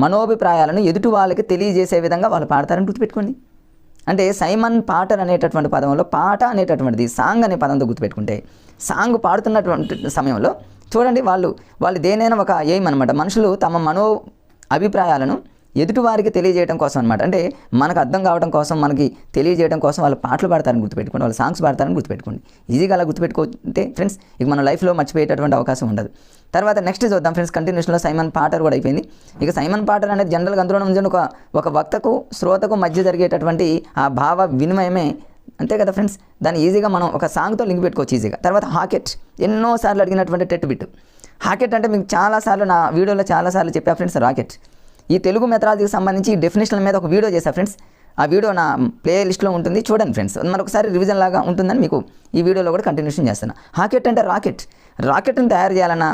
మనోభిప్రాయాలను ఎదుటి వాళ్ళకి తెలియజేసే విధంగా వాళ్ళు పాడతారని గుర్తుపెట్టుకోండి. అంటే సైమన్ పాటర్ అనేటటువంటి పదంలో పాట అనేటటువంటిది సాంగ్ అనే పదంతో గుర్తుపెట్టుకుంటే, సాంగ్ పాడుతున్నటువంటి సమయంలో చూడండి వాళ్ళు దేనైనా ఒక ఎయిమ్ అనమాట. మనుషులు తమ అభిప్రాయాలను ఎదుటివారికి తెలియజేయడం కోసం అనమాట. అంటే మనకు అర్థం కావడం కోసం, మనకి తెలియజేయడం కోసం వాళ్ళు పాటలు పాడతారని గుర్తుపెట్టుకోండి, వాళ్ళు సాంగ్స్ పాడతారని గుర్తుపెట్టుకోండి. ఈజీగా అలా గుర్తుపెట్టుకుంటే ఫ్రెండ్స్ ఇక మన లైఫ్లో మర్చిపోయేటటువంటి అవకాశం ఉండదు. తర్వాత నెక్స్ట్ చూద్దాం ఫ్రెండ్స్, కంటిన్యూషన్లో సైమన్ పాటర్ కూడా అయిపోయింది. ఇక సైమన్ పాటర్ అనేది జనరల్గా అందులో నుంచి ఒక వక్తకు శ్రోతకు మధ్య జరిగేటటువంటి ఆ భావ వినిమయమే, అంతే కదా ఫ్రెండ్స్. దాన్ని ఈజీగా మనం ఒక సాంగ్తో లింక్ పెట్టుకోవచ్చు ఈజీగా. తర్వాత హాకెట్, ఎన్నోసార్లు అడిగినటువంటి టెట్ బిట్. హాకెట్ అంటే మీకు చాలాసార్లు నా వీడియోలో చాలాసార్లు చెప్పా ఫ్రెండ్స్. రాకెట్ ఈ తెలుగు మెథడాలజీకి సంబంధించి డెఫినేషన్ల మీద ఒక వీడియో చేశా ఫ్రెండ్స్. ఆ వీడియో నా ప్లే లిస్ట్లో ఉంటుంది, చూడండి ఫ్రెండ్స్. మరొకసారి రివిజన్ లాగా ఉంటుందని మీకు ఈ వీడియోలో కూడా కంటిన్యూషన్ చేస్తాను. హాకెట్ అంటే రాకెట్ని తయారు చేయాలన్నా,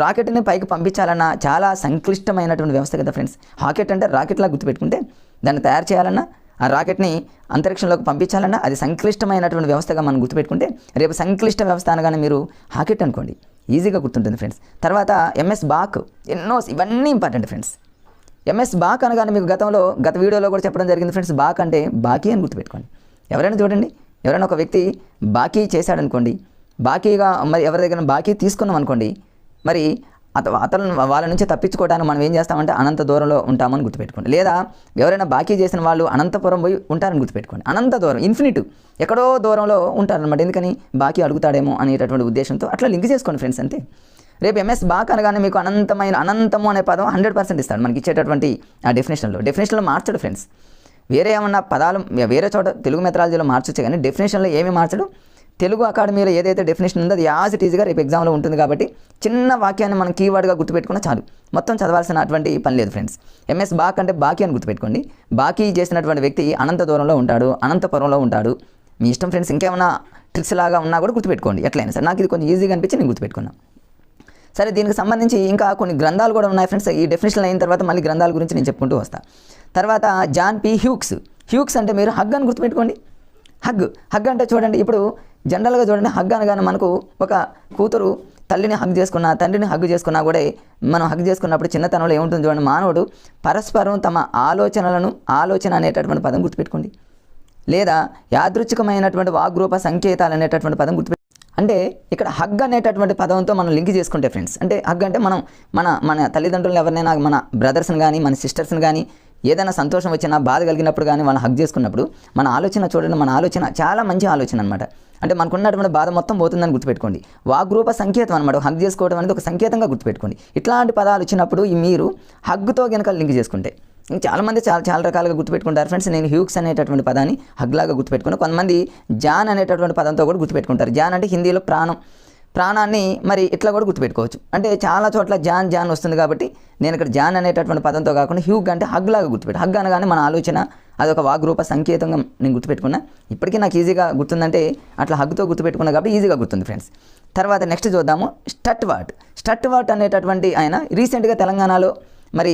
రాకెట్ని పైకి పంపించాలన్నా చాలా సంక్లిష్టమైనటువంటి వ్యవస్థ కదా ఫ్రెండ్స్. హాకెట్ అంటే రాకెట్లా గుర్తుపెట్టుకుంటే, దాన్ని తయారు చేయాలన్నా, ఆ రాకెట్ని అంతరిక్షంలోకి పంపించాలన్నా అది సంక్లిష్టమైనటువంటి వ్యవస్థగా మనం గుర్తుపెట్టుకుంటే, రేపు సంక్లిష్ట వ్యవస్థ అనగానే మీరు హాకెట్ అనుకోండి, ఈజీగా గుర్తుంటుంది ఫ్రెండ్స్. తర్వాత ఎంఎస్ బాక్, ఇవన్నీ ఇంపార్టెంట్ ఫ్రెండ్స్. ఎంఎస్ బాక్ అనగానే మీకు గత వీడియోలో కూడా చెప్పడం జరిగింది ఫ్రెండ్స్. బాక్ అంటే బాకీ అని గుర్తుపెట్టుకోండి. ఎవరైనా చూడండి, ఎవరైనా ఒక వ్యక్తి బాకీ చేశాడనుకోండి, బాకీగా మరి ఎవరి దగ్గర బాకీ తీసుకున్నాం అనుకోండి, మరి అతను వాళ్ళ నుంచి తప్పించుకోవడానికి మనం ఏం చేస్తామంటే అనంత దూరంలో ఉంటామని గుర్తుపెట్టుకోండి. లేదా ఎవరైనా బాకీ చేసిన వాళ్ళు అనంతపురం పోయి ఉంటారని గుర్తుపెట్టుకోండి. అనంత దూరం, ఇన్ఫినిట్, ఎక్కడో దూరంలో ఉంటారనమాట. ఎందుకని బాకీ అడుగుతాడేమో అనేటటువంటి ఉద్దేశంతో అట్లా లింక్ చేసుకోండి ఫ్రెండ్స్ అంతే. రేపు ఎంఎస్ బాక్ అనగానే మీకు అనంతము అనే పదం 100% ఇస్తాడు మనకి ఇచ్చేటటువంటి ఆ డెఫినేషన్లో మార్చడు ఫ్రెండ్స్. వేరే ఏమన్నా పదాలు వేరే చోట తెలుగు మెథడాలజీలో మార్చొచ్చు, కానీ డెఫినేషన్లో ఏమి మార్చడు. తెలుగు అకాడమీలో ఏదైతే డెఫినేషన్ ఉందో అది యాజ్ ఇట్ ఈజ్గా రేపు ఎగ్జామ్లో ఉంటుంది. కాబట్టి చిన్న వాక్యాన్ని మనం కీవర్డ్గా గుర్తుపెట్టుకున్నా చాలు, మొత్తం చదవాల్సినటువంటి పని లేదు ఫ్రెండ్స్. ఎంఎస్ బాక్ అంటే బాకీ అని గుర్తుపెట్టుకోండి. బాకీ చేసినటువంటి వ్యక్తి అనంత దూరంలో ఉంటాడు, అనంతపురంలో ఉంటాడు. మీ ఇష్టం ఫ్రెండ్స్. ఇంకేమైనా ట్రిక్స్ లాగా ఉన్నా కూడా గుర్తుపెట్టుకోండి ఎట్లయినా సరే. నాకు ఇది కొంచెం ఈజీగా అనిపించి నేను గుర్తుపెట్టుకున్నాను. సరే, దీనికి సంబంధించి ఇంకా కొన్ని గ్రంథాలు కూడా ఉన్నాయి ఫ్రెండ్స్. ఈ డెఫినేషన్ అయిన తర్వాత మళ్ళీ గ్రంథాల గురించి నేను చెప్పుకుంటూ వస్తాను. తర్వాత జాన్ పి హ్యూక్స్ అంటే మీరు హగ్ అని గుర్తుపెట్టుకోండి. హగ్ అంటే చూడండి, ఇప్పుడు జనరల్గా చూడండి, హగ్ అనగానే మనకు ఒక కూతురు తల్లిని హగ్ చేసుకున్నా, తండ్రిని హగ్ చేసుకున్నా కూడా మనం హగ్ చేసుకున్నప్పుడు చిన్నతనంలో ఏముంటుంది చూడండి, మానవుడు పరస్పరం తమ ఆలోచన అనేటటువంటి పదం గుర్తుపెట్టుకోండి. లేదా యాదృచ్ఛికమైనటువంటి వాగ్రూప సంకేతాలు అనేటటువంటి పదం గుర్తుపెట్టుకోండి. అంటే ఇక్కడ హగ్ అనేటటువంటి పదంతో మనం లింక్ చేసుకుంటే ఫ్రెండ్స్, అంటే హగ్ అంటే మనం మన తల్లిదండ్రులను ఎవరినైనా, మన బ్రదర్స్ని కానీ మన సిస్టర్స్ని కానీ ఏదైనా సంతోషం వచ్చినా బాధ కలిగినప్పుడు కానీ వాళ్ళని హగ్ చేసుకున్నప్పుడు మన ఆలోచన చూడండి, మన ఆలోచన చాలా మంచి ఆలోచన అనమాట. అంటే మనకున్నటువంటి బాధ మొత్తం పోతుందని గుర్తుపెట్టుకోండి. వాగ్రూప సంకేతం అనమాట. హగ్ చేసుకోవడం అనేది ఒక సంకేతంగా గుర్తుపెట్టుకోండి. ఇట్లాంటి పదాలు వచ్చినప్పుడు మీరు హగ్తో కనుక లింక్ చేసుకుంటే చాలామంది చాలా రకాలుగా గుర్తుపెట్టుకుంటారు ఫ్రెండ్స్. నేను హ్యూక్స్ అనేటటువంటి పదాన్ని హగ్లాగా గుర్తుపెట్టుకుని, కొంతమంది జాన్ అనేటటువంటి పదంతో కూడా గుర్తుపెట్టుకుంటారు. జాన్ అంటే హిందీలో ప్రాణాన్ని మరి ఇట్లా కూడా గుర్తుపెట్టుకోవచ్చు. అంటే చాలా చోట్ల జాన్ వస్తుంది కాబట్టి నేను ఇక్కడ జాన్ అనేటటువంటి పదంతో కాకుండా హ్యూగ్ అంటే హగ్లాగా హగ్ అనగానే మన ఆలోచన అదొక వాగ్రూప సంకేతంగా నేను గుర్తుపెట్టుకున్నా. ఇప్పటికీ నాకు ఈజీగా గుర్తుందంటే అట్లా హగ్తో గుర్తుపెట్టుకున్నా కాబట్టి ఈజీగా గుర్తుంది ఫ్రెండ్స్. తర్వాత నెక్స్ట్ చూద్దాము స్టట్ వర్డ్ అనేటటువంటి ఆయన రీసెంట్గా తెలంగాణలో మరి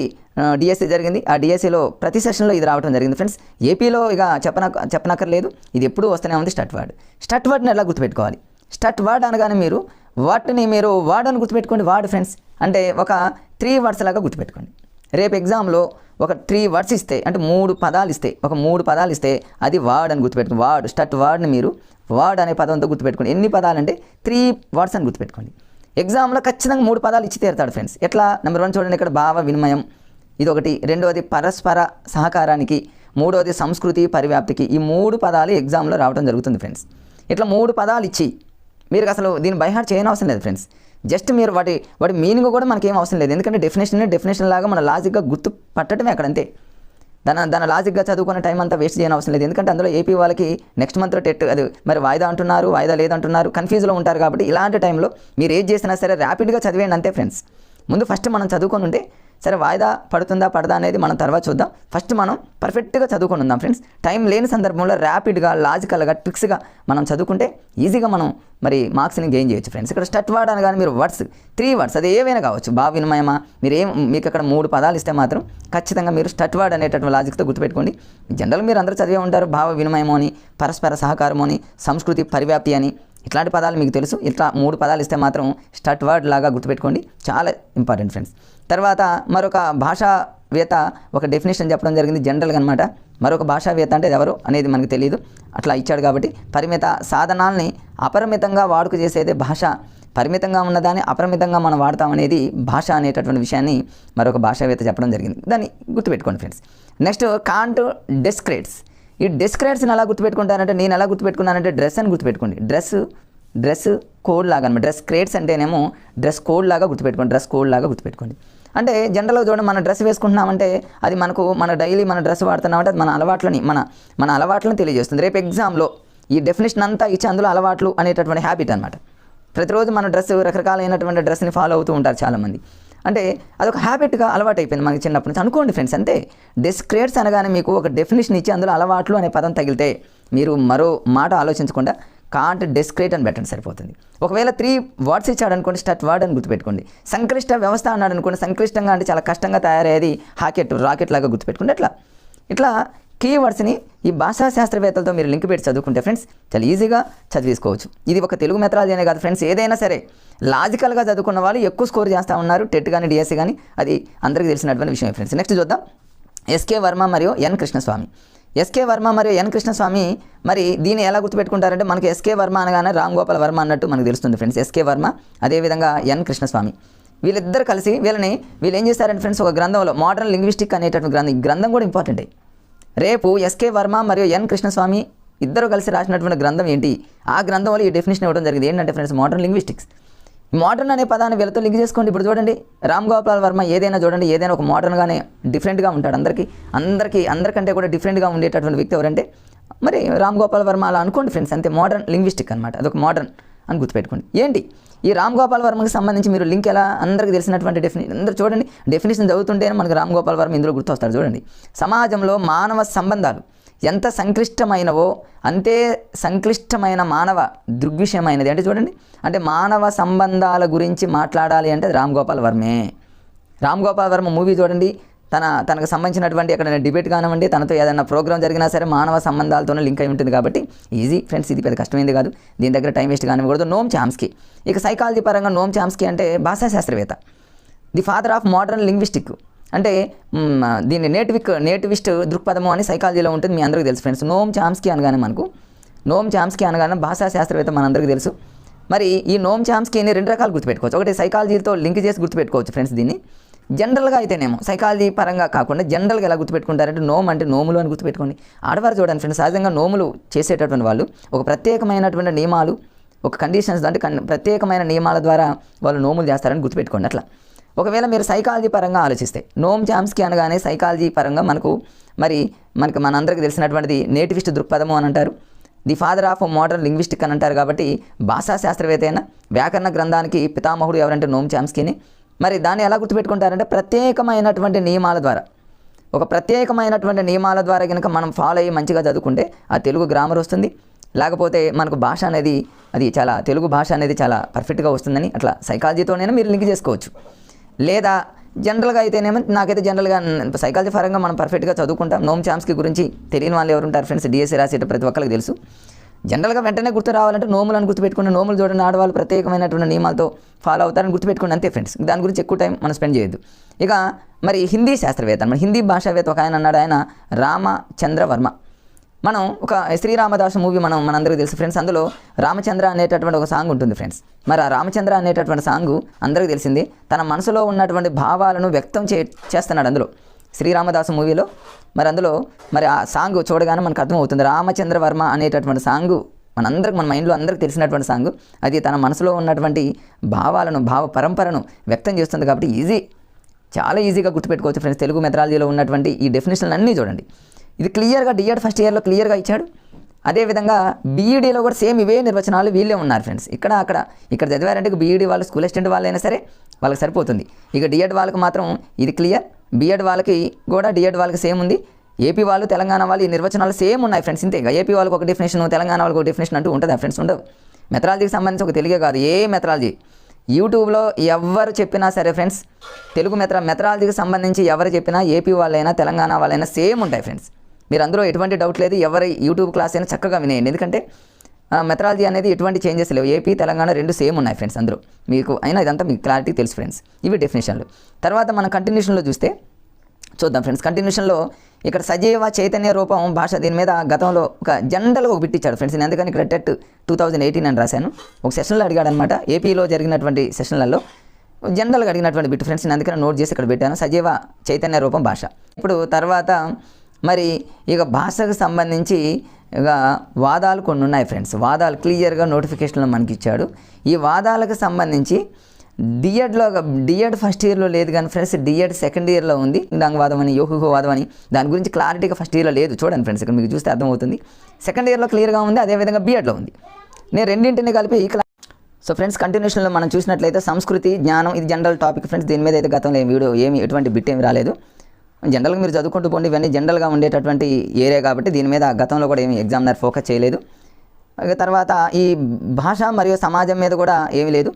డిఎస్సి జరిగింది. ఆ డిఎస్సిలో ప్రతి సెషన్లో ఇది రావడం జరిగింది ఫ్రెండ్స్. ఏపీలో ఇక చెప్పనక్కర్లేదు, ఇది ఎప్పుడూ వస్తూనే ఉంది స్టట్ వర్డ్ని ఎలా గుర్తుపెట్టుకోవాలి. స్టట్ వర్డ్ అనగానే మీరు వాటిని మీరు వర్డ్ అని గుర్తుపెట్టుకోండి. వర్డ్ ఫ్రెండ్స్ అంటే ఒక 3 వర్డ్స్ లాగా గుర్తుపెట్టుకోండి. రేపు ఎగ్జామ్లో ఒక 3 వర్డ్స్ ఇస్తే అంటే 3 పదాలు ఇస్తే అది వర్డ్ అని గుర్తుపెట్టుకోండి. స్టట్ వర్డ్ని మీరు వర్డ్ అనే పదంతో గుర్తుపెట్టుకోండి. ఎన్ని పదాలు అంటే 3 వర్డ్స్ అని గుర్తుపెట్టుకోండి. ఎగ్జామ్లో ఖచ్చితంగా 3 పదాలు ఇచ్చి తీరుతాడు ఫ్రెండ్స్. ఎట్లా? నెంబర్ 1 చూడండి, ఇక్కడ భావ వినిమయం ఇదొకటి, రెండవది పరస్పర సహకారానికి, మూడవది సంస్కృతి పరివ్యాప్తికి. ఈ 3 పదాలు ఎగ్జామ్లో రావడం జరుగుతుంది ఫ్రెండ్స్. ఇట్లా 3 పదాలు ఇచ్చి మీరు అసలు దీన్ని బైహార్ట్ చేయని అవసరం లేదు ఫ్రెండ్స్. జస్ట్ మీరు వాటి మీనింగ్ కూడా మనకేం అవసరం లేదు. ఎందుకంటే డెఫినేషన్ లాగా మన లాజిక్గా గుర్తు పట్టడమే అక్కడంతే. దాని లాజిక్గా చదువుకునే టైం అంతా వేస్ట్ చేయని అవసరం లేదు. ఎందుకంటే అందులో ఏపీ వాళ్ళకి నెక్స్ట్ మంత్లో టెట్ అది మరి వాయిదా అంటున్నారు, వాయిదా లేదంటున్నారు, కన్ఫ్యూజ్లో ఉంటారు. కాబట్టి ఇలాంటి టైంలో మీరు ఏది చేసినా సరే ర్యాపిడ్గా చదివేయండి అంతే ఫ్రెండ్స్. ముందు ఫస్ట్ మనం చదువుకొని ఉంటే సరే వాయిదా పడుతుందా పడదా అనేది మనం తర్వాత చూద్దాం. ఫస్ట్ మనం పర్ఫెక్ట్గా చదువుకొని ఉందాం ఫ్రెండ్స్. టైం లేని సందర్భంలో ర్యాపిడ్గా లాజికల్గా ట్రిక్స్గా మనం చదువుకుంటే ఈజీగా మనం మరి మార్క్స్ని గెయిన్ చేయొచ్చు ఫ్రెండ్స్. ఇక్కడ స్టట్ వర్డ్ అనగానే మీరు 3 వర్డ్స్ అది ఏవైనా కావచ్చు. భావ వినిమయమా మీకు అక్కడ 3 పదాలు ఇస్తే మాత్రం ఖచ్చితంగా మీరు స్టట్ వర్డ్ అనేటటువంటి లాజిక్తో గుర్తుపెట్టుకోండి. జనరల్ మీరు అందరూ చదివే ఉంటారు. భావ వినిమయము అని, పరస్పర సహకారము అని, సంస్కృతి పరివ్యాప్తి అని, ఇట్లాంటి పదాలు మీకు తెలుసు. ఇట్లా 3 పదాలు ఇస్తే మాత్రం స్టట్ వర్డ్ లాగా గుర్తుపెట్టుకోండి. చాలా ఇంపార్టెంట్ ఫ్రెండ్స్. తర్వాత మరొక భాషావేత్త ఒక డెఫినేషన్ చెప్పడం జరిగింది జనరల్గా అనమాట. మరొక భాషావేత్త అంటే ఎవరు అనేది మనకు తెలియదు, అట్లా ఇచ్చాడు కాబట్టి. పరిమిత సాధనాల్ని అపరిమితంగా వాడుక చేసేదే భాష. పరిమితంగా ఉన్నదాన్ని అపరిమితంగా మనం వాడతామనేది భాష అనేటటువంటి విషయాన్ని మరొక భాషావేత్త చెప్పడం జరిగింది. దాన్ని గుర్తుపెట్టుకోండి ఫ్రెండ్స్. Next can't డెస్క్రేట్స్. ఈ డెస్క్రేట్స్ని ఎలా గుర్తుపెట్టుకుంటారంటే నేను ఎలా గుర్తుపెట్టుకున్నానంటే డ్రెస్ అని గుర్తుపెట్టుకోండి. డ్రెస్ కోడ్ లాగా అనమాట. డ్రెస్ క్రేట్స్ అంటేనేమో డ్రెస్ కోడ్ లాగా గుర్తుపెట్టుకోండి. అంటే జనరల్గా చూడండి, మన డ్రెస్ వేసుకుంటున్నామంటే అది మన డైలీ మన డ్రెస్ వాడుతున్నామంటే అది మన అలవాట్లను తెలియజేస్తుంది. రేపు ఎగ్జామ్లో ఈ డెఫినేషన్ అంతా ఇచ్చి అందులో అలవాట్లు అనేటటువంటి హ్యాబిట్ అనమాట. ప్రతిరోజు మన డ్రెస్ రకరకాలైనటువంటి డ్రెస్ని ఫాలో అవుతూ ఉంటారు చాలామంది. అంటే అదొక హ్యాబిట్గా అలవాటు అయిపోయింది మనకి చిన్నప్పటి నుంచి అనుకోండి ఫ్రెండ్స్. అంతే డెస్క్రేట్స్ అనగానే మీకు ఒక డెఫినేషన్ ఇచ్చి అందులో అలవాట్లు అనే పదం తగిలితే మీరు మరో మాట ఆలోచించకుండా కాంట్ డెస్క్రేట్ అని పెట్టండి సరిపోతుంది. ఒకవేళ 3 వర్డ్స్ ఇచ్చాడు అనుకోండి, స్టట్ వర్డ్ అని గుర్తుపెట్టుకోండి. సంక్లిష్ట వ్యవస్థ అన్నాడు అనుకోండి, సంక్లిష్టంగా అంటే చాలా కష్టంగా తయారయ్యేది రాకెట్ లాగా గుర్తుపెట్టుకోండి. ఇట్లా కీవర్డ్స్ని ఈ భాషా శాస్త్రవేత్తలతో మీరు లింక్ పెట్టి చదువుకుంటే ఫ్రెండ్స్ చాలా ఈజీగా చదివేసుకోవచ్చు. ఇది ఒక తెలుగు మెథడాలజీ అనే కాదు ఫ్రెండ్స్, ఏదైనా సరే లాజికల్గా చదువుకున్న వాళ్ళు ఎక్కువ స్కోర్ చేస్తూ ఉన్నారు. టెట్ కానీ డిఎస్సి కానీ అది అందరికీ తెలిసినటువంటి విషయం ఫ్రెండ్స్. నెక్స్ట్ చూద్దాం. ఎస్కే వర్మ మరియు ఎన్ కృష్ణస్వామి. మరి దీన్ని ఎలా గుర్తుపెట్టుకుంటారంటే మనకి ఎస్కే వర్మ అనగానే రామ్ గోపాల్ వర్మ అన్నట్టు మనకు తెలుస్తుంది ఫ్రెండ్స్. ఎస్కే వర్మ అదేవిధంగా ఎన్ కృష్ణస్వామి వీళ్ళిద్దరు కలిసి వీళ్ళు ఏం చేస్తారంటే ఫ్రెండ్స్ ఒక గ్రంథంలో మోడర్న్ లింగ్విస్టిక్ అనేటటువంటి గ్రంథం, ఈ గ్రంథం కూడా ఇంపార్టెంటే. రేపు ఎస్కే వర్మ మరియు ఎన్ కృష్ణస్వామి ఇద్దరు కలిసి రాసినటువంటి గ్రంథం ఏంటి, ఆ గ్రంథంలో ఈ డెఫినేషన్ ఇవ్వడం జరిగింది. ఏంటంటే ఫ్రెండ్స్ మోడర్న్ లింగ్విస్టిక్స్. మోడర్న్ అనే పదాన్ని వీళ్ళతో లింక్ చేసుకోండి. ఇప్పుడు చూడండి రామ్ గోపాల్ వర్మ ఏదైనా ఒక మోడర్న్గానే డిఫరెంట్గా ఉంటాడు. అందరికంటే కూడా డిఫరెంట్గా ఉండేటటువంటి వ్యక్తి ఎవరంటే మరి రామ్ గోపాల్ వర్మ అలా అనుకోండి ఫ్రెండ్స్. అంతే మోడర్న్ లింగ్విస్టిక్ అనమాట, అదొక మోడర్న్ అని గుర్తుపెట్టుకోండి. ఏంటి ఈ రామ్ గోపాల్ వర్మకి సంబంధించి మీరు లింక్ ఎలా అందరికీ తెలిసినటువంటి అందరూ చూడండి డెఫినేషన్ చదువుతుంటేనే మనకు రామ్ గోపాల్ వర్మ ఇందులో గుర్తొస్తారు. చూడండి సమాజంలో మానవ సంబంధాలు ఎంత సంక్లిష్టమైనవో అంతే సంక్లిష్టమైన మానవ దృగ్విషయమైనది. అంటే చూడండి అంటే మానవ సంబంధాల గురించి మాట్లాడాలి అంటే రామ్ గోపాల్ వర్మ మూవీ చూడండి. తనకు సంబంధించినటువంటి ఎక్కడైనా డిబేట్ కానివ్వండి, తనతో ఏదైనా ప్రోగ్రామ్ జరిగినా సరే మానవ సంబంధాలతోనే లింక్ అయి ఉంటుంది. కాబట్టి ఈజీ ఫ్రెండ్స్, ఇది పెద్ద కష్టమైంది కాదు. దీని దగ్గర టైం వేస్ట్ కానివ్వకూడదు. నోమ్ చామ్స్కీ. ఇక సైకాలజీ పరంగా నోమ్ చామ్స్కీ అంటే భాషా శాస్త్రవేత్త, the father of modern linguistic. అంటే దీన్ని నేటివిస్ట్ దృక్పథము అని సైకాలజీలో ఉంటుంది, మీ అందరికీ తెలుసు ఫ్రెండ్స్. నోమ్ చామ్స్కీ అనగానే భాషా శాస్త్రవేత్త మనందరికీ తెలుసు. మరి ఈ నోమ్ చామ్స్కీని 2 రకాలు గుర్తుపెట్టుకోవచ్చు. ఒకటి సైకాలజీతో లింక్ చేసి గుర్తుపెట్టుకోవచ్చు ఫ్రెండ్స్ దీన్ని. జనరల్గా అయితేనేమో సైకాలజీ పరంగా కాకుండా జనరల్గా ఎలా గుర్తుపెట్టుకుంటారంటే నోము అంటే నోములు అని గుర్తుపెట్టుకోండి. ఆడవారు చూడండి ఫ్రెండ్స్, సహజంగా నోములు చేసేటటువంటి వాళ్ళు ఒక ప్రత్యేకమైనటువంటి నియమాలు, ఒక కండిషన్స్ అంటే ప్రత్యేకమైన నియమాల ద్వారా వాళ్ళు నోములు చేస్తారని గుర్తుపెట్టుకోండి. అట్లా ఒకవేళ మీరు సైకాలజీ పరంగా ఆలోచిస్తే నోమ్ చామ్స్కీ అనగానే సైకాలజీ పరంగా మనకు మనందరికీ తెలిసినటువంటిది నేటివిస్ట్ దృక్పథము అని అంటారు, the father of modern linguistic అని అంటారు. కాబట్టి భాషా శాస్త్రవేత్త అయినా వ్యాకరణ గ్రంథానికి పితామహుడు ఎవరంటే నోమ్ చామ్స్కీని. మరి దాన్ని ఎలా గుర్తుపెట్టుకుంటారంటే ప్రత్యేకమైనటువంటి నియమాల ద్వారా, ఒక ప్రత్యేకమైనటువంటి నియమాల ద్వారా కనుక మనం ఫాలో అయ్యి మంచిగా చదువుకుంటే ఆ తెలుగు గ్రామర్ వస్తుంది, లేకపోతే మనకు భాష అనేది తెలుగు భాష అనేది చాలా పర్ఫెక్ట్గా వస్తుందని అట్లా సైకాలజీతోనైనా మీరు లింక్ చేసుకోవచ్చు. లేదా జనరల్గా అయితేనేమో నాకైతే జనరల్గా సైకాలజీ పరంగా మనం పర్ఫెక్ట్గా చదువుకుంటాం. నోమ్ చామ్స్కీ గురించి తెలియని వాళ్ళు ఎవరు ఉంటారు ఫ్రెండ్స్, డిఎస్సీ రాసేట ప్రతి ఒక్కరికి తెలుసు. జనరల్గా వెంటనే గుర్తు రావాలంటే నోములను గుర్తుపెట్టుకుని, నోములు చూడండి ఆడవాళ్ళు ప్రత్యేకమైనటువంటి నియమాలతో ఫాలో అవుతారని గుర్తుపెట్టుకుని అంతే ఫ్రెండ్స్. దాని గురించి ఎక్కువ టైం మనం స్పెండ్ చేయొద్దు. ఇక మరి హిందీ శాస్త్రవేత్త, మన హిందీ భాషావేత్త ఒక ఆయన అన్నాడు, ఆయన రామచంద్ర వర్మ. మనం ఒక శ్రీరామదాసు మూవీ మనందరికీ తెలుసు ఫ్రెండ్స్, అందులో రామచంద్ర అనేటటువంటి ఒక సాంగ్ ఉంటుంది ఫ్రెండ్స్. మరి ఆ రామచంద్ర అనేటటువంటి సాంగ్ అందరికీ తెలిసింది, తన మనసులో ఉన్నటువంటి భావాలను వ్యక్తం చేస్తున్నాడు అందులో శ్రీరామదాసు మూవీలో. అందులో ఆ సాంగ్ చూడగానే మనకు అర్థమవుతుంది, రామచంద్ర వర్మ అనేటటువంటి సాంగ్ మన మైండ్లో అందరికీ తెలిసినటువంటి సాంగ్. అది తన మనసులో ఉన్నటువంటి భావాలను, భావ పరంపరను వ్యక్తం చేస్తుంది. కాబట్టి చాలా ఈజీగా గుర్తుపెట్టుకోవచ్చు ఫ్రెండ్స్. తెలుగు మెథడాలజీలో ఉన్నటువంటి ఈ డెఫినేషన్లు అన్నీ చూడండి. ఇది క్లియర్గా డిఎడ్ ఫస్ట్ ఇయర్లో క్లియర్గా ఇచ్చాడు. అదేవిధంగా బీఈడీలో కూడా సేమ్ ఇవే నిర్వచనాలు వీళ్ళే ఉన్నారు ఫ్రెండ్స్. ఇక్కడ చదివారంటే బీఈడీ వాళ్ళు స్కూల్ అసిస్టెంట్ వాళ్ళైనా సరే వాళ్ళకి సరిపోతుంది. ఇక డిఎడ్ వాళ్ళకి మాత్రం ఇది క్లియర్, బీఎడ్ వాళ్ళకి కూడా డిఎడ్ వాళ్ళకి సేమ్ ఉంది. ఏపీ వాళ్ళు తెలంగాణ వాళ్ళు ఈ నిర్వచనాలు సేమ్ ఉన్నాయి ఫ్రెండ్స్. ఇంతే, ఏపీ వాళ్ళకి ఒక డెఫినేషన్, తెలంగాణ వాళ్ళకి ఒక డెఫినేషన్ అంటూ ఉంటుందా ఫ్రెండ్స్? ఉండవు. మెథడాలజీకి సంబంధించి ఒక తెలుగే కాదు, ఏ మెథడాలజీ యూట్యూబ్లో ఎవరు చెప్పినా సరే ఫ్రెండ్స్, తెలుగు మెథడాలజీకి సంబంధించి ఎవరు చెప్పినా ఏపీ వాళ్ళైనా తెలంగాణ వాళ్ళైనా సేమ్ ఉంటాయి ఫ్రెండ్స్. మీరు అందులో ఎటువంటి డౌట్ లేదు. ఎవరి యూట్యూబ్ క్లాస్ అయినా చక్కగా వినేయండి, ఎందుకంటే మెథడాలజీ అనేది ఎటువంటి చేంజెస్ లేవు. ఏపీ తెలంగాణ రెండు సేమ్ ఉన్నాయి ఫ్రెండ్స్ అందులో. మీకు అయినా ఇదంతా మీకు క్లారిటీ తెలుసు ఫ్రెండ్స్. ఇవి డెఫినేషన్లు. తర్వాత మనం కంటిన్యూషన్లో చూద్దాం ఫ్రెండ్స్. కంటిన్యూషన్లో ఇక్కడ సజీవ చైతన్య రూపం భాష, దీని మీద గతంలో ఒక జనరల్గా ఒక బిట్ ఇచ్చాడు ఫ్రెండ్స్. నేను అందుకని ఇక్కడ టెట్ 2018 అని రాశాను. ఒక సెషన్లో అడిగాడు అనమాట, ఏపీలో జరిగినటువంటి సెషన్లలో జనరల్గా అడిగినటువంటి బిట్ ఫ్రెండ్స్. నేను అందుకని నోట్ చేసి ఇక్కడ పెట్టాను, సజీవ చైతన్య రూపం భాష. ఇప్పుడు తర్వాత ఇక భాషకు సంబంధించి ఇక వాదాలు కొన్ని ఉన్నాయి ఫ్రెండ్స్. వాదాలు క్లియర్గా నోటిఫికేషన్లో మనకి ఇచ్చాడు. ఈ వాదాలకు సంబంధించి డిఎడ్ ఫస్ట్ ఇయర్లో లేదు కానీ ఫ్రెండ్స్, డిఎడ్ సెకండ్ ఇయర్లో ఉంది. వాదం అని, యోహుహో వాదం అని, దాని గురించి క్లారిటీగా ఫస్ట్ ఇయర్లో లేదు. చూడండి ఫ్రెండ్స్, ఇక్కడ మీకు చూస్తే అర్థమవుతుంది. సెకండ్ ఇయర్లో క్లియర్గా ఉంది, అదేవిధంగా బిఎడ్లో ఉంది. నేను రెండింటిని కలిపి సో ఫ్రెండ్స్, కంటిన్యూషన్లో మనం చూసినట్లయితే సంస్కృతి జ్ఞానం, ఇది జనరల్ టాపిక్ ఫ్రెండ్స్. దీని మీద అయితే గతంలో వీడియో ఎటువంటి బిట్ ఏమి రాలేదు. జనరల్గా మీరు చదువుకుంటూ పోండి, ఇవన్నీ జనరల్గా ఉండేటటువంటి ఏరియా కాబట్టి దీని మీద గతంలో కూడా ఏమి ఎగ్జామినర్ ఫోకస్ చేయలేదు. తర్వాత ఈ భాష మరియు సమాజం మీద కూడా ఏమీ లేదు.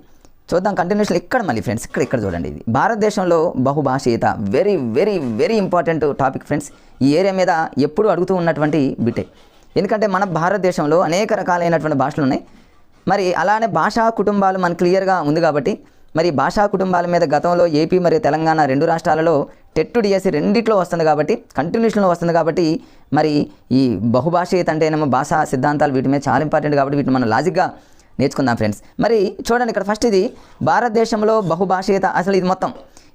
చూద్దాం కంటిన్యూషన్. ఇక్కడ మళ్ళీ ఫ్రెండ్స్, ఇక్కడ చూడండి, ఇది భారతదేశంలో బహుభాషీయత, very very very important topic friends. ఈ ఏరియా మీద ఎప్పుడు అడుగుతూ ఉన్నటువంటి బిట్టే, ఎందుకంటే మన భారతదేశంలో అనేక రకాలైనటువంటి భాషలు ఉన్నాయి. అలానే భాషా కుటుంబాలు మనకు క్లియర్గా ఉంది కాబట్టి భాషా కుటుంబాల మీద గతంలో ఏపీ మరియు తెలంగాణ రెండు రాష్ట్రాలలో టెట్ డిఎస్సి రెండిట్లో వస్తుంది కాబట్టి, కంటిన్యూషన్లో వస్తుంది కాబట్టి ఈ బహుభాషీయత అంటేనేమో భాషా సిద్ధాంతాలు వీటి మీద చాలా ఇంపార్టెంట్ కాబట్టి వీటిని మనం లాజిక్గా నేర్చుకుందాం ఫ్రెండ్స్. చూడండి ఇక్కడ ఫస్ట్, ఇది భారతదేశంలో బహుభాషీయత. అసలు ఇది మొత్తం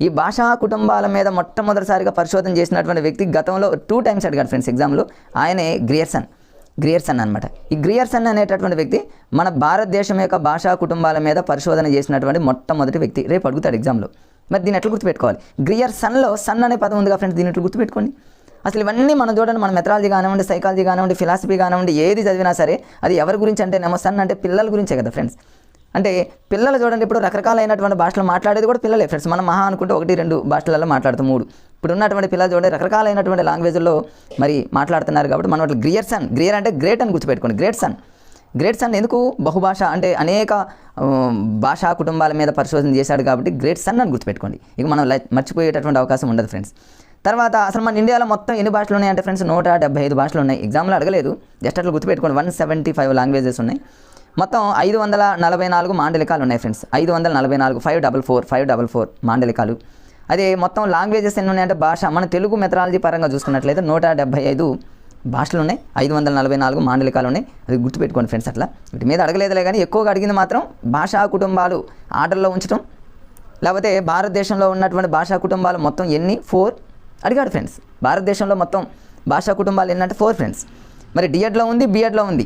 ఈ భాషా కుటుంబాల మీద మొట్టమొదటిసారిగా పరిశోధన చేసినటువంటి వ్యక్తి గతంలో 2 times అడిగాడు ఫ్రెండ్స్ ఎగ్జామ్లో, ఆయనే గ్రియర్సన్ అనమాట. ఈ గ్రియర్సన్ అనేటటువంటి వ్యక్తి మన భారతదేశం యొక్క భాషా కుటుంబాల మీద పరిశోధన చేసినటువంటి మొట్టమొదటి వ్యక్తి. రేపు అడుగుతాడు ఎగ్జామ్లో. దీన్ని ఎట్లా గుర్తుపెట్టుకోవాలి? గ్రియర్సన్లో సన్ అనే పదం ఉందిగా ఫ్రెండ్స్, దీన్ని ఎట్లా గుర్తుపెట్టుకోండి? అసలు ఇవన్నీ మనం చూడండి, మన మెథడాలజీ కానివ్వండి, సైకాలజీ కానివ్వండి, ఫిలాసఫీ కానివ్వండి, ఏది చదివినా సరే అది ఎవరి గురించి అంటే సన్ అంటే పిల్లల గురించే కదా ఫ్రెండ్స్. అంటే పిల్లలు చూడండి, ఇప్పుడు రకరకాలైనటువంటి భాషలు మాట్లాడేది కూడా పిల్లలే ఫ్రెండ్స్. మనం మహా అనుకుంటే 1-2 భాషలలో మాట్లాడుతాం, 3. ఇప్పుడు ఉన్నటువంటి పిల్లలు చూడండి రకరకాలైనటువంటి లాంగ్వేజ్లో మాట్లాడుతున్నారు కాబట్టి మనం అట్లా గ్రియర్ అంటే గ్రేట్ అని గుర్తుపెట్టుకోండి. గ్రేట్ సన్ ఎందుకు? బహుభాష అంటే అనేక భాషా కుటుంబాల మీద పరిశోధన చేశాడు కాబట్టి గ్రేట్ సన్ అని గుర్తుపెట్టుకోండి. ఇక మనం మర్చిపోయేటటువంటి అవకాశం ఉండదు ఫ్రెండ్స్. తర్వాత అసలు మన ఇండియాలో మొత్తం ఎన్ని భాషలు ఉన్నాయంటే ఫ్రెండ్స్ 175 భాషలు ఉన్నాయి. ఎగ్జామ్లో అడగలేదు, జస్ట్ అట్లా గుర్తుపెట్టుకోండి. 175 లాంగ్వేజెస్ ఉన్నాయి. మొత్తం 544 మాండలికాలు ఉన్నాయి ఫ్రెండ్స్. 544, 544 మాండలికాలు. అదే మొత్తం లాంగ్వేజెస్ ఎన్ని ఉన్నాయంటే భాష, మన తెలుగు మెథడాలజీ పరంగా చూసుకున్నట్లయితే 175 భాషలు ఉన్నాయి, 544 మాండలికాలు ఉన్నాయి. అది గుర్తుపెట్టుకోండి ఫ్రెండ్స్. అట్లా వీటి మీద అడగలేదులే కానీ ఎక్కువగా అడిగింది మాత్రం భాషా కుటుంబాలు ఆర్డర్లో ఉంచడం, లేకపోతే భారతదేశంలో ఉన్నటువంటి భాషా కుటుంబాలు మొత్తం ఎన్ని 4 అడిగాడు ఫ్రెండ్స్. భారతదేశంలో మొత్తం భాషా కుటుంబాలు ఎన్నంటే 4 ఫ్రెండ్స్. మరి డిఎడ్లో ఉంది, బిఎడ్లో ఉంది,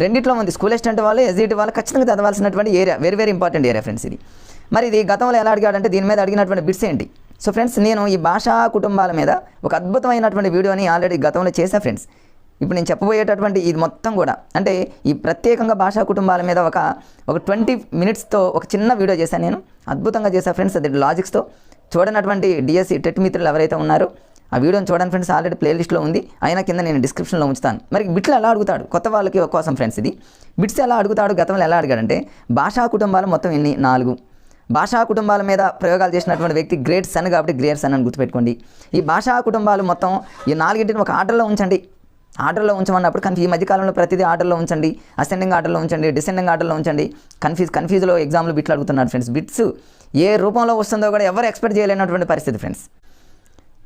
రెండిట్లో ఉంది. స్కూల్ అసిస్టెంట్ వాళ్ళు, ఎస్జిటి వాళ్ళు ఖచ్చితంగా చదవాల్సినటువంటి area, very very important area friends ఇది. మరి ఇది గతంలో ఎలా అడిగాడంటే దీని మీద అడిగినటువంటి బిట్స్ ఏంటి? సో ఫ్రెండ్స్, నేను ఈ భాషా కుటుంబాల మీద ఒక అద్భుతమైనటువంటి వీడియోని ఆల్రెడీ గతంలో చేశా ఫ్రెండ్స్. ఇప్పుడు నేను చెప్పబోయేటటువంటి ఇది మొత్తం కూడా అంటే ఈ ప్రత్యేకంగా భాషా కుటుంబాల మీద ఒక 20 మినిట్స్తో ఒక చిన్న వీడియో చేశాను నేను. అద్భుతంగా చేశాను ఫ్రెండ్స్. అది లాజిక్స్తో చూడనటువంటి డిఎస్సి టెట్ మిత్రులు ఎవరైతే ఉన్నారో ఆ వీడియోని చూడండి ఫ్రెండ్స్. ఆల్రెడీ ప్లేలిస్ట్లో ఉంది, అయినా కింద నేను డిస్క్రిప్షన్లో ఉంచుతాను. మరి బిట్లు ఎలా అడుగుతాడు కొత్త వాళ్ళకి కోసం ఫ్రెండ్స్, ఇది బిట్స్ ఎలా అడుగుతాడు, గతంలో ఎలా అడిగాడంటే భాషా కుటుంబాలు మొత్తం ఎన్ని 4. భాషా కుటుంబాల మీద ప్రయోగాలు చేసినటువంటి వ్యక్తి గ్రేట్ సన్ కాబట్టి గ్రేట్ సన్ అని గుర్తుపెట్టుకోండి. ఈ భాషా కుటుంబాలు మొత్తం ఈ 4టిని ఒక ఆర్డర్లో ఉంచండి. ఆర్డర్లో ఉంచమన్నప్పుడు ఈ మధ్యకాలంలో ప్రతిదీ ఆర్డర్లో ఉంచండి, అసెండింగ్ ఆర్డర్లో ఉంచండి, డిసెండింగ్ ఆర్డర్లో ఉంచండి. కన్ఫ్యూజ్లో ఎగ్జామ్లో బిట్లు అడుగుతున్నాడు ఫ్రెండ్స్. బిట్స్ ఏ రూపంలో వస్తుందో కూడా ఎవరు ఎక్స్పెక్ట్ చేయలేనటువంటి పరిస్థితి ఫ్రెండ్స్.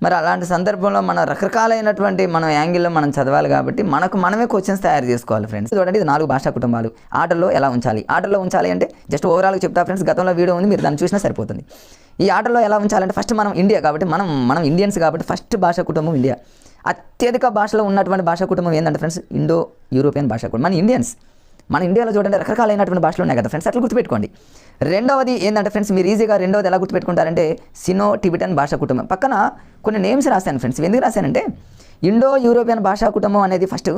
మరి అలాంటి సందర్భంలో మనం రకరకాలైనటువంటి మనం యాంగిల్లో మనం చదవాలి కాబట్టి మనమే క్వశ్చన్స్ తయారు చేసుకోవాలి ఫ్రెండ్స్. చూడండి, ఇది 4 భాషా కుటుంబాలు ఆర్డర్లో ఎలా ఉంచాలి. ఆర్డర్లో ఉంచాలి అంటే జస్ట్ ఓవరాల్గా చెప్తా ఫ్రెండ్స్. గతంలో వీడియో ఉంది, మీరు దాన్ని చూసినా సరిపోతుంది. ఈ ఆర్డర్లో ఎలా ఉంచాలంటే ఫస్ట్ మనం ఇండియా కాబట్టి మనం ఇండియన్స్ కాబట్టి ఫస్ట్ భాషా కుటుంబం ఇండియా. అత్యధిక భాషలో ఉన్నటువంటి భాషా కుటుంబం ఏంటంటే ఫ్రెండ్స్ ఇండో యూరోపియన్ భాషా కుటుంబం. మన ఇండియాలో చూడండి రకరకాలైనటువంటి భాషలు ఉన్నాయి కదా ఫ్రెండ్స్, అట్లా గుర్తుపెట్టుకోండి. రెండవది ఏంటంటే ఫ్రెండ్స్, మీరు ఈజీగా రెండవది ఎలా గుర్తుపెట్టుకుంటారంటే సినో టిబెటన్ భాషా కుటుంబం. పక్కన కొన్ని నేమ్స్ రాశాను ఫ్రెండ్స్. ఎందుకు రాశానంటే ఇండో యూరోపియన్ భాషా కుటుంబం అనేది ఫస్ట్.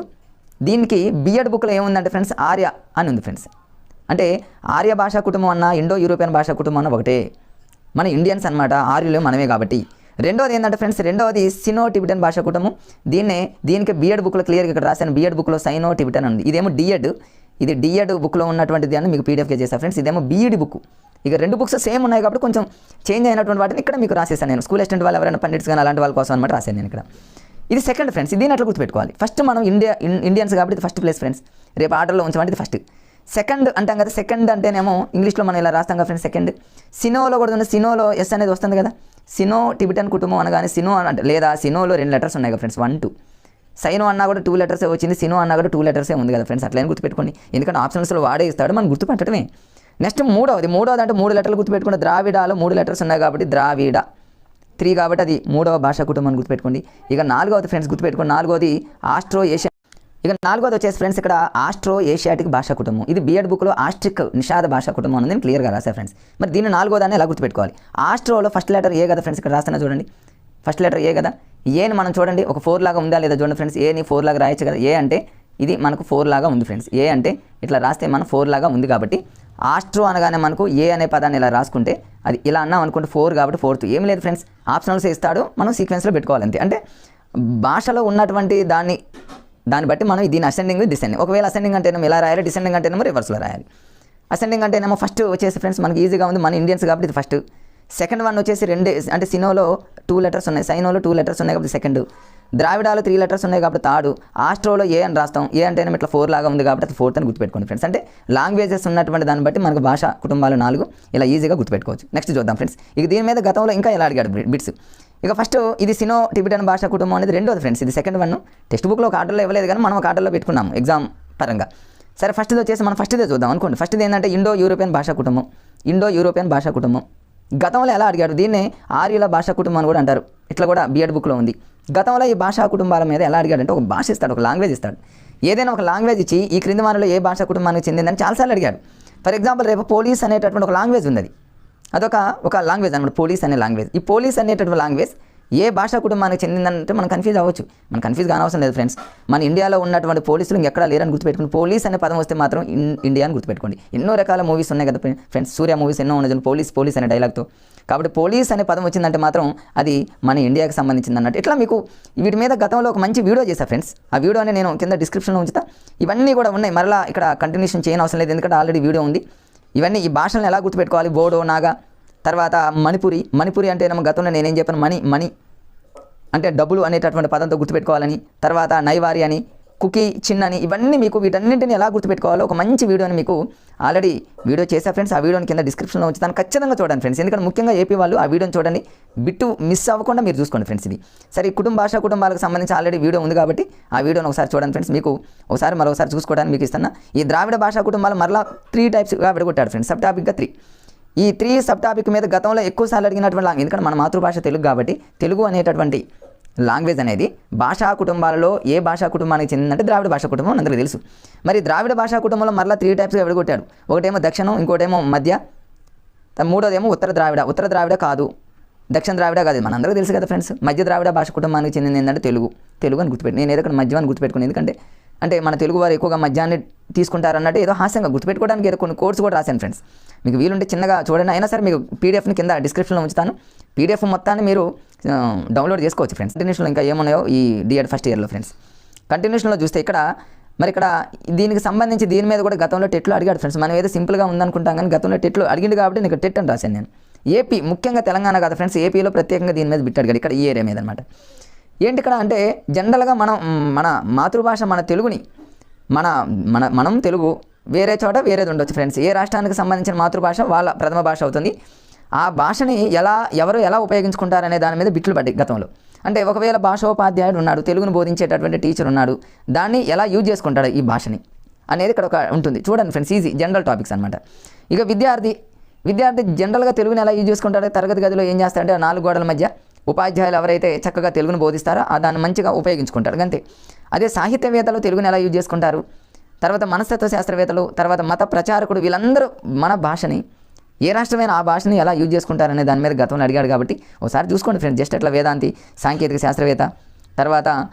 దీనికి బిఎడ్ బుక్లో ఏముందంటే ఫ్రెండ్స్ ఆర్య అని ఉంది ఫ్రెండ్స్. అంటే ఆర్య భాషా కుటుంబం అన్న ఇండో యూరోపియన్ భాషా కుటుంబం అన్న ఒకటే, మన ఇండియన్స్ అనమాట, ఆర్యులు మనమే కాబట్టి. రెండోది ఏంటంటే ఫ్రెండ్స్, రెండవది సినో టిబెటన్ భాషా కుటుంబం. దీనికి బిఎడ్ బుక్లో క్లియర్గా ఇక్కడ రాశాను. బిఎడ్ బుక్లో సైనో టిబెటన్ ఉంది. ఇదేమో డిఎడ్, ఇది డిఎడ్ బుక్లో ఉన్నటువంటిది అని మీకు పీడిఎఫ్గా చేశాను ఫ్రెండ్స్. ఇదేమో బీఈడి బుక్. ఇక 2 బుక్స్ సేమ్ ఉన్నాయి కాబట్టి కొంచెం చేంజ్ అయినటువంటి వాటిని ఇక్కడ మీకు రాసేసాను నేను. స్కూల్ అసిస్టెంట్ వాళ్ళు ఎవరైనా పండిట్స్ కానీ అలాంటి వాళ్ళ కోసం అనమాట రాశాను నేను ఇక్కడ. ఇది సెకండ్ ఫ్రెండ్స్. దీన్ని అట్లా గుర్తుపెట్టుకోవాలి. ఫస్ట్ మనం ఇండియన్స్ కాబట్టి ఇది ఫస్ట్ ప్లేస్ ఫ్రెండ్స్. రేపు ఆర్డర్లో ఉంచమంటే ఇది ఫస్ట్. సెకండ్ అంటాం కదా, సెకండ్ అంటేనేమో ఇంగ్లీష్లో మనం ఇలా రాస్తాం కదా ఫ్రెండ్స్ సెకండ్. సినోలో కూడా ఉంది, సినోలో ఎస్ అనేది వస్తుంది కదా. సినో టిబెటన్ కుటుంబం అనగానే సినో అంటే లేదా సినోలో 2 లెటర్స్ ఉన్నాయి కదా ఫ్రెండ్స్, 1 2. సైనో అన్నా కూడా 2 లెటర్సే వచ్చింది, సినో అన్నా కూడా 2 లెటర్సే ఉంది కదా ఫ్రెండ్స్. అట్లనే గుర్తుపెట్టుకోండి, ఎందుకంటే ఆప్షన్స్లో వాడే ఇస్తాడు, మనం గుర్తుపెట్టడమే. నెక్స్ట్ మూడవది అంటే 3 లెటర్లు గుర్తుపెట్టుకోండి. ద్రావిడాలో 3 లెటర్స్ ఉన్నాయి కాబట్టి ద్రావిడ 3 కాబట్టి అది 3వ భాషా కుటుంబం అని గుర్తుపెట్టుకోండి. ఇక 4వది ఫ్రెండ్స్ గుర్తుపెట్టుకోండి, 4వది ఆస్ట్రో ఏషియా. ఇక 4వది వచ్చేసి ఫ్రెండ్స్ ఇక్కడ ఆస్ట్రో ఏషియాటిక్ భాషా కుటుంబం. ఇది బిఎడ్ బుక్లో ఆస్ట్రిక్ నిషాద భాషా కుటుంబం అనేది క్లియర్గా రాశా ఫ్రెండ్స్. మరి దీన్ని 4వదాన్ని ఎలా గుర్తుపెట్టుకోవాలి? ఆస్ట్రోలో ఫస్ట్ లెటర్ ఏ కదా ఫ్రెండ్స్, ఇక్కడ రాస్తున్నా చూడండి. ఫస్ట్ లెటర్ ఏ కదా. ఏని మనం చూడండి ఒక 4 లాగా ఉందా లేదా చూడండి ఫ్రెండ్స్. ఏని 4 లాగా రాయొచ్చు కదా. ఏ అంటే ఇది మనకు 4 లాగా ఉంది ఫ్రెండ్స్. ఏ అంటే ఇట్లా రాస్తే మనం 4 లాగా ఉంది కాబట్టి ఆస్ట్రో అనగానే మనకు ఏ అనే పదాన్ని ఇలా రాసుకుంటే అది ఇలా అన్నాం అనుకుంటే 4 కాబట్టి 4th. ఏం లేదు ఫ్రెండ్స్, ఆప్షనల్స్ ఇస్తాడు, మనం సీక్వెన్స్లో పెట్టుకోవాలి అంతే. అంటే భాషలో ఉన్నటువంటి దాన్ని బట్టి మనం దీని అసెండింగ్ డిసెండింగ్. ఒకవేళ అసెండింగ్ అంటేనేమో ఇలా రాయాలి, డిసెండింగ్ అంటేనేమో రివర్స్లో రాయాలి. అసెండింగ్ అంటేనేమో ఫస్ట్ వచ్చేసి ఫ్రెండ్స్ మనకి ఈజీగా ఉంది, మన ఇండియన్స్ కాబట్టి ఇది ఫస్ట్. సెకండ్ వన్ వచ్చేసి 2 అంటే సినోలో 2 లెటర్స్ ఉన్నాయి, సైనోలో 2 లెటర్స్ ఉన్నాయి కాబట్టి సెకండ్. ద్రావిడాలో 3 లెటర్స్ ఉన్నాయి కాబట్టి థర్డ్. ఆస్ట్రోలో ఏ అని రాస్తాం. ఏ అంటేనే ఇట్లా 4 లాగా ఉంది కాబట్టి అది 4th అని గుర్తుపెట్టుకోండి ఫ్రెండ్స్. అంటే లాంగ్వేజెస్ ఉన్నటువంటి దాన్ని బట్టి మనకు భాషా కుటుంబాలు 4 ఇలా ఈజీగా గుర్తుపెట్టుకోవచ్చు. నెక్స్ట్ చూద్దాం ఫ్రెండ్స్. ఇక దీని మీద గతంలో ఇంకా ఎలా అడిగాడు బిట్స్. ఇక ఫస్ట్ ఇది సినో టిబెటన్ భాషా కుటుంబం అనేది 2వది ఫ్రెండ్స్. ఇది సెకండ్ వన్. టెక్స్ట్ బుక్లో ఒక ఆర్డర్లో ఇవ్వలేదు కానీ మనం ఒక ఆర్డర్లో పెట్టుకున్నాము ఎగ్జామ్ పరంగా. సరే ఫస్ట్ది వచ్చేసి మనం ఫస్ట్దే చూద్దాం అనుకోండి. ఫస్ట్ది ఏంటంటే ఇండో యూరోపియన్ భాషా కుటుంబం. ఇండో యూరోపియన్ భాషా కుటుంబం గతంలో ఎలా అడిగాడు? దీన్నే ఆర్యుల భాషా కుటుంబం అని కూడా అంటారు. ఇట్లా కూడా బిఎడ్ బుక్లో ఉంది. గతంలో ఈ భాషా కుటుంబాల మీద ఎలా అడిగాడంటే ఒక భాష ఇస్తాడు, ఒక లాంగ్వేజ్ ఇస్తాడు. ఏదైనా ఒక లాంగ్వేజ్ ఇచ్చి ఈ క్రింది వారిలో ఏ భాషా కుటుంబానికి చెందిందని చాలాసార్లు అడిగాడు. ఫర్ ఎగ్జాంపుల్ రేపు పోలీస్ అనేటటువంటి ఒక లాంగ్వేజ్ ఉంది. అదొక లాంగ్వేజ్ అనమాట, పోలీస్ అనే లాంగ్వేజ్. ఈ పోలీస్ అనేటటువంటి లాంగ్వేజ్ ఏ భాషా కుటుంబానికి చెందిందంటే మనం కన్ఫ్యూజ్ అవ్వచ్చు. మనం కన్ఫ్యూజ్ కానవసరం లేదు ఫ్రెండ్స్. మన ఇండియాలో ఉన్నటువంటి పోలీసులు ఇంకెక్కడా లేరని గుర్తుపెట్టుకోండి. పోలీస్ అనే పదం వస్తే మాత్రం ఇండియా అని గుర్తుపెట్టుకోండి. ఎన్నో రకాల మూవీస్ ఉన్నాయి కదా ఫ్రెండ్స్, సూర్య మూవీస్ ఎన్నో ఉన్నాయి పోలీస్ అనే డైలాగ్తో. కాబట్టి పోలీస్ అనే పదం వచ్చిందంటే మాత్రం అది మన ఇండియాకి సంబంధించింది అన్నట్టు. ఇట్లా మీకు వీటి మీద గతంలో ఒక మంచి వీడియో చేశాను ఫ్రెండ్స్. ఆ వీడియోని నేను కింద డిస్క్రిప్షన్లో ఉంచుతా. ఇవన్నీ కూడా ఉన్నాయి, మరలా ఇక్కడ కంటిన్యూషన్ చేయని అవసరం లేదు, ఎందుకంటే ఆల్రెడీ వీడియో ఉంది. ఇవన్నీ ఈ భాషలను ఎలా గుర్తుపెట్టుకోవాలి, బోడో, నాగా, తర్వాత మణిపురి అంటే గతంలో నేనేం చెప్పాను, మణి అంటే డబ్బులు అనేటటువంటి పదంతో గుర్తుపెట్టుకోవాలని, తర్వాత నైవారి అని, కుకీ, చిన్నని, ఇవన్నీ మీకు వీటన్నింటిని ఎలా గుర్తుపెట్టుకోవాలో ఒక మంచి వీడియోని మీకు ఆల్రెడీ వీడియో చేసా ఫ్రెండ్స్. ఆ వీడియోని కింద డిస్క్రిప్షన్లో ఉంచుతాను, ఖచ్చితంగా చూడండి ఫ్రెండ్స్. ఎందుకంటే ముఖ్యంగా ఏపీ వాళ్ళు ఆ వీడియోని చూడండి, బిట్టు మిస్ అవ్వకుండా మీరు చూసుకోండి ఫ్రెండ్స్. ఇది సరే, భాషా కుటుంబాలకు సంబంధించి ఆల్రెడీ వీడియో ఉంది కాబట్టి ఆ వీడియోని ఒకసారి చూడండి ఫ్రెండ్స్. మీకు మరొకసారి చూసుకోవడానికి మీకు ఇస్తున్నా. ఈ ద్రావిడ భాషా కుటుంబాలు మరలా 3 టైప్స్గా విడగొట్టాడు ఫ్రెండ్స్, సబ్ టాపిక్గా 3. ఈ 3 సబ్ టాపిక్ మీద గతంలో ఎక్కువసార్లు అడిగినటువంటి లాంగ్వేజ్, ఎందుకంటే మన మాతృభాష తెలుగు కాబట్టి తెలుగు అనేటటువంటి లాంగ్వేజ్ అనేది భాషా కుటుంబాలలో ఏ భాషా కుటుంబానికి చెందిందంటే ద్రావిడ భాషా కుటుంబం అందరికీ తెలుసు. మరి ద్రావిడ భాషా కుటుంబంలో మరలా 3 టైప్స్గా విడగొట్టాడు. ఒకటేమో దక్షిణం, ఇంకోటేమో మధ్య, మూడోదేమో ఉత్తర ద్రావిడ. ఉత్తర ద్రావిడ కాదు, దక్షిణ ద్రావిడ కాదు, మనందరికీ తెలుసు కదా ఫ్రెండ్స్. మధ్య ద్రావిడ భాష కుటుంబానికి చెందింది ఏంటంటే తెలుగు. తెలుగు అని గుర్తుపెట్టి, నేను ఏదో ఇక్కడ మధ్య అని గుర్తుపెట్టుకుని, ఎందుకంటే అంటే మన తెలుగు వారు ఎక్కువగా మధ్యాన్ని తీసుకుంటారన్నట్టు ఏదో హాస్యంగా గుర్తుపెట్టుకోవడానికి ఏదో కొన్ని కోడ్స్ కూడా రాశాను ఫ్రెండ్స్. మీకు వీలుంటే చిన్నగా చూడండి. అయినా సరే మీకు పీడిఎఫ్ని కింద డిస్క్రిప్షన్లో ఉంచుతాను. పీడిఎఫ్ మొత్తాన్ని మీరు డౌన్లోడ్ చేసుకోవచ్చు ఫ్రెండ్స్. కంటిన్యూషన్లో ఇంకా ఏమున్నాయో ఈ డిఎడ్ ఫస్ట్ ఇయర్లో ఫ్రెండ్స్. కంటిన్యూషన్లో చూస్తే ఇక్కడ మరి ఇక్కడ దీనికి సంబంధించి దీని మీద కూడా గతంలో టెట్లో అడిగాడు ఫ్రెండ్స్. మనం ఏదో సింపుల్గా ఉందనుకుంటాం కానీ గతంలో టెట్లో అడిగింది కాబట్టి నేను టెట్ అని రాశాను నేను. ఏపీ, ముఖ్యంగా తెలంగాణ కాదు ఫ్రెండ్స్, ఏపీలో ప్రత్యేకంగా దీని మీద బిట్ అడిగాడు. ఇక్కడ ఈ ఏరియా మీద అనమాట. ఏంటి ఇక్కడ అంటే జనరల్గా మన మాతృభాష మన తెలుగుని మనం తెలుగు వేరే చోట వేరేది ఉండొచ్చు ఫ్రెండ్స్. ఏ రాష్ట్రానికి సంబంధించిన మాతృభాష వాళ్ళ ప్రథమ భాష అవుతుంది. ఆ భాషని ఎవరు ఎలా ఉపయోగించుకుంటారనే దాని మీద బిట్లు పడ్డాయి గతంలో. అంటే ఒకవేళ భాషోపాధ్యాయుడు ఉన్నాడు, తెలుగును బోధించేటటువంటి టీచర్ ఉన్నాడు, దాన్ని ఎలా యూజ్ చేసుకుంటాడు ఈ భాషని అనేది ఇక్కడ ఒక ఉంటుంది. చూడండి ఫ్రెండ్స్, ఈజీ జనరల్ టాపిక్స్ అనమాట. ఇక విద్యార్థి జనరల్గా తెలుగుని ఎలా యూజ్ చేసుకుంటాడో, తరగతి గదిలో ఏం చేస్తాడంటే 4 గోడల మధ్య ఉపాధ్యాయులు ఎవరైతే చక్కగా తెలుగును బోధిస్తారో దాన్ని మంచిగా ఉపయోగించుకుంటారు అంతే. అదే సాహిత్యవేత్తలు తెలుగుని ఎలా యూజ్ చేసుకుంటారు, తర్వాత మనస్తత్వ శాస్త్రవేత్తలు, తర్వాత మత ప్రచారకుడు, వీళ్ళందరూ మన భాషని ఏ రాష్ట్రమైన ఆ భాషని ఎలా యూజ్ చేసుకుంటారనే దాని మీద గతంలో అడిగాడు కాబట్టి ఒకసారి చూసుకోండి ఫ్రెండ్స్. జస్ట్ అట్లా వేదాంతి, సాంకేతిక శాస్త్రవేత్త, తర్వాత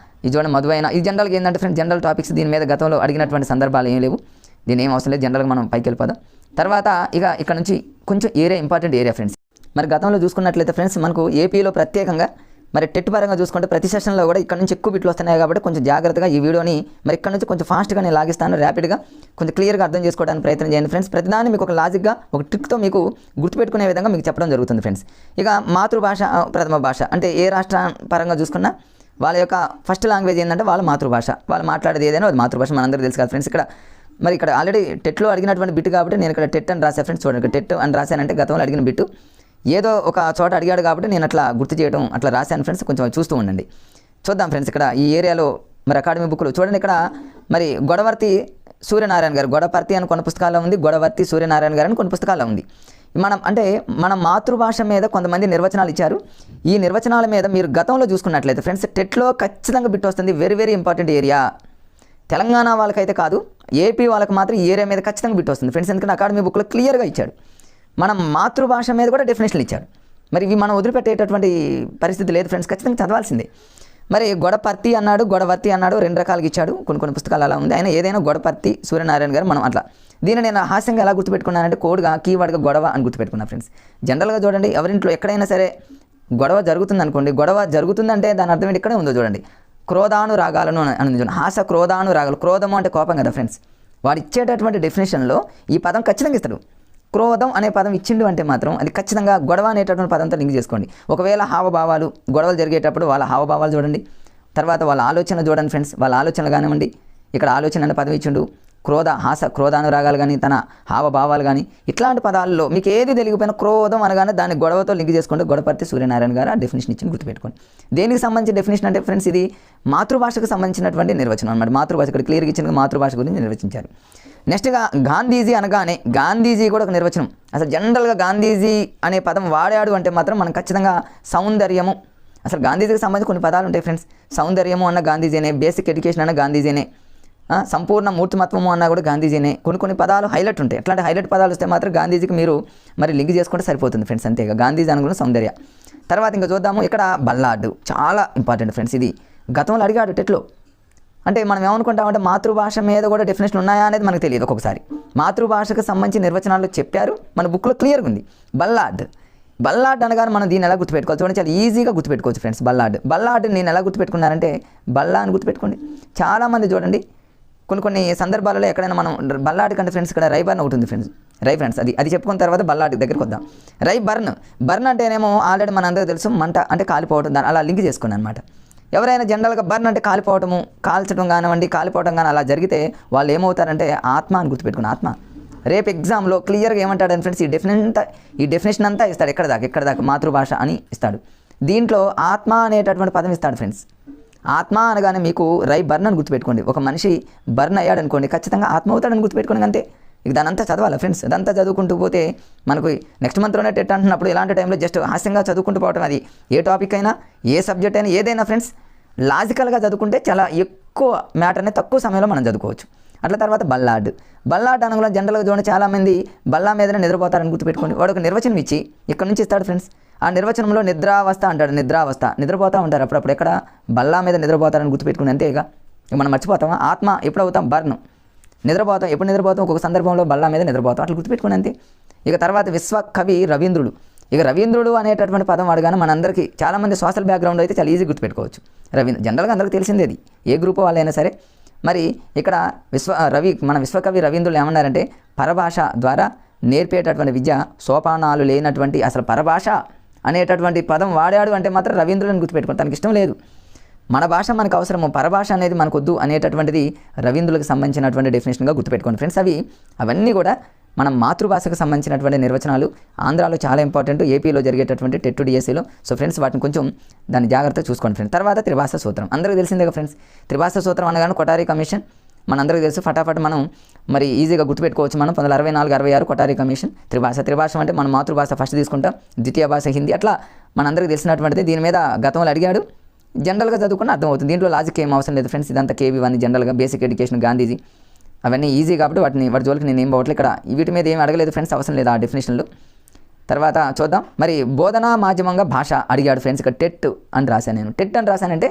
ఈ చూడండి మధువైన, ఈ జనరల్గా ఏంటంటే ఫ్రెండ్స్ జనరల్ టాపిక్స్ దీని మీద గతంలో అడిగినటువంటి సందర్భాలు ఏం లేవు. దీని ఏం అవసరం లేదు, జనరల్గా మనం పైకి వెళ్ళిపోదాం. తర్వాత ఇక ఇక్కడ నుంచి కొంచెం ఏరియా ఇంపార్టెంట్ ఏరియా ఫ్రెండ్స్. మరి గతంలో చూసుకున్నట్లయితే ఫ్రెండ్స్ మనకు ఏపీలో ప్రత్యేకంగా మరి టెట్ పరంగా చూసుకుంటే ప్రతి సెషన్లో కూడా ఇక్కడ నుంచి ఎక్కువ బిట్లు వస్తున్నాయి కాబట్టి కొంచెం జాగ్రత్తగా ఈ వీడియోని మరి ఇక్కడ నుంచి కొంచెం ఫాస్ట్గా నేను లాగిస్తాను, ర్యాపిడ్గా కొంచెం క్లియర్గా అర్థం చేసుకోవడానికి ప్రయత్నం చేయండి ఫ్రెండ్స్. ప్రతిదాన్ని మీకు ఒక లాజిక్గా ఒక ట్రిక్తో మీకు గుర్తుపెట్టుకునే విధంగా మీకు చెప్పడం జరుగుతుంది ఫ్రెండ్స్. ఇక మాతృభాష ప్రథమ భాష అంటే ఏ రాష్ట్ర పరంగా చూసుకున్నా వాళ్ళ యొక్క ఫస్ట్ లాంగ్వేజ్ ఏంటంటే వాళ్ళ మాతృభాష, వాళ్ళు మాట్లాడేది ఏదైనా అది మాతృభాష, మనందరికీ తెలుసు కదా ఫ్రెండ్స్. ఇక్కడ ఆల్రెడీ టెట్లో అడిగినటువంటి బిట్ కాబట్టి నేను ఇక్కడ టెట్ అని రాశాను ఫ్రెండ్స్. చూడండి, టెట్ అని రాశానంటే గతంలో అడిగిన బిట్టు ఏదో ఒక చోట అడిగాడు కాబట్టి నేను అట్లా గుర్తు చేయడం అట్లా రాశాను ఫ్రెండ్స్. కొంచెం చూస్తూ ఉండండి. చూద్దాం ఫ్రెండ్స్, ఇక్కడ ఈ ఏరియాలో మరి అకాడమీ బుక్లు చూడండి. ఇక్కడ మరి గొడవర్తి సూర్యనారాయణ గారు, గొడపర్తి అని కొన్ని పుస్తకాల్లో ఉంది, గొడవర్తి సూర్యనారాయణ గారు అని కొన్ని పుస్తకాల్లో ఉంది. మన మాతృభాష మీద కొంతమంది నిర్వచనాలు ఇచ్చారు. ఈ నిర్వచనాల మీద మీరు గతంలో చూసుకున్నట్లయితే ఫ్రెండ్స్ టెట్లో ఖచ్చితంగా బిట్ వస్తుంది. Very very important area. Telangana వాళ్ళకైతే కాదు, ఏపీ వాళ్ళకి మాత్రం ఈ ఏరియా మీద ఖచ్చితంగా బిట్ వస్తుంది ఫ్రెండ్స్. ఎందుకంటే అకాడమీ బుక్లో క్లియర్గా ఇచ్చాడు. మన మాతృభాష మీద కూడా డెఫినేషన్లు ఇచ్చాడు. మరి ఇవి మనం వదిలిపెట్టేటటువంటి పరిస్థితి లేదు ఫ్రెండ్స్, ఖచ్చితంగా చదవాల్సిందే. మరి గొడపర్తి అన్నాడు, గొడవర్తి అన్నాడు, 2 రకాలుగా ఇచ్చాడు. కొన్ని పుస్తకాలు అలా ఉంది. ఆయన ఏదైనా గొడపర్తి సూర్యనారాయణ గారు మనం అట్లా. దీన్ని నేను హాస్యంగా ఎలా గుర్తుపెట్టుకున్నానంటే కోడ్గా కీవర్డ్గా గొడవ అని గుర్తుపెట్టుకున్నాను ఫ్రెండ్స్. జనరల్గా చూడండి, ఎవరింట్లో ఎక్కడైనా సరే గొడవ జరుగుతుంది అనుకోండి, గొడవ జరుగుతుందంటే దాని అర్థం ఏంటి ఇక్కడే ఉందో చూడండి, క్రోధానురాగాలను అని చూడండి. హాస క్రోధానురాగాలు, క్రోధము అంటే కోపం కదా ఫ్రెండ్స్. వాడు ఇచ్చేటటువంటి డెఫినేషన్లో ఈ పదం ఖచ్చితంగా ఇస్తాడు. క్రోధం అనే పదం ఇచ్చిండు అంటే మాత్రం అది ఖచ్చితంగా గొడవ అనేటటువంటి పదంతో లింక్ చేసుకోండి. ఒకవేళ హావభావాలు, గొడవలు జరిగేటప్పుడు వాళ్ళ హావభావాలు చూడండి, తర్వాత వాళ్ళ ఆలోచన చూడండి ఫ్రెండ్స్. వాళ్ళ ఆలోచనలు కానివ్వండి, ఇక్కడ ఆలోచన అనే పదం ఇచ్చిండు, క్రోధానురాగాలు కానీ, తన హావభావాలు కానీ, ఇట్లాంటి పదాల్లో మీకు ఏది తెలియకపోయినా క్రోధం అనగానే దాన్ని గొడవతో లింక్ చేసుకోండి. గొడపర్తి సూర్యనారాయణ గారు ఆ డెఫినేషన్ ఇచ్చింది, గుర్తుపెట్టుకోండి. దేనికి సంబంధించిన డెఫినేషన్ అంటే ఫ్రెండ్స్ ఇది మాతృభాషకు సంబంధించినటువంటి నిర్వచనం అన్నమాట. మాతృభాష ఇక్కడ క్లియర్గా ఇచ్చిన మాతృభాష గురించి నిర్వచించారు. నెక్స్ట్గా గాంధీజీ అనగానే గాంధీజీ కూడా ఒక నిర్వచనం. అసలు జనరల్గా గాంధీజీ అనే పదం వాడాడు అంటే మాత్రం మనం ఖచ్చితంగా సౌందర్యము, అసలు గాంధీజీకి సంబంధించి కొన్ని పదాలు ఉంటాయి ఫ్రెండ్స్. సౌందర్యము అన్న గాంధీజీనే, బేసిక్ ఎడ్యుకేషన్ అన్న గాంధీజీనే, సంపూర్ణ మూర్తిమత్వము అన్నా కూడా గాంధీజీనే. కొన్ని పదాలు హైలైట్ ఉంటాయి. అట్లాంటి హైలైట్ పదాలు వస్తే మాత్రం గాంధీజీకి మీరు మరి లింక్ చేసుకుంటే సరిపోతుంది ఫ్రెండ్స్, అంతేగా. గాంధీజీ అనుకున్న సౌందర్య. తర్వాత ఇంకా చూద్దాము, ఇక్కడ బల్లాడ్ చాలా ఇంపార్టెంట్ ఫ్రెండ్స్. ఇది గతంలో అడిగాడు టెట్లో. అంటే మనం ఏమనుకుంటామంటే మాతృభాష మీద కూడా డెఫినేషన్ ఉన్నాయా అనేది మనకు తెలియదు. ఒక్కొక్కసారి మాతృభాషకు సంబంధించి నిర్వచనాలు చెప్పారు, మన బుక్లో క్లియర్గా ఉంది. బల్లాడ్ అనగానే మనం దీన్ని ఎలా గుర్తుపెట్టుకోవాలి చూడండి, చాలా ఈజీగా గుర్తుపెట్టుకోవచ్చు ఫ్రెండ్స్. బల్లాడ్ నేను ఎలా గుర్తుపెట్టుకున్నానంటే బల్లా అని గుర్తుపెట్టుకోండి. చాలామంది చూడండి కొన్ని సందర్భాలలో ఎక్కడైనా మనం బల్లాడ్ కంటే ఫ్రెండ్స్ ఇక్కడ రైబర్న్ ఒకటి ఉంది ఫ్రెండ్స్. అది చెప్పుకున్న తర్వాత బల్లాడ్ దగ్గరికి వద్దాం. బర్న్ అంటేనేమో ఆల్రెడీ మనందరికీ తెలుసు, మంట అంటే కాలిపోవడం, దాన్ని అలా లింక్ చేసుకున్నాను అనమాట. ఎవరైనా జనరల్గా బర్న్ అంటే కాలిపోవటము, కాల్చడం కానివ్వండి, కాలిపోవడం కానీ అలా జరిగితే వాళ్ళు ఏమవుతారంటే ఆత్మ అని గుర్తుపెట్టుకుని. ఆత్మ రేపు ఎగ్జామ్లో క్లియర్గా ఏమంటాడని ఫ్రెండ్స్ ఈ డెఫినేషన్ అంతా ఇస్తాడు. ఎక్కడ దాకా మాతృభాష అని ఇస్తాడు. దీంట్లో ఆత్మ అనేటటువంటి పదం ఇస్తాడు ఫ్రెండ్స్. ఆత్మ అనగానే మీకు బర్న్ అని గుర్తుపెట్టుకోండి. ఒక మనిషి బర్న్ అయ్యాడు అనుకోండి, ఖచ్చితంగా ఆత్మ అవుతాడని గుర్తుపెట్టుకోండి అంతే. ఇక దాని అంతా చదవాలి ఫ్రెండ్స్. అదంతా చదువుకుంటూ పోతే మనకు నెక్స్ట్ మంత్లోనే టెట్ అంటున్నప్పుడు ఇలాంటి టైంలో జస్ట్ హాస్యంగా చదువుకుంటూ పోవటం, అది ఏ టాపిక్ అయినా ఏ సబ్జెక్ట్ అయినా ఏదైనా ఫ్రెండ్స్ లాజికల్గా చదువుకుంటే చాలా ఎక్కువ మ్యాటర్ని తక్కువ సమయంలో మనం చదువుకోవచ్చు. అట్లా తర్వాత బల్లాడ్ అనగా జనరల్గా చూడండి చాలామంది బల్లా మీదనే నిద్రపోతారని గుర్తుపెట్టుకోండి. వాడు ఒక నిర్వచనం ఇచ్చి ఇక్కడ నుంచి ఇస్తాడు ఫ్రెండ్స్. ఆ నిర్వచనంలో నిద్రావస్థ అంటాడు. నిద్రపోతూ ఉంటారు అప్పుడప్పుడు. ఎక్కడ బల్లా మీద నిద్రపోతారని గుర్తుపెట్టుకుని అంతేగా. మనం మర్చిపోతామా? ఆత్మ ఎప్పుడు అవుతాం? బర్న్. నిద్రపోతాం. ఎప్పుడు నిద్రపోతాం? ఒక్కొక్క సందర్భంలో బల్లా మీద నిద్రపోతాం. అట్లా గుర్తుపెట్టుకుని అంతే. ఇక తర్వాత విశ్వకవి రవీంద్రుడు. ఇక రవీంద్రుడు అనేటటువంటి పదం వాడగానే మనందరికీ చాలామంది సోషల్ బ్యాక్గ్రౌండ్ అయితే చాలా ఈజీ గుర్తుపెట్టుకోవచ్చు. జనరల్గా అందరికీ తెలిసిందే, అది ఏ గ్రూప్ వాళ్ళైనా సరే. మరి ఇక్కడ మన విశ్వకవి రవీంద్రులు ఏమన్నారంటే, పరభాష ద్వారా నేర్పేటటువంటి విద్య సోపానాలు లేనటువంటి, అసలు పరభాష అనేటటువంటి పదం వాడాడు అంటే మాత్రం రవీంద్రులను గుర్తుపెట్టుకోండి. తనకి ఇష్టం లేదు, మన భాష మనకు అవసరము, పరభాష అనేది మనకు వద్దు అనేటటువంటిది రవీంద్రులకు సంబంధించినటువంటి డెఫినేషన్గా గుర్తుపెట్టుకోండి ఫ్రెండ్స్. అవన్నీ కూడా మన మాతృభాషకు సంబంధించినటువంటి నిర్వచనాలు. ఆంధ్రాలో చాలా ఇంపార్టెంట్, ఏపీలో జరిగేటటువంటి టెట్ డిఎస్సీలో. సో ఫ్రెండ్స్ వాటిని కొంచెం దాన్ని జాగ్రత్తగా చూసుకోండి ఫ్రెండ్స్. తర్వాత త్రిభాషా సూత్రం అందరికీ తెలిసిందే ఫ్రెండ్స్. త్రిభాషా సూత్రం అనగానే కొఠారి కమిషన్ మనందరికీ తెలుసు. ఫటాఫట్ మనం మరి ఈజీగా గుర్తుపెట్టుకోవచ్చు. మనం 1964-66 కొఠారి కమిషన్. త్రిభాష అంటే మన మాతృభాష ఫస్ట్ తీసుకుంటాం, ద్వితీయ భాష హిందీ. అట్లా మనందరికీ తెలిసినటువంటిది. దీని మీద గతంలో అడిగాడు, జనరల్గా చదువుకున్న అర్థమవుతుంది. దీంట్లో లాజిక్ ఏం అవసరం లేదు ఫ్రెండ్స్. ఇదంతా కేవీ1 జనరల్గా బేసిక్ ఎడ్యుకేషన్, గాంధీజీ అవన్నీ ఈజీ కాబట్టి వాటి జోలికి నేను ఏం పోవట్లేదు. ఇక్కడ వీటి మీద ఏం అడగలేదు ఫ్రెండ్స్, అవసరం లేదు ఆ డెఫినేషన్లు. తర్వాత చూద్దాం. మరి బోధనా మాధ్యమంగా భాష అడిగాడు ఫ్రెండ్స్. ఇక్కడ టెట్ అని రాశాను నేను. టెట్ అని రాశానంటే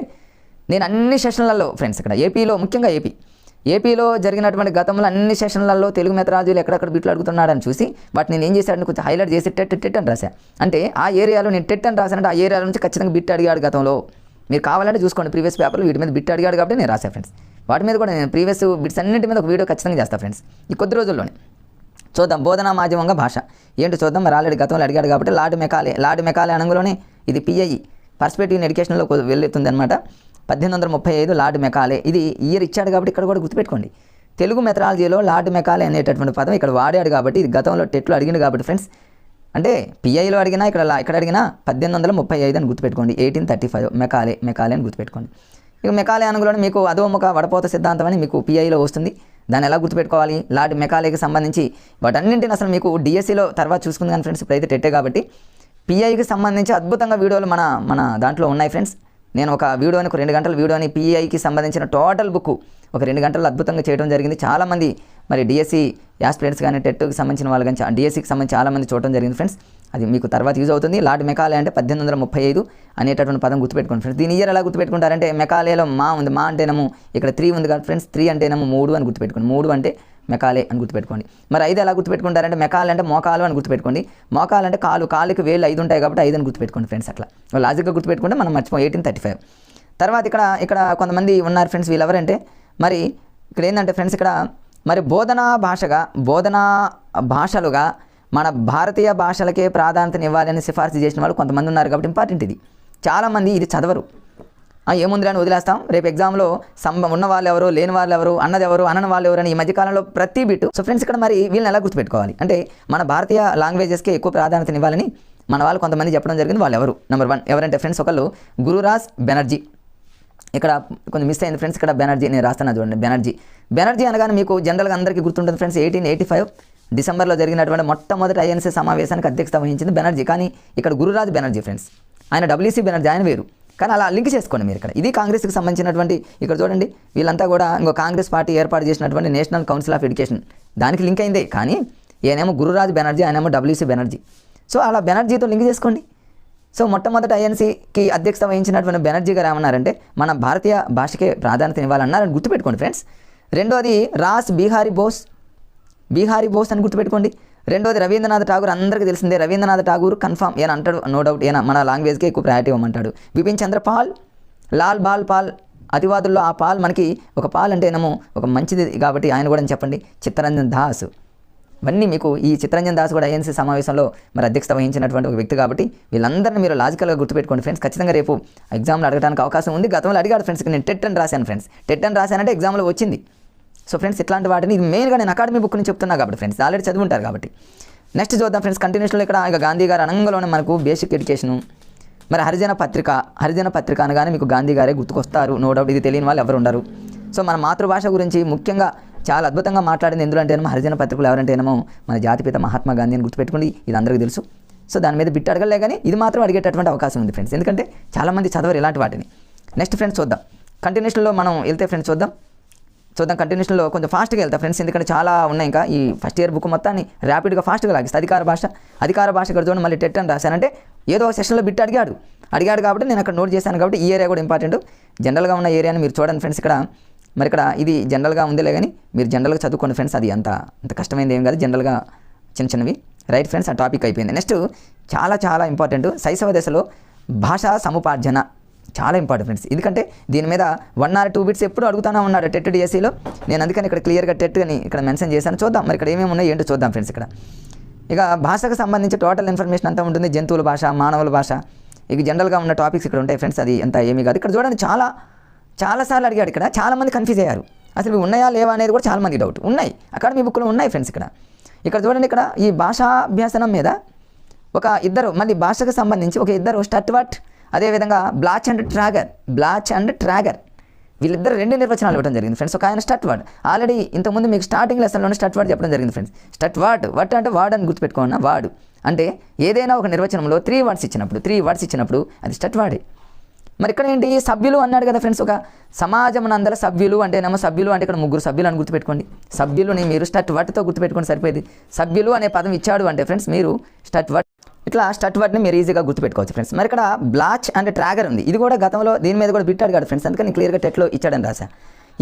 నేను అన్ని సెషన్లలో ఫ్రెండ్స్ ఇక్కడ ఏపీలో, ముఖ్యంగా ఏపీలో జరిగినటువంటి గతంలో అన్ని సెషన్లలో తెలుగు మెథడాలజీలు ఎక్కడెక్కడ బిట్లు అడుగుతున్నాడని చూసి వాటిని నేను ఏం చేశాడని కొంచెం హైలైట్ చేసి టెట్ అని రాశాను. అంటే ఆ ఏరియాలో నేను టెట్ అని రాశానంటే ఆ ఏరియాలో నుంచి ఖచ్చితంగా బిట్ అడిగాడు గతంలో. మీరు కావాలంటే చూసుకోండి, ప్రీవియస్ పేపర్లు వీటి మీద బిట్ అడిగాడు కాబట్టి నేను రాశాను ఫ్రెండ్స్. వాటి మీద కూడా నేను ప్రీవియస్ బిట్స్ అన్నింటి మీద ఒక వీడియో ఖచ్చితంగా చేస్తాను ఫ్రెండ్స్ ఈ కొద్ది రోజుల్లోనే. చూద్దాం బోధనా మాధ్యమంగా భాష ఏంటో చూద్దాం. మరి ఆల్రెడీ గతంలో అడిగాడు కాబట్టి లార్డ్ మెకాలే అనగానే ఇది పిఐఈ పర్స్పెక్టివ్ ఇన్ ఎడ్యుకేషన్లో వెళ్తుంది అనమాట. 1835 లార్డ్ మెకాలే. ఇది ఇయర్ ఇచ్చాడు కాబట్టి ఇక్కడ కూడా గుర్తుపెట్టుకోండి. తెలుగు మెథడాలజీలో లార్డ్ మెకాలే అనేటటువంటి పదం ఇక్కడ వాడాడు కాబట్టి, ఇది గతంలో టెట్లో అడిగింది కాబట్టి ఫ్రెండ్స్. అంటే పిఐలో అడిగినా ఇక్కడ అడిగినా 1835 అని గుర్తుపెట్టుకోండి. 1835 మెకాలే అని గుర్తుపెట్టుకోండి. ఇక మెకాలే అనగానే మీకు అధోముఖ వడపోత సిద్ధాంతం అని మీకు పిఐలో వస్తుంది. దాన్ని ఎలా గుర్తుపెట్టుకోవాలి? లార్డ్ మెకాలేకి సంబంధించి వాటన్నింటిని అసలు మీకు డిఎస్సిలో తర్వాత చూసుకుంది కానీ ఫ్రెండ్స్, ఇప్పుడైతే టెట్టే కాబట్టి. పిఐకి సంబంధించి అద్భుతంగా వీడియోలు మన దాంట్లో ఉన్నాయి ఫ్రెండ్స్. నేను ఒక వీడియోని, ఒక 2 గంటల వీడియోని పిఐకి సంబంధించిన టోటల్ బుక్ ఒక 2 గంటలు అద్భుతంగా చేయడం జరిగింది. చాలామంది మరి డిఎస్సి యాస్పిరెంట్స్ కానీ టెట్కి సంబంధించిన వాళ్ళు కానీ డిఎస్సికి సంబంధించి చాలామంది చూడడం జరిగింది ఫ్రెండ్స్. అది మీకు తర్వాత యూజ్ అవుతుంది. లార్డ్ మెకాలే అంటే 1835 అనేటటువంటి పదం గుర్తుపెట్టుకోండి ఫ్రెండ్స్. దీని ఇయర్ ఎలా గుర్తుపెట్టుకుంటారంటే మెకాలేలో మా ఉంది, మా అంటేనేమో ఇక్కడ 3 ఉంది కదా ఫ్రెండ్స్. 3 అంటేనేమో 3 అని గుర్తుపెట్టుకోండి. 3 అంటే మెకాలే అని గుర్తుపెట్టుకోండి. మరి 5 ఎలా గుర్తుపెట్టుకుంటారంటే మెకాలే అంటే మోకాలు అని గుర్తుపెట్టుకోండి. మోకాలు అంటే కాలుకి వేలు 5 ఉంటాయి కాబట్టి 5 అని గుర్తుపెట్టుకోండి ఫ్రెండ్స్. అట్లా లాజిక్గా గుర్తుపెట్టుకుంటే మనం మర్చిపో 1835. తర్వాత ఇక్కడ కొంతమంది ఉన్నారు ఫ్రెండ్స్. వీళ్ళు ఎవరంటే మరి ఇక్కడ ఏంటంటే ఫ్రెండ్స్, ఇక్కడ మరి బోధనా భాషలుగా మన భారతీయ భాషలకే ప్రాధాన్యత ఇవ్వాలని సిఫార్సు చేసిన వాళ్ళు కొంతమంది ఉన్నారు కాబట్టి ఇంపార్టెంట్ ఇది. చాలామంది ఇది చదవరు, ఏముంది అని వదిలేస్తాం. రేపు ఎగ్జామ్లో ఉన్న వాళ్ళు ఎవరు, లేని వాళ్ళు ఎవరు, అన్నది ఎవరు, అనని వాళ్ళు ఎవరు అని ఈ మధ్యకాలంలో ప్రతి బిట్. సో ఫ్రెండ్స్ ఇక్కడ మరి వీళ్ళని ఎలా గుర్తుపెట్టుకోవాలి అంటే మన భారతీయ లాంగ్వేజెస్కే ఎక్కువ ప్రాధాన్యత ఇవ్వాలని మన వాళ్ళు కొంతమంది చెప్పడం జరిగింది. వాళ్ళు ఎవరు? నెంబర్ 1 ఎవరంటే ఫ్రెండ్స్, ఒకళ్ళు గురురాజ్ బెనర్జీ. ఇక్కడ కొంచెం మిస్ అయింది ఫ్రెండ్స్. ఇక్కడ బెనర్జీ నేను రాస్తాను చూడండి. బెనర్జీ అనగానే మీకు జనరల్గా అందరికీ గుర్తుంటుంది ఫ్రెండ్స్. 1885 డిసెంబర్లో జరిగినటువంటి మొట్టమొదటి ఐఎన్సీ సమావేశానికి అధ్యక్షత వహించింది బెనర్జీ. కానీ ఇక్కడ గురురాజ్ బెనర్జీ ఫ్రెండ్స్, ఆయన డబ్ల్యూసీ బెనర్జీ, ఆయన వేరు. కానీ అలా లింక్ చేసుకోండి మీరు ఇక్కడ. ఇది కాంగ్రెస్కి సంబంధించినటువంటి, ఇక్కడ చూడండి వీళ్ళంతా కూడా ఇంకో కాంగ్రెస్ పార్టీ ఏర్పాటు చేసినటువంటి నేషనల్ కౌన్సిల్ ఆఫ్ ఎడ్యుకేషన్ దానికి లింక్ అయిందే. కానీ ఈయనేమో గురురాజ్ బెనర్జీ, ఆయనేమో డబ్ల్యూసీ బెనర్జీ. సో అలా బెనర్జీతో లింక్ చేసుకోండి. సో మొట్టమొదటి ఐఎన్సీకి అధ్యక్షత వహించినటువంటి బెనర్జీ గారు ఏమన్నారంటే మన భారతీయ భాషకే ప్రాధాన్యత ఇవ్వాలన్నారని గుర్తుపెట్టుకోండి ఫ్రెండ్స్. రెండోది రాస్ బిహారీ బోస్ అని గుర్తుపెట్టుకోండి. రెండోది రవీంద్రనాథ్ ఠాగూర్, అందరికీ తెలిసిందే. రవీంద్రనాథ్ ఠాగూర్ కన్ఫామ్ ఏం అంటాడు, నో డౌట్, ఏనా మన లాంగ్వేజ్కే ఎక్కువ ప్రయారిటీ ఇవ్వమంటాడు. బిపిన్ చంద్ర పాల్, లాల్ బాల్ పాల్, అతివాదుల్లో ఆ పాల్ మనకి ఒక పాల్ అంటే ఏమో ఒక మంచిది కాబట్టి ఆయన కూడా చెప్పండి. చిత్తరంజన్ దాస్, ఇవన్నీ మీకు ఈ చిత్తరంజన్ దాస్ కూడా ఐఎన్సీ సమావేశంలో మరి అధ్యక్షత వహించినటువంటి ఒక వ్యక్తి కాబట్టి వీళ్ళందరినీ మీరు లాజికల్గా గుర్తుపెట్టుకోండి ఫ్రెండ్స్. ఖచ్చితంగా రేపు ఎగ్జామ్లో అడగడానికి అవకాశం ఉంది. గతంలో అడిగాడు ఫ్రెండ్స్. నేను టెట్ అని రాశాను ఫ్రెండ్స్. టెట్ అని రాశానంటే ఎగ్జామ్లో వచ్చింది. సో ఫ్రెండ్స్ ఇట్లాంటి వాటిని ఇది మెయిన్గా నేను అకాడమీ బుక్ నుంచి చెప్తున్నా కాబట్టి ఫ్రెండ్స్, ఆల్రెడీ చదువుంటారు కాబట్టి. నెక్స్ట్ చూద్దాం ఫ్రెండ్స్ కంటిన్యూషన్లో. ఇక్కడ ఇక గాంధీ గారు అనంగంలోనే మనకు బేసిక్ ఎడ్యుకేషను. మరి హరిజన పత్రిక అనగానే మీకు గాంధీ గారే గుర్తుకొస్తారు, నో డౌట్. ఇది తెలియని వాళ్ళు ఎవరు ఉండరు. సో మన మాతృభాష గురించి ముఖ్యంగా చాలా అద్భుతంగా మాట్లాడింది ఎందులో అంటేనేమో హరిజన పత్రికలు ఎవరంటేనేమో మన జాతిపిత మహాత్మా గాంధీ అని గుర్తుపెట్టుకోండి, ఇది అందరికీ తెలుసు. సో దాని మీద బిట్ అడగలే కానీ ఇది మాత్రం అడిగేటటువంటి అవకాశం ఉంది ఫ్రెండ్స్, ఎందుకంటే చాలామంది చదవరు ఇలాంటి వాటిని. నెక్స్ట్ ఫ్రెండ్స్ చూద్దాం, కంటిన్యూషన్లో మనం వెళ్తే ఫ్రెండ్స్ చూద్దాం కంటిన్యూషన్లో కొంచెం ఫాస్ట్గా వెళ్తాం ఫ్రెండ్స్, ఎందుకంటే చాలా ఉన్నాయి. ఇంకా ఈ ఫస్ట్ ఇయర్ బుక్ మొత్తాన్ని ర్యాపిడ్గా ఫాస్ట్గా లాగిస్తే అధికార భాష ఇక్కడ చూడండి, మళ్ళీ టెట్ అని రాశానంటే ఏదో ఒక సెషన్లో బిట్ అడిగాడు కాబట్టి నేను అక్కడ నోట్ చేశాను. కాబట్టి ఈ ఏరియా కూడా ఇంపార్టెంట్. జనరల్గా ఉన్న ఏరియాని మీరు చూడండి ఫ్రెండ్స్, ఇక్కడ ఇది జనరల్గా ఉందిలే కానీ మీరు జనరల్గా చదువుకోండి ఫ్రెండ్స్, అది అంత కష్టమైంది ఏం కాదు, జనరల్గా చిన్నవి రైట్ ఫ్రెండ్స్. ఆ టాపిక్ అయిపోయింది. నెక్స్ట్ చాలా ఇంపార్టెంట్, శైశవ దశలో భాషా సముపార్జన చాలా ఇంపార్టెంట్ ఫ్రెండ్స్, ఎందుకంటే దీని మీద 1 or 2 బిట్స్ ఎప్పుడు అడుగుతానే ఉన్నాడు టెట్ డిఎస్సిలో. నేను అందుకని ఇక్కడ క్లియర్గా టెట్ అని ఇక్కడ మెన్షన్ చేశాను. చూద్దాం మరి ఇక్కడ ఏమేమి ఉన్నాయి ఏంటో చూద్దాం ఫ్రెండ్స్. ఇక భాషకు సంబంధించి టోటల్ ఇన్ఫర్మేషన్ అంతా ఉంటుంది, జంతువుల భాష, మానవుల భాష, ఇక జనరల్గా ఉన్న టాపిక్స్ ఇక్కడ ఉంటాయి ఫ్రెండ్స్. అది అంతా ఏమీ కాదు. ఇక్కడ చూడండి చాలాసార్లు అడిగాడు. ఇక్కడ చాలామంది కన్ఫ్యూజ్ అయ్యారు, అసలు ఉన్నాయా లేవా అనేది కూడా చాలామంది డౌట్. ఉన్నాయి, అకాడమీ బుక్లో ఉన్నాయి ఫ్రెండ్స్. ఇక్కడ చూడండి, ఇక్కడ ఈ భాషాభ్యాసనం మీద ఒక ఇద్దరు, మళ్ళీ భాషకు సంబంధించి ఒక ఇద్దరు స్టట్వర్ట్, అదేవిధంగా బ్లాచ్ అండ్ ట్రాగర్ వీళ్ళిద్దరు 2 నిర్వచనాలు ఇవ్వడం జరిగింది ఫ్రెండ్స్. ఒక ఆయన స్టట్వర్డ్, ఆల్రెడీ ఇంతకుముందు మీకు స్టార్టింగ్ లెసన్లోనే స్టట్వర్డ్ చెప్పడం జరిగింది ఫ్రెండ్స్. వట్ అంటే వార్డ్ అని గుర్తుపెట్టుకున్నా. వార్డు అంటే ఏదైనా ఒక నిర్వచనంలో 3 వర్డ్స్ ఇచ్చినప్పుడు అది స్టట్వర్డే. మరి ఇక్కడ ఏంటి, సభ్యులు అన్నాడు కదా ఫ్రెండ్స్. ఒక సమాజమునందల సభ్యులు అంటేనేమో సభ్యులు అంటే ఇక్కడ 3 సభ్యులు అని గుర్తుపెట్టుకోండి. సభ్యులని మీరు స్టట్వర్డ్తో గుర్తుపెట్టుకోండి సరిపోయింది. సభ్యులు అనే పదం ఇచ్చాడు అంటే ఫ్రెండ్స్ మీరు స్టట్వర్డ్, ఇట్లా స్టట్వర్డ్ని మీరు ఈజీగా గుర్తుపెట్టుకోవచ్చు ఫ్రెండ్స్. మరి ఇక్కడ బ్లాచ్ అండ్ ట్రాగర్ ఉంది, ఇది కూడా గతంలో దీని మీద కూడా బిట్ అడిగాడు ఫ్రెండ్స్, అందుకని క్లియర్గా టెట్లో ఇచ్చాడని రాసా.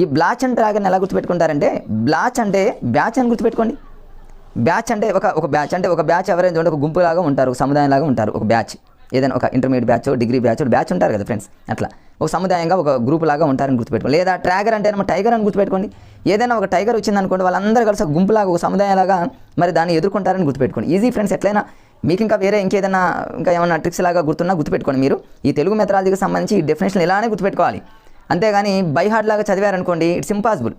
ఈ బ్లాచ్ అండ్ ట్రాగర్ని ఎలా గుర్తుపెట్టుకుంటారంటే, బ్లాచ్ అంటే బ్యాచ్ అని గుర్తుపెట్టుకోండి. బ్యాచ్ అంటే ఒక బ్యాచ్ అంటే ఒక బ్యాచ్ ఎవరైనా చూడండి, ఒక గుంపులాగా ఉంటారు, సముదాయంలాగా ఉంటారు. ఒక బ్యాచ్ ఏదైనా ఒక ఇంటర్మీడియట్ బ్యాచ్, డిగ్రీ బ్యాచ్ ఉంటారు కదా ఫ్రెండ్స్, అట్లా ఒక సముదాయంగా ఒక గ్రూప్ లాగా ఉంటారని గుర్తుపెట్టుకోండి. లేదా ట్రాగర్ అంటే ఏమో టైగర్ అని గుర్తుపెట్టుకోండి. ఏదైనా ఒక టైగర్ వచ్చిందనుకోండి, వాళ్ళందరూ కలిసి ఒక గుంపులాగా ఒక సముదాయంలాగా మరి దాన్ని ఎదుర్కొంటారని గుర్తుపెట్టుకోండి. Easy friends. ఎట్లయినా మీకు ఇంకా వేరే ఇంకేదైనా ఏమైనా ట్రిక్స్ లాగా గుర్తుపెట్టుకోండి. మీరు ఈ తెలుగు మెథడాలజీకి సంబంధించి ఈ డెఫినేషన్ ఇలానే గుర్తుపెట్టుకోవాలి, అంతేగాని బై హార్ట్ లాగా చదివారనుకోండి ఇట్స్ ఇంపాసిబుల్.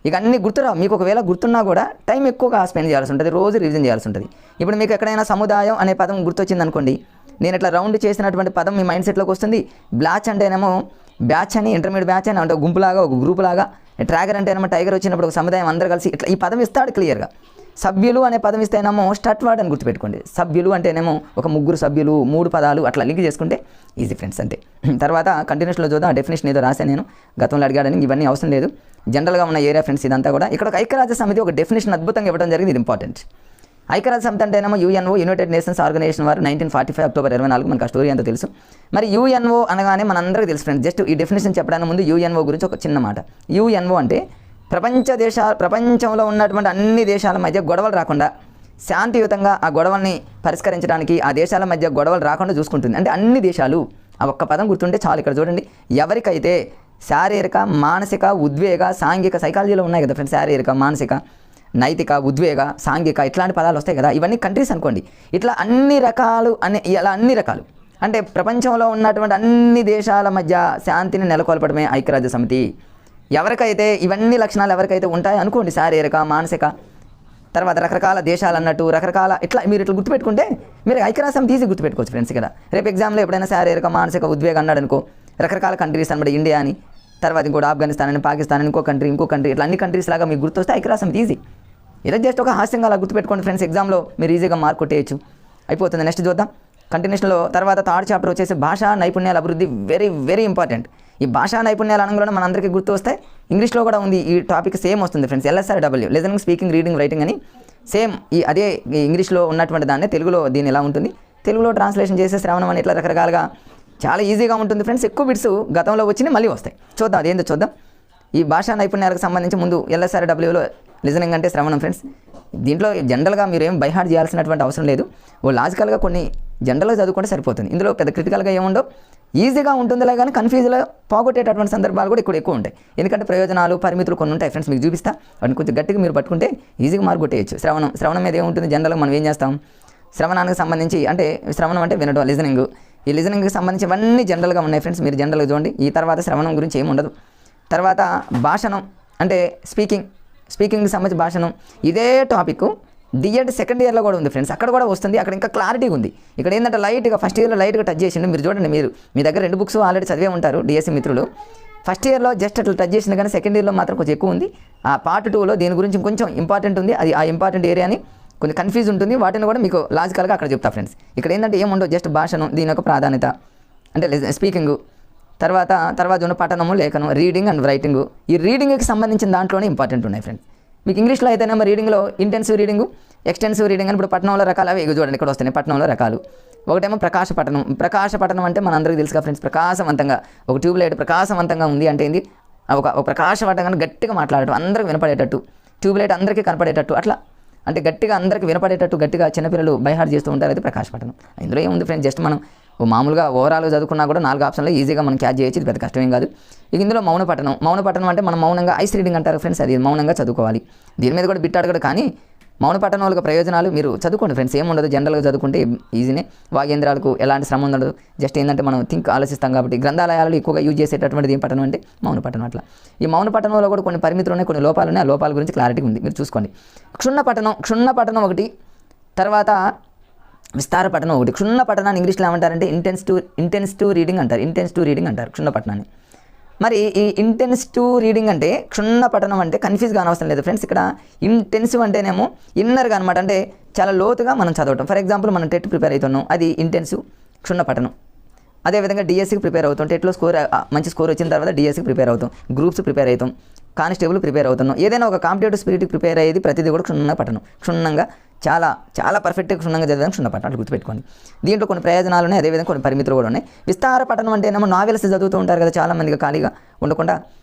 ఇక అన్ని గుర్తురావు. మీకు ఒకవేళ గుర్తున్నా కూడా టైం ఎక్కువగా స్పెండ్ చేయాల్సి ఉంటుంది, రోజు రివిజన్ చేయాల్సి ఉంటుంది. ఇప్పుడు మీకు ఎక్కడైనా సముదాయం అనే పదం గుర్తొచ్చింది అనుకోండి, నేను ఇట్లా రౌండ్ చేసినటువంటి పదం మీ మైండ్ సెట్లోకి వస్తుంది. బ్లాచ్ అంటేనేమో బ్యాచ్ అని, ఇంటర్మీడియట్ బ్యాచ్ అని అంటే ఒక గుంపులాగా, ఒక గ్రూప్ లాగా. ట్రాగర్ అంటేనేమో టైగర్ వచ్చినప్పుడు ఒక సముదాయం అందరూ కలిసి ఇట్లా ఈ పదం ఇస్తాడు క్లియర్గా. సభ్యులు అనే పదం ఇస్తేనేమో స్టట్వర్డ్ అని గుర్తుపెట్టుకోండి. సభ్యులు అంటేనేమో ఒక 3 సభ్యులు, 3 పదాలు అట్లా లింక్ చేసుకుంటే ఈజీ ఫ్రెండ్స్ అంతే. తర్వాత కంటిన్యూస్లో చూద్దాం, డెఫినేషన్ ఏదో రాశాను నేను, గతంలో అడిగాడని, ఇవన్నీ అవసరం లేదు, జనరల్గా ఉన్న ఏరియా ఫ్రెండ్స్ ఇదంతా కూడా. ఇక్కడ ఒక ఐక్యరాజ్య సమితి ఒక డెఫినేషన్ అద్భుతంగా ఇవ్వడం జరిగింది, ఇది ఇంపార్టెంట్. ఐక్యరాజ్య సమితి అంటేనేమో యుఎన్ఓ, యునైటెడ్ నేషన్స్ ఆర్గనైజేషన్ వారు 1945 అక్టోబర్ 24 మనకు ఆ స్టోరీ అంతా తెలుసు. మరి యుఎన్ఓ అనగానే మనందరికీ తెలుసు ఫ్రెండ్స్. జస్ట్ ఈ డెఫినేషన్ చెప్పడానికి ముందు యుఎన్ఓ గురించి ఒక చిన్న మాట. యుఎన్ఓ అంటే ప్రపంచంలో ఉన్నటువంటి అన్ని దేశాల మధ్య గొడవలు రాకుండా శాంతియుతంగా ఆ గొడవల్ని పరిష్కరించడానికి, ఆ దేశాల మధ్య గొడవలు రాకుండా చూసుకుంటుంది. అంటే అన్ని దేశాలు, ఆ ఒక్క పదం గుర్తుంటే చాలు. ఇక్కడ చూడండి, ఎవరికైతే శారీరక, మానసిక, ఉద్వేగ, సాంఘిక, సైకాలజీలో ఉన్నాయి కదా ఫ్రెండ్స్, శారీరక, మానసిక, నైతిక, ఉద్వేగ, సాంఘిక ఇట్లాంటి పదాలు వస్తాయి కదా, ఇవన్నీ కంట్రీస్ అనుకోండి. ఇట్లా అన్ని రకాలు అంటే ప్రపంచంలో ఉన్నటువంటి అన్ని దేశాల మధ్య శాంతిని నెలకొల్పడమే ఐక్యరాజ్య సమితి. ఎవరికైతే ఇవన్నీ లక్షణాలు ఎవరికైతే ఉంటాయో అనుకోండి, శారీరక, మానసిక, తర్వాత రకరకాల దేశాలు అన్నట్టు రకరకాల ఇట్లా మీరు ఇట్లా గుర్తుపెట్టుకుంటే మీరు ఐక్యరాజ్య సమితి ఈజీ గుర్తుపెట్టుకోవచ్చు ఫ్రెండ్స్. ఇక్కడ రేపు ఎగ్జామ్లో ఎప్పుడైనా శారీరక, మానసిక, ఉద్వేగం అన్నాడు అనుకో, రకరకాల కంట్రీస్ అనమాట, ఇండియా అని, తర్వాత ఇంకోటి ఆఫ్ఘనిస్తాన్ అని, పాకిస్తాన్ అని, ఇంకో కంట్రీ ఇట్లా అన్ని కంట్రీస్ లాగా మీకు గుర్తొస్తే ఐక్యరాజ్య సమితి ఈజీ. ఇలా జస్ట్ ఒక హాస్యంగా అలా గుర్తుపెట్టుకోండి ఫ్రెండ్స్, ఎగ్జామ్లో మీరు ఈజీగా మార్క్ కొట్టేయచ్చు, అయిపోతుంది. నెక్స్ట్ చూద్దాం కంటిన్యూషన్లో. తర్వాత 3rd చాప్టర్ వచ్చేసి భాషా నైపుణ్యాల అభివృద్ధి, వెరీ వెరీ ఇంపార్టెంట్. ఈ భాషా నైపుణ్యాల అనగానే మనందరికీ గుర్తు వస్తాయి. ఇంగ్లీష్లో కూడా ఉంది ఈ టాపిక్, సేమ్ వస్తుంది friends, LSRW, listening, speaking, reading, writing అని సేమ్ అదే ఇంగ్లీష్లో ఉన్నటువంటి దాన్ని తెలుగులో దీన్ని ఎలా ఉంటుంది, తెలుగులో ట్రాన్స్లేషన్ చేసే శ్రవణం అని ఇట్లా రకరకాలుగా చాలా ఈజీగా ఉంటుంది ఫ్రెండ్స్. ఎక్కువ బిట్స్ గతంలో వచ్చినాయి, మళ్ళీ వస్తాయి. చూద్దాం అదేందో చూద్దాం. ఈ భాషా నైపుణ్యాలకు సంబంధించి ముందు LSRWలో లిజనింగ్ అంటే శ్రవణం ఫ్రెండ్స్. దీంట్లో జనరల్గా మీరు ఏం బై హార్ట్ చేయాల్సినటువంటి అవసరం లేదు, ఓ లాజికల్గా కొన్ని జనరల్గా చదువుకుంటే సరిపోతుంది. ఇందులో పెద్ద క్రిటికల్గా ఏముండో, ఈజీగా ఉంటుందిలే కానీ కన్ఫ్యూజ్లో పోగొట్టేటటువంటి సందర్భాలు కూడా ఎక్కువ ఉంటాయి. ఎందుకంటే ప్రయోజనాలు, పరిమితులు కొన్ని ఉంటాయి ఫ్రెండ్స్, మీకు చూపిస్తా. వాటిని కొంచెం గట్టిగా మీరు పట్టుకుంటే ఈజీగా మార్క్ కొట్టేయచ్చు. శ్రవణం మీద ఏముంటుంది, జనరల్గా మనం ఏం చేస్తాం, శ్రవణానికి సంబంధించి అంటే శ్రవణం అంటే వినడం, లిజనింగ్. ఈ లిజనింగ్కి సంబంధించి ఇవన్నీ జనరల్గా ఉన్నాయి ఫ్రెండ్స్, మీరు జనరల్గా చూడండి. ఈ తర్వాత శ్రవణం గురించి ఏమి ఉండదు. తర్వాత భాషణం అంటే స్పీకింగ్కి సంబంధించి భాషణం, ఇదే టాపిక్ డిఎడ్ సెకండ్ ఇయర్లో కూడా ఉంది ఫ్రెండ్స్, అక్కడ కూడా వస్తుంది. అక్కడ ఇంకా క్లారిటీగా ఉంది. ఇక్కడ ఏంటంటే లైట్గా ఫస్ట్ ఇయర్లో లైట్గా టచ్ చేసిండు. మీరు చూడండి, మీ దగ్గర 2 బుక్స్ ఆల్రెడీ చదివే ఉంటారు డిఎస్సి మిత్రులు. ఫస్ట్ ఇయర్లో జస్ట్ అట్లా టచ్ చేసింది కానీ సెకండ్ ఇయర్లో మాత్రం కొంచెం ఎక్కువ ఉంది. ఆ పార్ట్ 2లో దీని గురించి కొంచెం ఇంపార్టెంట్ ఉంది. అది ఆ ఇంపార్టెంట్ ఏరియాని కొంచెం కన్ఫ్యూజ్ ఉంటుంది. వాటిని కూడా మీకు లాజికల్గా అక్కడ చెప్తా ఫ్రెండ్స్. ఇక్కడ ఏంటంటే ఏముండవు, జస్ట్ భాషను, దీని యొక్క ప్రాధాన్యత అంటే స్పీకింగ్, తర్వాత ఉన్న పఠనము, లేఖనం, రీడింగ్ అండ్ రైటింగ్. ఈ రీడింగ్కి సంబంధించిన దాంట్లోనే ఇంపార్టెంట్ ఉన్నాయి ఫ్రెండ్స్. మీకు ఇంగ్లీష్లో అయితేనేమో రీడింగ్లో ఇంటెన్సివ్ రీడింగ్, ఎక్స్టెన్సివ్ రీడింగ్ అని ఇప్పుడు పట్టణంలో రకాలు అవి చూడండి ఇక్కడ వస్తున్నాయి. పట్టణంలో రకాలు ఒకటేమో ప్రకాశ పఠనం. ప్రకాశ పఠనం అంటే మనందరికీ తెలుసుగా ఫ్రెండ్స్, ప్రకాశవంతంగా ఒక ట్యూబ్ లైట్ ప్రకాశవంతంగా ఉంది అంటే ఏంది, ఒక ప్రకాశవంతంగా గట్టిగా మాట్లాడటం, అందరికి వినపడేటట్టు, ట్యూబ్ లైట్ అందరికీ కనపడేటట్టు, అట్లా అంటే గట్టిగా అందరికీ వినపడేటట్టు గట్టిగా చిన్నపిల్లలు బైహార్ట్ చేస్తూ ఉంటారు. అది ప్రకాశ పఠనం. ఇందులో ఏముంది ఫ్రెండ్స్, జస్ట్ మనం మామూలుగా ఓవరాల్గా చదువుకున్నా కూడా 4 ఆప్షన్లో ఈజీగా మనం క్యాచ్ చేయొచ్చు. ఇది పెద్ద కష్టమేం కాదు. ఇక ఇందులో మౌన పఠనం. మౌన పఠనం అంటే మనం మౌనంగా ఐస్ రీడింగ్ అంటారు ఫ్రెండ్స్, అది మౌనంగా చదువుకోవాలి. దీని మీద కూడా బిట్ అడగడు, కానీ మౌన పఠనం వల్ల ప్రయోజనాలు మీరు చదువుకోండి ఫ్రెండ్స్. ఏముండదు, జనరల్గా చదువుకుంటే ఈజీనే. వాగేంద్రాలకు ఎలాంటి శ్రమ ఉండదు. జస్ట్ ఏంటంటే మనం ఆలోచిస్తాం కాబట్టి. గ్రంథాలయాలు ఎక్కువగా యూజ్ చేసేటటువంటిది ఏం పఠనం అంటే మౌన పఠనం. అట్లా ఈ మౌన పఠనంలో కూడా కొన్ని పరిమితులు ఉన్నాయి, కొన్ని లోపాలు ఉన్నాయి. ఆ లోపాల గురించి క్లారిటీ ఉంది, మీరు చూసుకోండి. క్షుణ్ణ పఠనం ఒకటి, తర్వాత విస్తార పఠనం ఒకటి. క్షుణ్ణ పఠనాన్ని ఇంగ్లీష్లో ఏమంటారంటే ఇంటెన్సివ్ రీడింగ్ అంటారు క్షుణ్ణ పఠనాన్ని. మరి ఈ ఇంటెన్సివ్ రీడింగ్ అంటే క్షుణ్ణ పఠనం అంటే కన్ఫ్యూజ్ కానవసరం లేదు ఫ్రెండ్స్. ఇక్కడ ఇంటెన్సివ్ అంటేనేమో ఇన్నర్గా అనమాట, అంటే చాలా లోతుగా మనం చదవటం. ఫర్ ఎగ్జాంపుల్ మనం టెట్ ప్రిపేర్ అవుతున్నాం, అది ఇంటెన్సివ్ క్షుణ్ణ పఠనం. అదేవిధంగా డిఎస్సికి ప్రిపేర్ అవుతాం, టెట్లో మంచి స్కోర్ వచ్చిన తర్వాత డిఎస్సికి ప్రిపేర్ అవుతాం, గ్రూప్స్ ప్రిపేర్ అవుతాం, కానిస్టేబుల్ ప్రిపేర్ అవుతున్నాం. ఏదైనా ఒక కాంపిటేటివ్ స్పిరిట్కి ప్రిపేర్ అయ్యేది ప్రతిదీ కూడా క్షుణ్ణ పఠనం. క్షుణ్ణంగా చాలా పర్ఫెక్ట్గా క్షుణ్ణంగా చదివాం క్షుణ్ణ పఠనం, అట్లా గుర్తుపెట్టుకోండి. దీంట్లో కొన్ని ప్రయోజనాలు ఉన్నాయి, అదేవిధంగా కొన్ని పరిమితులు కూడా ఉన్నాయి. విస్తార పఠనం అంటే ఏమో నావెల్స్ చదువుతూ ఉంటారు కదా చాలామందిగా, ఖాళీగా ఉండకుండా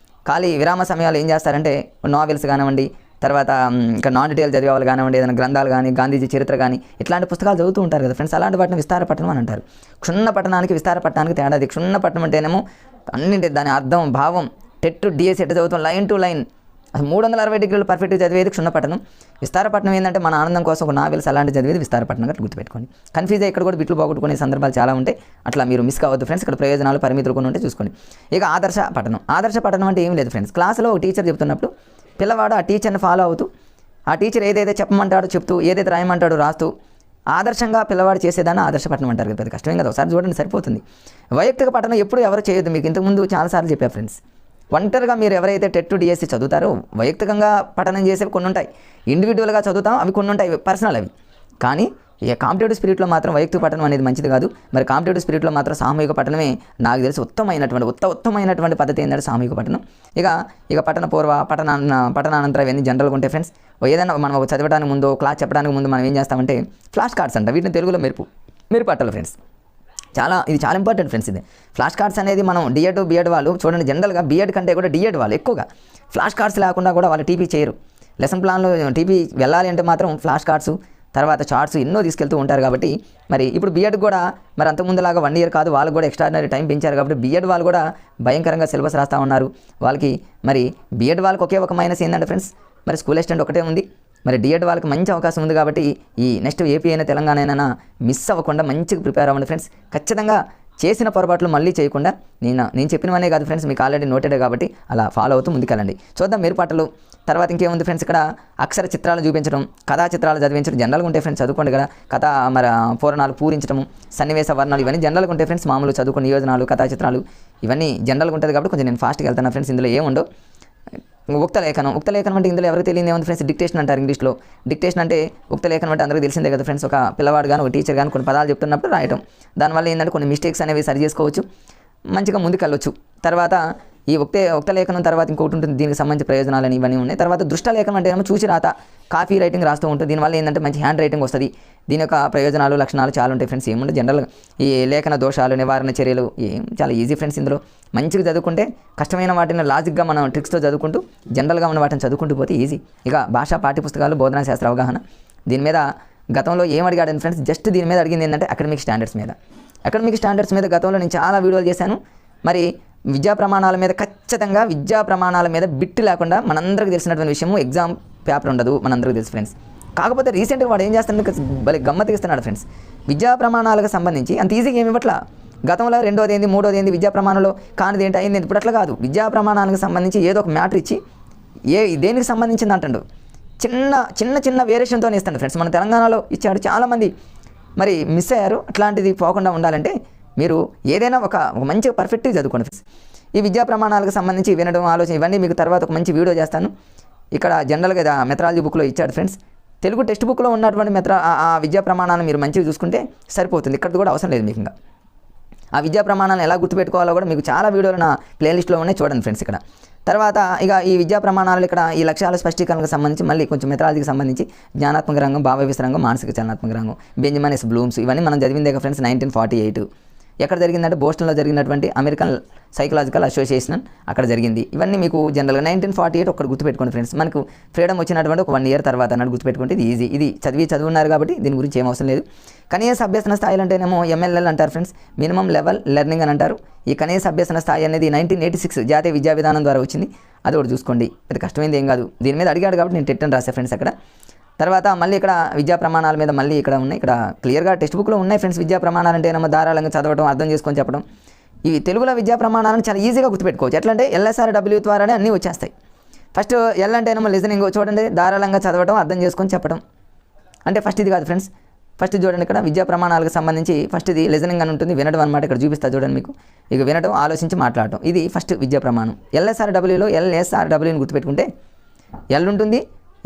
ఖాళీ విరామ సమయాలు ఏం చేస్తారంటే నావెల్స్ కానివ్వండి, తర్వాత ఇంకా నాన్ డీటెయిల్ చదివే వాళ్ళు కానివ్వండి, ఏదైనా గ్రంథాలు కానీ, గాంధీజీ చరిత్ర కానీ ఇట్లాంటి పుస్తకాలు చదువుతూ ఉంటారు కదా ఫ్రెండ్స్. అలాంటి వాటిని విస్తార పఠనం అని అంటారు. క్షుణ్ణ పఠనానికి విస్తార పఠనానికి తేడా అది. క్షుణ్ణ పఠనం అంటేనేమో అన్నింటి దాని అర్థం, భావం, టెట్ డిఎస్ ఎట్టు చదువుతాం లైన్ టు లైన్, అసలు 360 డిగ్రీలు పర్ఫెక్ట్గా చదివేది క్షుణ్ణ పఠనం. విస్తార పఠనం ఏంటంటే మన ఆనందం కోసం ఒక నావెల్స్ అలాంటి చదివేది విస్తార పఠనం. అట్లా గుర్తుపెట్టుకోండి. కన్ఫ్యూజ్ అయ్యి ఇక్కడ కూడా బిట్లు పోగొట్టుకునే సందర్భాలు చాలా ఉంటాయి. అట్లా మీరు మిస్ కావద్దు ఫ్రెండ్స్. ఇక్కడ ప్రయోజనాలు పరిమితులు కొన్ని ఉంటే చూసుకోండి. ఇక ఆదర్శ పఠనం అంటే ఏం లేదు ఫ్రెండ్స్. క్లాస్లో ఒక టీచర్ చెప్తున్నప్పుడు పిల్లవాడు ఆ టీచర్ని ఫాలో అవుతూ, ఆ టీచర్ ఏదైతే చెప్పమంటాడో చెప్తూ, ఏదైతే రాయమంటాడో రాస్తూ ఆదర్శంగా పిల్లవాడు చేసేదాన్ని ఆదర్శ పఠనం అంటారు కదా. పెద్ద కష్టమేం కదా, ఒకసారి చూడండి సరిపోతుంది. వైయక్తిక పఠనం ఎప్పుడు ఎవరు చేయొద్దు, మీకు ఇంతకుముందు చాలాసార్లు చెప్పా ఫ్రెండ్స్. ఒంటరిగా మీరు ఎవరైతే టెట్ డిఎస్సి చదువుతారో వైయక్తికంగా పఠనం చేసేవి కొన్ని ఉంటాయి, ఇండివిజువల్గా చదువుతాం అవి కొన్ని ఉంటాయి, పర్సనల్ అవి. కానీ ఈ కాంపిటేటివ్ స్పిరిట్లో మాత్రం వైయక్తిక పఠనం అనేది మంచిది కాదు. మరి కాంపిటేటివ్ స్పిరిట్లో మాత్రం సామూహిక పఠనమే నాకు తెలిసి ఉత్తమమైనటువంటి పద్ధతి ఏంటంటే సామూహిక పఠనం. ఇక పఠన పూర్వ పఠనానంతరం ఇవన్నీ జనరల్గా ఉంటాయి ఫ్రెండ్స్. ఏదైనా మనం చదవడానికి ముందు, క్లాస్ చెప్పడానికి ముందు మనం ఏం చేస్తామంటే ఫ్లాష్ కార్డ్స్ అంట, వీటిని తెలుగులో మెరుపట్టాలి ఫ్రెండ్స్. ఇది చాలా ఇంపార్టెంట్ ఫ్రెండ్స్. ఇది ఫ్లాష్ కార్డ్స్ అనేది మనం డిఎడ్ బిఎడ్ వాళ్ళు చూడండి, జనరల్గా బిఎడ్ కంటే కూడా డిఎడ్ వాళ్ళు ఎక్కువగా ఫ్లాష్ కార్డ్స్ లేకుండా కూడా వాళ్ళు టీపీ చేయరు. లెసన్ ప్లాన్లో టీపీ వెళ్ళాలి అంటే మాత్రం ఫ్లాష్ కార్డ్స్, తర్వాత చార్ట్స్ ఎన్నో తీసుకెళ్తూ ఉంటారు. కాబట్టి మరి ఇప్పుడు బిఎడ్ కూడా మరి అంతకుముందులాగా 1 ఇయర్ కాదు, వాళ్ళు కూడా ఎక్స్ట్రాడినరీ టైం పెంచారు. కాబట్టి బిఎడ్ వాళ్ళు కూడా భయంకరంగా సిలబస్ రాస్తూ ఉన్నారు. వాళ్ళకి మరి బిఎడ్ వాళ్ళకి ఒకే ఒక మైనస్ ఏంటంటే ఫ్రెండ్స్, మరి స్కూల్ అసిస్టెంట్ ఒకటే ఉంది. మరి డిఎడ్ వాళ్ళకి మంచి అవకాశం ఉంది. కాబట్టి ఈ నెక్స్ట్ ఏపీ అయినా తెలంగాణ అయినా మిస్ అవ్వకుండా మంచిగా ప్రిపేర్ అవ్వండి ఫ్రెండ్స్. ఖచ్చితంగా చేసిన పొరపాట్లు మళ్ళీ చేయకుండా నేను చెప్పినవనే కాదు ఫ్రెండ్స్, మీకు ఆల్రెడీ నోటెడే కాబట్టి అలా ఫాలో అవుతూ ముందుకెళ్ళండి. చూద్దాం మెరుపాటలు. తర్వాత ఇంకేముంది ఫ్రెండ్స్, ఇక్కడ అక్షర చిత్రాలు చూపించడం, కథా చిత్రాలు చదివించడం జనరల్గా ఉంటాయి ఫ్రెండ్స్. చదువుకోండి కదా. కథ మరి పూరణాలు పూరించడము, సన్నివేశ వర్ణాలు ఇవన్నీ జనరల్గా ఉంటాయి ఫ్రెండ్స్. మామూలు చదువుకుని నియోజనాలు, కథా చిత్రాలు ఇవన్నీ జనరల్గా ఉంటుంది. కాబట్టి కొంచెం నేను ఫాస్ట్గా వెళ్తాను ఫ్రెండ్స్. ఇందులో ఏముండవు. ఉక్త లేఖనం అంటే ఇందులో ఎవరికి తెలియదు ఏముంది ఫ్రెండ్స్, డిక్టేషన్ అంటారు ఇంగ్లీష్లో. డిక్టేషన్ అంటే ఉక్త లేఖనం అంటే అందరికీ తెలిసిందే కదా ఫ్రెండ్స్. ఒక పిల్లవాడు కానీ ఒక టీచర్ కానీ కొన్ని పదాలు చెప్తున్నప్పుడు రాయటం. దానివల్ల ఏంటంటే కొన్ని మిస్టేక్స్ అనేవి సరి చేసుకోవచ్చు, మంచిగా ముందుకెళ్ళొచ్చు. తర్వాత ఈ ఉక్త లేఖనం తర్వాత ఇంకొకటి ఉంటుంది, దీనికి సంబంధించి ప్రయోజనాలు ఇవన్నీ ఉన్నాయి. తర్వాత దృష్ట లేఖనం అంటే ఏమో చూసి రాత, కాపీ రైటింగ్ రాస్తూ ఉంటుంది. దీనివల్ల ఏంటంటే మంచి హ్యాండ్ రైటింగ్ వస్తుంది. దీని యొక్క ప్రయోజనాలు, లక్షణాలు చాలా ఉంటాయి ఫ్రెండ్స్. ఏముంటే జనరల్గా ఈ లేఖన దోషాలు, నివారణ చర్యలు చాలా ఈజీ ఫ్రెండ్స్. ఇందులో మంచిగా చదువుకుంటే కష్టమైన వాటిని లాజిక్గా మనం ట్రిక్స్తో చదువుకుంటూ జనరల్గా ఉన్న వాటిని చదువుకుంటూ పోతే ఈజీ. ఇక భాషా పాఠ్యపుస్తకాలు, బోధనా శాస్త్ర అవగాహన. దీని మీద గతంలో ఏం అడిగాడు ఫ్రెండ్స్, జస్ట్ దీని మీద అడిగింది ఏంటంటే అకాడమిక్ స్టాండర్డ్స్ మీద గతంలో నేను చాలా వీడియోలు చేశాను. మరి విద్యా ప్రమాణాల మీద ఖచ్చితంగా బిట్టు లేకుండా మనందరికీ తెలిసినటువంటి విషయము ఎగ్జామ్ పేపర్ ఉండదు, మనందరికీ తెలుసు ఫ్రెండ్స్. కాకపోతే రీసెంట్గా వాడు ఏం చేస్తున్నాడు, భలే గమ్మత్తిస్తున్నాడు ఫ్రెండ్స్. విద్యా ప్రమాణాలకు సంబంధించి అంత ఈజీగా ఏమి ఇవ్వట్లా. గతంలో 2వ తేదీ 3వ తేదీ విద్యా ప్రమాణంలో కానిది ఏంటి అయింది, ఇప్పుడు అట్లా కాదు. విద్యా ప్రమాణాలకు సంబంధించి ఏదో ఒక మ్యాటర్ ఇచ్చి దేనికి సంబంధించింది అంటాడు, చిన్న వేరియేషన్తో ఇస్తాడు ఫ్రెండ్స్. మన తెలంగాణలో ఇచ్చాడు, చాలామంది మరి మిస్ అయ్యారు. అట్లాంటిది పోకుండా ఉండాలంటే మీరు ఏదైనా ఒక మంచిగా పర్ఫెక్ట్గా చదువుకోండి ఫ్రెండ్స్. ఈ విద్యా ప్రమాణాలకు సంబంధించి వినడం ఆలోచన ఇవన్నీ మీకు తర్వాత ఒక మంచి వీడియో చేస్తాను. ఇక్కడ జనరల్గా మెథడాలజీ బుక్లో ఇచ్చాడు ఫ్రెండ్స్. తెలుగు టెక్స్ట్ బుక్లో ఉన్నటువంటి ఆ విద్యా ప్రమాణాలను మీరు మంచిగా చూసుకుంటే సరిపోతుంది. ఇక్కడ కూడా అవసరం లేదు మీకు. ఇంకా ఆ విద్యా ప్రమాణాలను ఎలా గుర్తుపెట్టుకోవాలో కూడా మీకు చాలా వీడియోలు నా ప్లేలిస్ట్లో ఉన్నాయి, చూడండి ఫ్రెండ్స్. ఇక్కడ తర్వాత ఇక ఈ విద్యా ప్రమాణాలు ఇక్కడ ఈ లక్ష్యాల స్పష్టీకరణకు సంబంధించి మళ్ళీ కొంచెం మెథడాలజీకి సంబంధించి జ్ఞానాత్మక రంగం, భావ విస్తరంగం, మానసిక చలనాత్మక రంగం, బెంజమిన్ ఎస్ బ్లూమ్స్, ఇవన్నీ మనం చదివిందే ఫ్రెండ్స్. 1948 ఎక్కడ జరిగిందంటే బోస్టన్లో జరిగినటువంటి అమెరికన్ సైకలాజికల్ అసోసియేషన్ అక్కడ జరిగింది. ఇవన్నీ మీకు జనరల్గా 1948 ఒక్కటి గుర్తుపెట్టుకోండి ఫ్రెండ్స్. మనకు ఫ్రీడమ్ వచ్చినటువంటి ఒక 1 year తర్వాత అన్నట్టు గుర్తుపెట్టుకుంటే ఇది ఈజీ. ఇది చదువున్నారు కాబట్టి దీని గురించి ఏం అవసరం లేదు. కనీస అభ్యసన స్థాయిలు అంటేనేమో MLL అంటారు ఫ్రెండ్స్, మినిమం లెవెల్ లెర్నింగ్ అని అంటారు. ఈ కనీస అభ్యసన స్థాయి అనేది 1986 జాతీయ విద్యా విధానం ద్వారా వచ్చింది. అది ఒకటి చూసుకోండి, అది కష్టమైంది ఏం కాదు. దీని మీద అడిగాడు కాబట్టి నేను టెట్ అని రాసే ఫ్రెండ్స్ అక్కడ. తర్వాత మళ్ళీ ఇక్కడ విద్యా ప్రమాణాల మీద మళ్ళీ ఇక్కడ ఉన్నాయి, ఇక్కడ క్లియర్గా టెక్స్ట్ బుక్లో ఉన్నాయి ఫ్రెండ్స్. విద్యా ప్రమాణాలు అంటే ఏమో ధారాళంగా చదవడం, అర్థం చేసుకొని చెప్పడం. ఈ తెలుగులో విద్యా ప్రమాణాలను చాలా ఈజీగా గుర్తుపెట్టుకోవచ్చు. ఎట్లా అంటే LSRW ద్వారానే అన్నీ వచ్చేస్తాయి. ఫస్ట్ ఎల్ అంటే ఏమో లిజనింగ్, చూడండి, ధారాళంగా చదవడం, అర్థం చేసుకొని చెప్పడం. అంటే ఫస్ట్ ఇది కాదు ఫ్రెండ్స్. ఫస్ట్ చూడండి ఇక్కడ విద్యా ప్రమాణాలకు సంబంధించి ఫస్ట్ ఇది లిజనింగ్ అని ఉంటుంది, వినడం అనమాట. ఇక్కడ చూపిస్తా చూడండి మీకు. ఇక వినడం, ఆలోచించి మాట్లాడటం, ఇది ఫస్ట్ విద్యా ప్రమాణం. LSRWలో LSRWని గుర్తుపెట్టుకుంటే ఎల్ ఉంటుంది,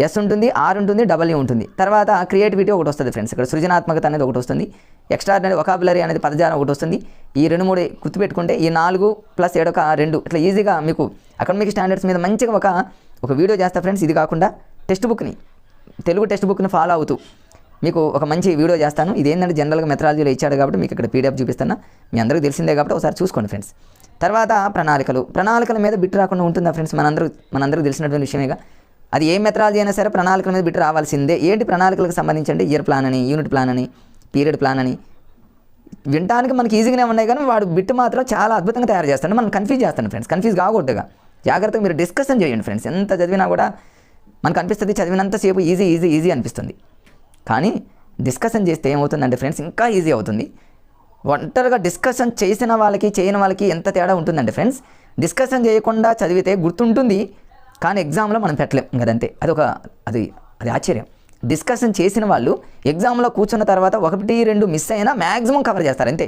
ఎస్ ఉంటుంది, ఆర్ ఉంటుంది, W ఉంటుంది. తర్వాత క్రియేటివిటీ ఒకటి వస్తుంది ఫ్రెండ్స్. ఇక్కడ సృజనాత్మకత అనేది ఒకటి వస్తుంది. ఎక్స్ట్రాడినరీ వొకాబులరీ అనేది పదజాలం ఒకటి వస్తుంది. ఈ 2-3 గుర్తుపెట్టుకుంటే ఈ 4 + 7 ఒక 2 ఇట్లా ఈజీగా మీకు అకాడమిక్ స్టాండర్డ్స్ మీద మంచిగా ఒక వీడియో చేస్తా ఫ్రెండ్స్. ఇది కాకుండా తెలుగు టెక్స్ట్ బుక్ని ఫాలో అవుతూ మీకు ఒక మంచి వీడియో చేస్తాను. ఇది ఏంటంటే జనరల్గా మెథడాలజీలో ఇచ్చాడు కాబట్టి మీకు ఇక్కడ PDF చూపిస్తాను. మీ అందరికీ తెలిసిందే కాబట్టి ఒకసారి చూసుకోండి ఫ్రెండ్స్. తర్వాత ప్రణాళికల మీద బిట్ రాకుండా ఉంటుందా ఫ్రెండ్స్? మనందరికీ తెలిసినటువంటి విషయమేగా. అది ఏ మెథడాలజీ అయినా సరే ప్రణాళికల మీద బిట్ రావాల్సిందే. ఏంటి ప్రణాళికలకు సంబంధించి ఇయర్ ప్లాన్ అని, యూనిట్ ప్లాన్ అని, పీరియడ్ ప్లాన్ అని వినడానికి మనకి ఈజీగానే ఉన్నాయి, కానీ వాడు బిట్ మాత్రం చాలా అద్భుతంగా తయారు చేస్తాడు. మనం కన్ఫ్యూజ్ చేస్తాను ఫ్రెండ్స్. కన్ఫ్యూజ్ కాకూడదుగా జాగ్రత్తగా మీరు డిస్కషన్ చేయండి ఫ్రెండ్స్. ఎంత చదివినా కూడా మనకు అనిపిస్తుంది చదివినంతసేపు ఈజీ అనిపిస్తుంది. కానీ డిస్కషన్ చేస్తే ఏమవుతుందంటే ఫ్రెండ్స్ ఇంకా ఈజీ అవుతుంది. ఒంటరిగా డిస్కషన్ చేసిన వాళ్ళకి చేయని వాళ్ళకి ఎంత తేడా ఉంటుందంటే ఫ్రెండ్స్, డిస్కషన్ చేయకుండా చదివితే గుర్తుంటుంది, కానీ ఎగ్జామ్లో మనం పెట్టలేం కదంతే. అది ఆశ్చర్యం. డిస్కషన్ చేసిన వాళ్ళు ఎగ్జామ్లో కూర్చున్న తర్వాత 1-2 మిస్ అయినా మ్యాక్సిమం కవర్ చేస్తారు అంతే.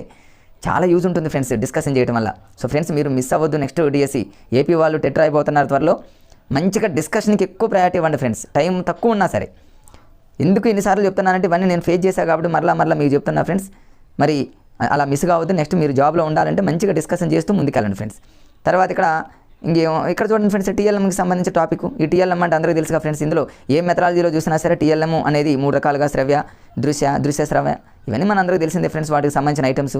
చాలా యూజ్ ఉంటుంది ఫ్రెండ్స్ డిస్కషన్ చేయడం వల్ల. సో ఫ్రెండ్స్ మీరు మిస్ అవ్వద్దు. నెక్స్ట్ DSE AP వాళ్ళు టెట్ రాయిపోతున్నారు త్వరలో. మంచిగా డిస్కషన్కి ఎక్కువ ప్రయారిటీ ఇవ్వండి ఫ్రెండ్స్. టైం తక్కువ ఉన్నా సరే. ఎందుకు ఇన్నిసార్లు చెప్తున్నానంటే ఇవన్నీ నేను ఫేస్ చేశాను కాబట్టి మరలా మీకు చెప్తున్నా ఫ్రెండ్స్. మరి అలా మిస్ కావద్దు. నెక్స్ట్ మీరు జాబ్లో ఉండాలంటే మంచిగా డిస్కషన్ చేస్తూ ముందుకెళ్ళండి ఫ్రెండ్స్. తర్వాత ఇక్కడ చూడండి ఫ్రెండ్స్, TLMకి సంబంధించిన టాపిక్. ఈ TLM అంటే అందరికీ తెలుసుగా ఫ్రెండ్స్. ఇందులో ఏ మెథడాలజీలో చూసినా సరే TLM అనేది 3 రకాలుగా శ్రవ్య, దృశ్య శ్రవ్య, ఇవన్నీ మన అందరికీ తెలిసిందే ఫ్రెండ్స్. వాటికి సంబంధించిన ఐటమ్స్.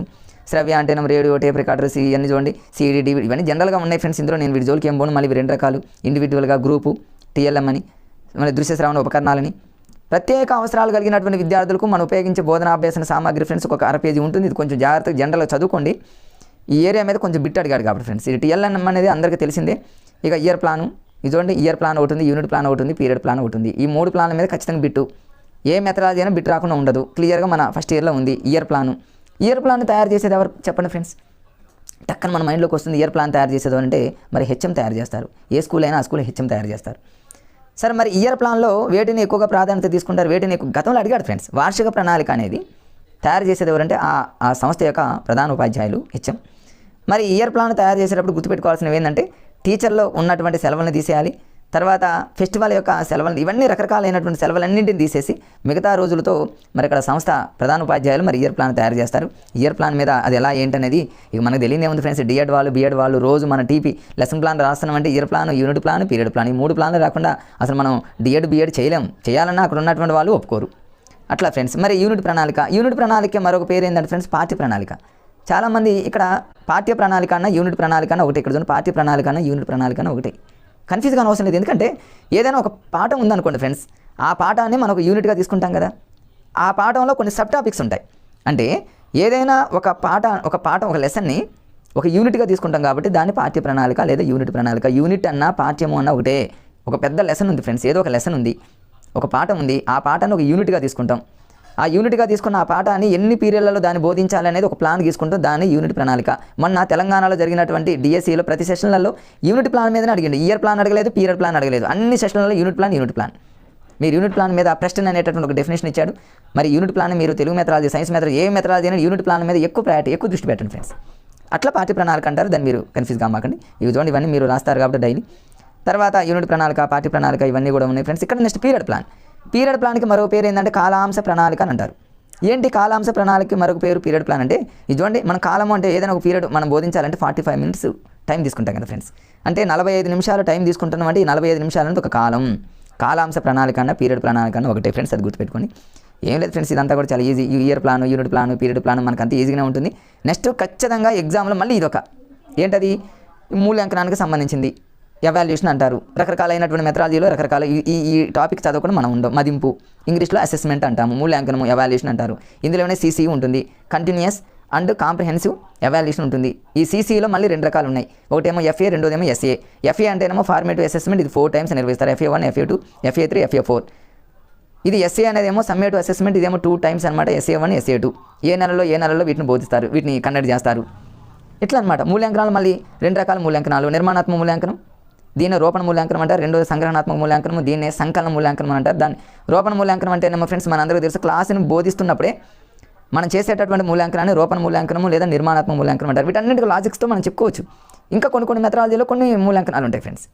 శ్రవ్య అంటే రేడియో, టేప్ రికార్డర్, ఇవన్నీ చూడండి, CD, DVD ఇవన్నీ జనరల్గా ఉన్నాయి ఫ్రెండ్స్. ఇందులో నేను వీడి జోలికి ఏం పోను. మళ్ళీ 2 రకాలు, ఇండివిజువల్గా, గ్రూపు, TLM అని, మళ్ళీ దృశ్య శ్రవణ ఉపకరణాలని. ప్రత్యేక అవసరాలు కలిగినటువంటి విద్యార్థులకు మనం ఉపయోగించే బోధనాభ్యాసన సామాగ్రి ఫ్రెండ్స్ ఒక 1/2 పేజీ ఉంటుంది. ఇది కొంచెం జాగ్రత్తగా జనరల్గా చదువుకోండి. ఈ ఏరియా మీద కొంచెం బిట్ అడిగాడు కాబట్టి ఫ్రెండ్స్. ఇది TLM అనేది అందరికీ తెలిసిందే. ఇక ఇయర్ ప్లాను, ఇది చూడండి, ఇయర్ ప్లాన్ ఒకటి ఉంది, యూనిట్ ప్లాన్ ఒకటి ఉంది, పీరియడ్ ప్లాన్ ఒకటి ఉంది. ఈ 3 ప్లాన్ల మీద ఖచ్చితంగా బిట్టు. ఏ మెథడాలజీ అయినా బిట్ రాకుండా ఉండదు. క్లియర్గా మన ఫస్ట్ ఇయర్లో ఉంది ఇయర్ ప్లాన్. ఇయర్ ప్లాన్ తయారు చేసేది ఎవరు చెప్పండి ఫ్రెండ్స్? టక్కన మన మైండ్లోకి వస్తుంది ఇయర్ ప్లాన్ తయారు చేసేది అంటే మరి HM తయారు చేస్తారు. ఏ స్కూల్ అయినా ఆ స్కూల్ HM తయారు చేస్తారు. సరే, మరి ఇయర్ ప్లాన్లో వేటిని ఎక్కువగా ప్రాధాన్యత తీసుకుంటారు? వేటిని గతంలో అడిగాడు ఫ్రెండ్స్. వార్షిక ప్రణాళిక అనేది తయారు చేసేది ఎవరంటే ఆ సంస్థ యొక్క ప్రధాన ఉపాధ్యాయులు HM. మరి ఇయర్ ప్లాన్ తయారు చేసేటప్పుడు గుర్తుపెట్టుకోవాల్సినవి ఏంటంటే టీచర్లో ఉన్నటువంటి సెలవులను తీసేయాలి. తర్వాత ఫెస్టివల్ యొక్క సెలవులు, ఇవన్నీ రకరకాలైనటువంటి సెలవులన్నింటిని తీసేసి మిగతా రోజులతో మరి ఇక్కడ సంస్థ ప్రధాన ఉపాధ్యాయులు మరి ఇయర్ ప్లాన్ తయారు చేస్తారు. ఇయర్ ప్లాన్ మీద అది ఎలా ఏంటనేది ఇక మనకు తెలియదు ఏముంది ఫ్రెండ్స్. D.Ed వాళ్ళు, B.Ed వాళ్ళు రోజు మన TP లెసన్ ప్లాన్ రాస్తున్నామంటే year plan, unit plan, period plan, ఈ 3 ప్లాన్లు రాకుండా అసలు మనం D.Ed, B.Ed చేయాలన్నా అక్కడ ఉన్నటువంటి వాళ్ళు ఒప్పుకోరు. అట్లా ఫ్రెండ్స్. మరి యూనిట్ ప్రణాళిక మరొక పేరు ఏంటంటే ఫ్రెండ్స్ పాఠ్య ప్రణాళిక. చాలామంది ఇక్కడ పాఠ్య ప్రణాళిక అన్న యూనిట్ ప్రణాళిక అన్న ఒకటి. ఇక్కడ చూడండి, పాఠ్య ప్రణాళిక అన్న యూనిట్ ప్రణాళిక అన్న ఒకటి. కన్ఫ్యూజ్ కానీ అవసరం లేదు. ఎందుకంటే ఏదైనా ఒక పాఠం ఉందనుకోండి ఫ్రెండ్స్, ఆ పాఠాన్ని మనం ఒక యూనిట్గా తీసుకుంటాం కదా. ఆ పాఠంలో కొన్ని సబ్ టాపిక్స్ ఉంటాయి. అంటే ఏదైనా ఒక పాఠం ఒక లెసన్ని ఒక యూనిట్గా తీసుకుంటాం కాబట్టి దాన్ని పాఠ్య ప్రణాళిక లేదా యూనిట్ ప్రణాళిక. యూనిట్ అన్న పాఠ్యము అన్న ఒకటే. ఒక పెద్ద లెసన్ ఉంది ఫ్రెండ్స్, ఏదో ఒక లెసన్ ఉంది, ఒక పాఠం ఉంది, ఆ పాఠాన్ని ఒక యూనిట్గా తీసుకుంటాం. ఆ యూనిట్గా తీసుకున్న ఆ పాఠాన్ని ఎన్ని పీరియడ్లలో దాన్ని బోధించాలి అనేది ఒక ప్లాన్ తీసుకుంటాం, దాన్ని యూనిట్ ప్రణాళిక. మొన్న తెలంగాణలో జరిగినటువంటి DSEలో ప్రతి సెషన్లలో యూనిట్ ప్లాన్ మీదనే అడిగింది. ఇయర్ ప్లాన్ అడగలేదు, పీరియడ్ ప్లాన్ అడగలేదు. అన్ని సెషన్లలో యూనిట్ ప్లాన్. మీరు యూనిట్ ప్లాన్ మీద ప్రెస్టన్ అనేటటువంటి ఒక డెఫినేషన్ ఇచ్చాడు. మరి యూనిట్ ప్లాన్ మీరు తెలుగు మెథడాలజీ, సైన్స్ మెథడాలజీ, ఏ మెథడాలజీ అయినా యూనిట్ ప్లాన్ మీద ఎక్కువ దృష్టి పెట్టండి ఫ్రెండ్స్. అట్లా పాఠ్య ప్రణాళిక అంటారు, దాన్ని మీరు కన్ఫ్యూజ్ కామాకండి. ఇవి చూడండి, ఇవన్నీ మీరు రాస్తారు కాబట్టి డైలీ. తర్వాత యూనిట్ ప్రణాళిక, పాఠ్య ప్రణాళిక ఇవన్నీ కూడా ఉన్నాయి ఫ్రెండ్స్. ఇక్కడ నెక్స్ట్ పీరియడ్ ప్లాన్. పీరియడ్ ప్లాన్కి మరో పేరు ఏంటంటే కాలాంశ ప్రణాళిక అని అంటారు. ఏంటి కాలాంశ ప్రణాళికకి మరొక పేరు పీరియడ్ ప్లాన్ అంటే, ఇది చూడండి, మన కాలము అంటే ఏదైనా ఒక పీరియడ్ మనం బోధించాలంటే 45 minutes టైం తీసుకుంటాం కదా ఫ్రెండ్స్. అంటే 45 నిమిషాలు టైం తీసుకుంటున్నాం అంటే ఈ 45 నిమిషాలు అంటే ఒక కాలం. కాలాంశ ప్రణాళిక అన్న పీరియడ్ ప్రణాళిక అన్న ఒకటే ఫ్రెండ్స్, అది గుర్తుపెట్టుకోండి. ఏం లేదు ఫ్రెండ్స్, ఇదంతా కూడా చాలా easy. Year plan, unit plan, period plan మనకు అంత ఈజీగానే ఉంటుంది. నెక్స్ట్ ఖచ్చితంగా ఎగ్జామ్లో మళ్ళీ ఇదొక ఏంటది, మూల్యాంకనానికి సంబంధించింది ఎవాల్యుయేషన్ అంటారు. రకరకాలైనటువంటి మెథడాలజీలో రకరకాల ఈ టాపిక్ చదవకుండా మనం ఉండవు. మదింపు, ఇంగ్లీష్లో అసెస్మెంట్ అంటాము, మూల్యాంకనము ఎవాల్యుయేషన్ అంటారు. ఇందులోనే CCE ఉంటుంది, కంటిన్యూస్ అండ్ కాంప్రిహెన్సివ్ ఎవాల్యుయేషన్ ఉంటుంది. ఈ CCEలో మళ్ళీ 2 రకాలు ఉన్నాయి. ఒకటేమో FA, రెండోదేమో SA. FA అంటేనేమో ఫార్మేటివ్ అసెస్మెంట్, ఇది 4 times నిర్వహిస్తారు. FA1, FA2, FA3, FA4. ఇది SA అనేదేమో సమ్మేటివ్ అసెస్మెంట్, ఇదేమో 2 times అనమాట, SA1, SA2. ఏ నెలలో వీటిని బోధిస్తారు, వీటిని కండక్ట్ చేస్తారు. ఇట్లా అనమాట. మూల్యాంకనాలు మళ్ళీ 2 రకాల మూల్యాంకనాలు. నిర్మాణాత్మక మూల్యాంకనం, దీన్ని రూపణ మూల్యాంకనం అంటారు. రెండోది సంగ్రహణాత్మక మూల్యాంకనం, దీన్నే సంకలన మూల్యాంకనం అంటారు. దాన్ని రూపణ మూల్యాంకనం అంటే ఏమో ఫ్రెండ్స్, మనందరికీ తెలుసు, క్లాసుని బోధిస్తున్నప్పుడే మనం చేసేటటువంటి మూల్యాంకనాన్ని రూపణ మూల్యాంకనము లేదా నిర్మాణాత్మక మూల్యాంకనం అంటారు. వీటన్నిటికీ లాజిక్స్తో మనం చెప్పుకోవచ్చు. ఇంకా కొన్ని మెథడాలజీలో కొన్ని మూల్యాంకనాలు ఉంటాయి ఫ్రెండ్స్.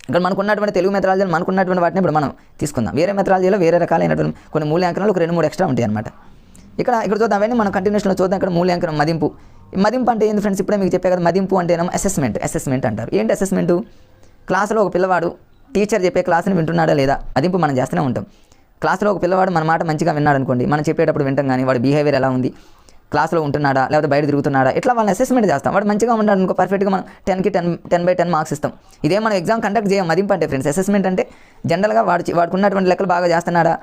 ఇక్కడ మనకున్నటువంటి తెలుగు మెథడాలజీలో మనకున్నటువంటి వాటిని ఇప్పుడు మనం తీసుకుందాం. వేరే మెథడాలజీలో వేరే రకాలైనటువంటి కొన్ని మూల్యాంకనాలు ఒక 2-3 ఎక్స్ట్రా ఉంటాయి అనమాట. ఇక్కడ చూద్దాం, అవన్నీ మనం కంటిన్యూషన్లో చూద్దాం. ఇక్కడ మూల్యాంకనం, మదింపు అంటే ఏంది ఫ్రెండ్స్, ఇప్పుడే మీకు చెప్పే కదా, మదింపు అంటేనేమో అసెస్మెంట్ అంటారు. ఏంటి అసెస్మెంటు? క్లాసులో ఒక పిల్లవాడు టీచర్ చెప్పే క్లాసుని వింటున్నాడా లేదా, మదింపు మనం చేస్తూనే ఉంటాం. క్లాసులో ఒక పిల్లవాడు మన మాట మంచిగా విన్నాడు అనుకోండి, మనం చెప్పేటప్పుడు వింటాం, కానీ వాడి బిహేవియర్ ఎలా ఉంది, క్లాస్లో ఉంటున్నాడా లేకపోతే బయట తిరుగుతున్నాడా, ఇట్లా వాళ్ళని అసెస్మెంట్ చేస్తాం. వాడు మంచిగా ఉన్నాడు అనుకో, పర్ఫెక్ట్గా మనం 10కి 10/10 మార్క్స్ ఇస్తాం. ఇదే మనం ఎగ్జామ్ కండక్ట్ చేయం. మదింపు అంటే ఫ్రెండ్స్, అసెస్మెంట్ అంటే జనరల్గా వాడికి ఉన్నటువంటి లెక్కలు బాగా చేస్తున్నాడా,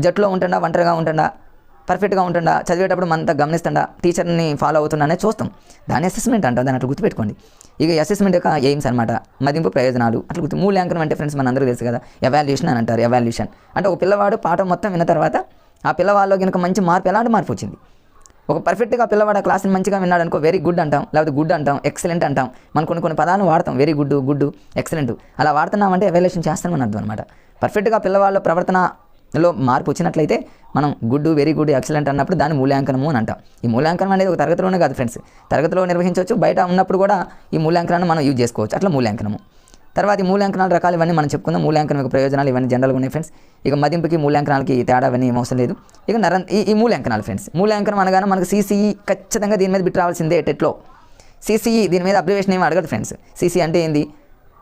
జట్టులో ఉంటుండా, ఒంటరిగా ఉంటుండా, పర్ఫెక్ట్గా ఉంటుండా, చదివేటప్పుడు మనంతా గమనిస్తుండా, టీచర్ని ఫాలో అవుతున్నానే చూస్తాం. దాన్ని అసెస్మెంట్ అంటాం. దాన్ని అట్లా గుర్తుపెట్టుకోండి. ఇక అసెస్మెంట్ యొక్క ఎయిమ్స్ అనమాట, మదింపు ప్రయోజనాలు అట్లా మూల్యాంకనం అంటే ఫ్రెండ్స్ మన అందరికీ తెలుసు కదా, ఎవాల్యుయేషన్ అని అంటారు. ఎవాల్యుయేషన్ అంటే ఒక పిల్లవాడు పాఠం మొత్తం విన్న తర్వాత ఆ పిల్లవాళ్ళలో కనుక మంచి మార్పు, ఎలాంటి మార్పు వచ్చింది, ఒక పర్ఫెక్ట్గా పిల్లవాడు ఆ క్లాస్ని మంచిగా విన్నాడు అనుకో, వెరీ గుడ్ అంటాం, లేకపోతే గుడ్ అంటాం, ఎక్సలెంట్ అంటాం. మనం కొన్ని పదాలను వాడతాం, వెరీ గుడ్, ఎక్సలెంట్. అలా వాడుతున్నామంటే ఎవాల్యుయేషన్ చేస్తామని అర్థం అనమాట. పర్ఫెక్ట్గా పిల్లవాళ్ళ ప్రవర్తనలో మార్పు వచ్చినట్లయితే మనం గుడ్, వెరీ గుడ్, ఎక్సలెంట్ అన్నప్పుడు దాన్ని మూల్యాంకనము అని అంటాం. ఈ మూల్యాంకనం అనేది ఒక తరగతిలోనే కాదు ఫ్రెండ్స్, తరగతిలో నిర్వహించవచ్చు, బయట ఉన్నప్పుడు కూడా ఈ మూల్యాంకనాన్ని మనం యూజ్ చేసుకోవచ్చు. అట్లా మూల్యాంకనము. తర్వాత ఈ మూల్యాంకనాల రకాలు ఇవన్నీ మనం చెప్పుకుందాం. మూల్యాంకనం యొక్క ప్రయోజనాలు ఇవన్నీ జనరల్గా ఉన్నాయి ఫ్రెండ్స్. ఇక మదింపుకి మూల్యాంకనాలకి తేడా అవన్నీ ఏం అవసరం లేదు. ఇక ఈ మూల్యాంకనాలు ఫ్రెండ్స్, మూల్యాంకనం అనగానే మనకు CCE ఖచ్చితంగా దీని మీద బిట్ రావాల్సిందే. టెట్లో CCE దీని మీద అబ్జర్వేషన్ ఏమి అడగదు ఫ్రెండ్స్. CCE అంటే ఏంది,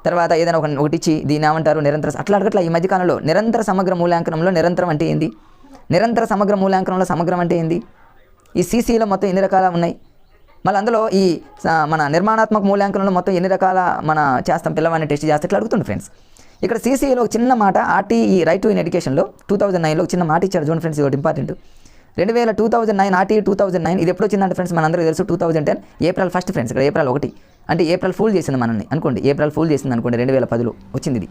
తర్వాత ఏదైనా ఒకటి ఇచ్చి దీన్ని ఏమంటారు, నిరంతర, అట్లా అడగట్లా. ఈ మధ్యకాలంలో నిరంతర సమగ్ర మూల్యాంకనంలో నిరంతరం అంటే ఏంది, నిరంతర సమగ్ర మూల్యాంకనంలో సమగ్రం అంటే ఏంది, ఈ CCEలో మొత్తం ఎన్ని రకాల ఉన్నాయి, మళ్ళీ అందులో ఈ మన నిర్మాణాత్మక మూల్యాంకనంలో మొత్తం ఎన్ని రకాల మన చేస్తాం, పిల్లవాడిని టెస్ట్ చేస్తే ఇట్లా అడుగుతుంది ఫ్రెండ్స్. ఇక్కడ CCEలో ఒక చిన్న మాట, RTE రైట్ టు ఇన్ ఎడ్యుకేషన్లో 2009లో ఒక చిన్న మాట ఇచ్చారు చూడండి ఫ్రెండ్స్, ఇది ఇంపార్టెంట్. 2009 RTE 2009 ఇది ఎప్పుడు వచ్చిందంటే ఫ్రెండ్స్, మనందరికీ తెలుసు 2010 April 1 ఫ్రెండ్స్. ఇక్కడ April 1 అంటే ఏప్రిల్ ఫూల్ చేసింది మనల్ని అనుకోండి, ఏప్రిల్ ఫూల్ చేసింది అనుకోండి. 2010లో వచ్చింది ఇది.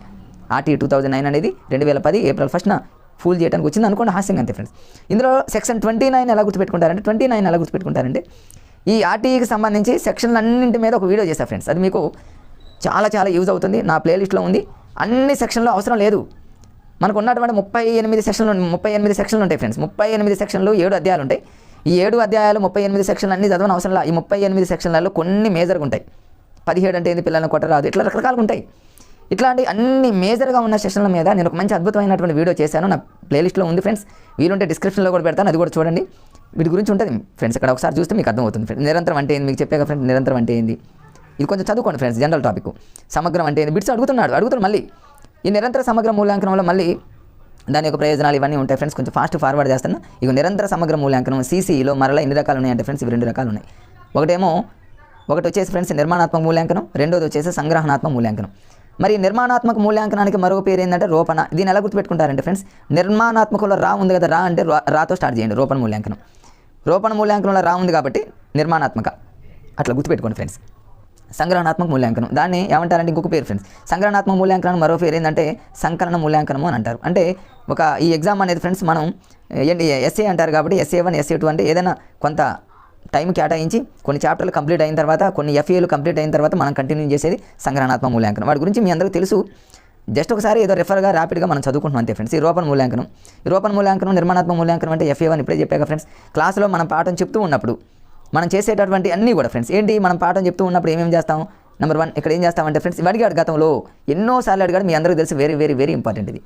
RTE 2009 అనేది 2010 April 1 ఫూల్ చేయడానికి వచ్చింది అనుకోండి, హాస్యంగా అంతే ఫ్రెండ్స్. ఇందులో సెక్షన్ 29 ఎలా గుర్తుపెట్టుకుంటారంటే, 29 ఎలా గుర్తుపెట్టుకుంటారంటే, ఈ RTEకి సంబంధించి సెక్షన్లు అన్నింటి మీద ఒక వీడియో చేశాను ఫ్రెండ్స్. అది మీకు చాలా యూజ్ అవుతుంది. నా ప్లేలిస్ట్లో ఉంది. అన్ని సెక్షన్లో అవసరం లేదు. మనకు ఉన్నటువంటి 38 సెక్షన్లు ఉంటాయి ఫ్రెండ్స్. 38 సెక్షన్లు 7 అధ్యాయాలు ఉంటాయి. ఈ 7 అధ్యాయాలు 38 సెక్షన్లు అన్నీ చదవని అవసరం లేదు. ఈ 38 సెక్షన్లలో కొన్ని మేజర్గా ఉంటాయి. 17 అంటే ఏంది, పిల్లల్ని కొట్టరాదు, ఇట్లా రకరకాలుగా ఉంటాయి. ఇట్లాంటి అన్ని మేజర్గా ఉన్న సెషన్ల మీద నేను ఒక మంచి అద్భుతమైనటువంటి వీడియో చేశాను. నా ప్లేలిస్ట్లో ఉంది ఫ్రెండ్స్. వీలుంటే డిస్క్రిప్షన్లో కూడా పెడతాను, అది కూడా చూడండి. వీటి గురించి ఉంటుంది ఫ్రెండ్స్. ఇక్కడ ఒకసారి చూస్తే మీకు అర్థమవుతుంది ఫ్రెండ్స్. నిరంతరం అంటే ఏంది మీకు చెప్పాక ఫ్రెండ్స్, నిరంతరం అంటే ఏంది ఇది కొంచెం చదువుకోండి ఫ్రెండ్స్. General topic. సమగ్రం అంటే ఏంది బిట్స్ అడుగుతున్నాడు మళ్ళీ. ఈ నిరంతర సమగ్ర మూల్యాంకనంలో మళ్ళీ దాని యొక్క ప్రయోజనాలు ఇవన్నీ ఉంటాయి ఫ్రెండ్స్. కొంచెం ఫాస్ట్ ఫార్వర్డ్ చేస్తాను. ఇక నిరంతర సమగ్ర మూల్యాంకనం CCEలో మరలా ఎన్ని రకాలు ఉన్నాయంటే ఫ్రెండ్స్, ఇవి 2 రకాలు ఉన్నాయి. ఒకటి వచ్చేసి ఫ్రెండ్స్ నిర్మాణాత్మక మూల్యాంకనం, రెండోది వచ్చేసి సంగ్రహణాత్మక మూల్యాంకనం. మరి నిర్మాణాత్మక మూల్యాంకనానికి మరో పేరు ఏంటంటే రూపణ. దీన్ని ఎలా గుర్తుపెట్టుకుంటారంటే ఫ్రెండ్స్, నిర్మాణాత్మకంలో రా ఉంది కదా, రా అంటే రాతో స్టార్ట్ చేయండి. రూపణ మూల్యాంకనం. రూపణ మూల్యాంకనంలో రా ఉంది కాబట్టి నిర్మాణాత్మక, అట్లా గుర్తుపెట్టుకోండి ఫ్రెండ్స్. సంగ్రహణాత్మక మూల్యాంకనం దాన్ని ఏమంటారంటే ఇంకొక పేరు ఫ్రెండ్స్. సంగ్రహణాత్మక మూల్యాంకనం మరో పేరు ఏంటంటే సంకలన మూల్యాంకనము అని అంటారు. అంటే ఈ ఎగ్జామ్ అనేది ఫ్రెండ్స్ మనం ఎస్ఏ అంటారు కాబట్టి SA1 SA2 అంటే ఏదైనా కొంత టైం కేటాయించి కొన్ని చాప్టర్లు కంప్లీట్ అయిన తర్వాత, కొన్ని FAలు కంప్లీట్ అయిన తర్వాత మనం కంటిన్యూ చేసేది సంగ్రహణాత్మక మూల్యాంకనం. వాటి గురించి మీ అందరికీ తెలుసు. జస్ట్ ఒకసారి ఏదో రెఫర్గా ర్యాపిడ్గా మనం చదువుకుంటున్నాం అంతే ఫ్రెండ్స్. ఈ రూపణ మూల్యాంకనం నిర్మాణాత్మక మూల్యాంకనం అంటే FA1 ఇప్పుడే చెప్పాక ఫ్రెండ్స్. క్లాసులో మనం పాఠం చెప్తూ ఉన్నప్పుడు మనం చేసేటటువంటి అన్నీ కూడా ఫ్రెండ్స్ ఏంటి, మనం పాఠం చెప్తూ ఉన్నప్పుడు ఏమేమి చేస్తాం. నెంబర్ 1 ఇక్కడ ఏం చేస్తామంటే ఫ్రెండ్స్, ఇవి అడిగాడు గతంలో ఎన్నోసార్లు అడిగాడు, మీ అందరికీ తెలిసి వెరీ వెరీ వెరీ ఇంపార్టెంట్ ఇది.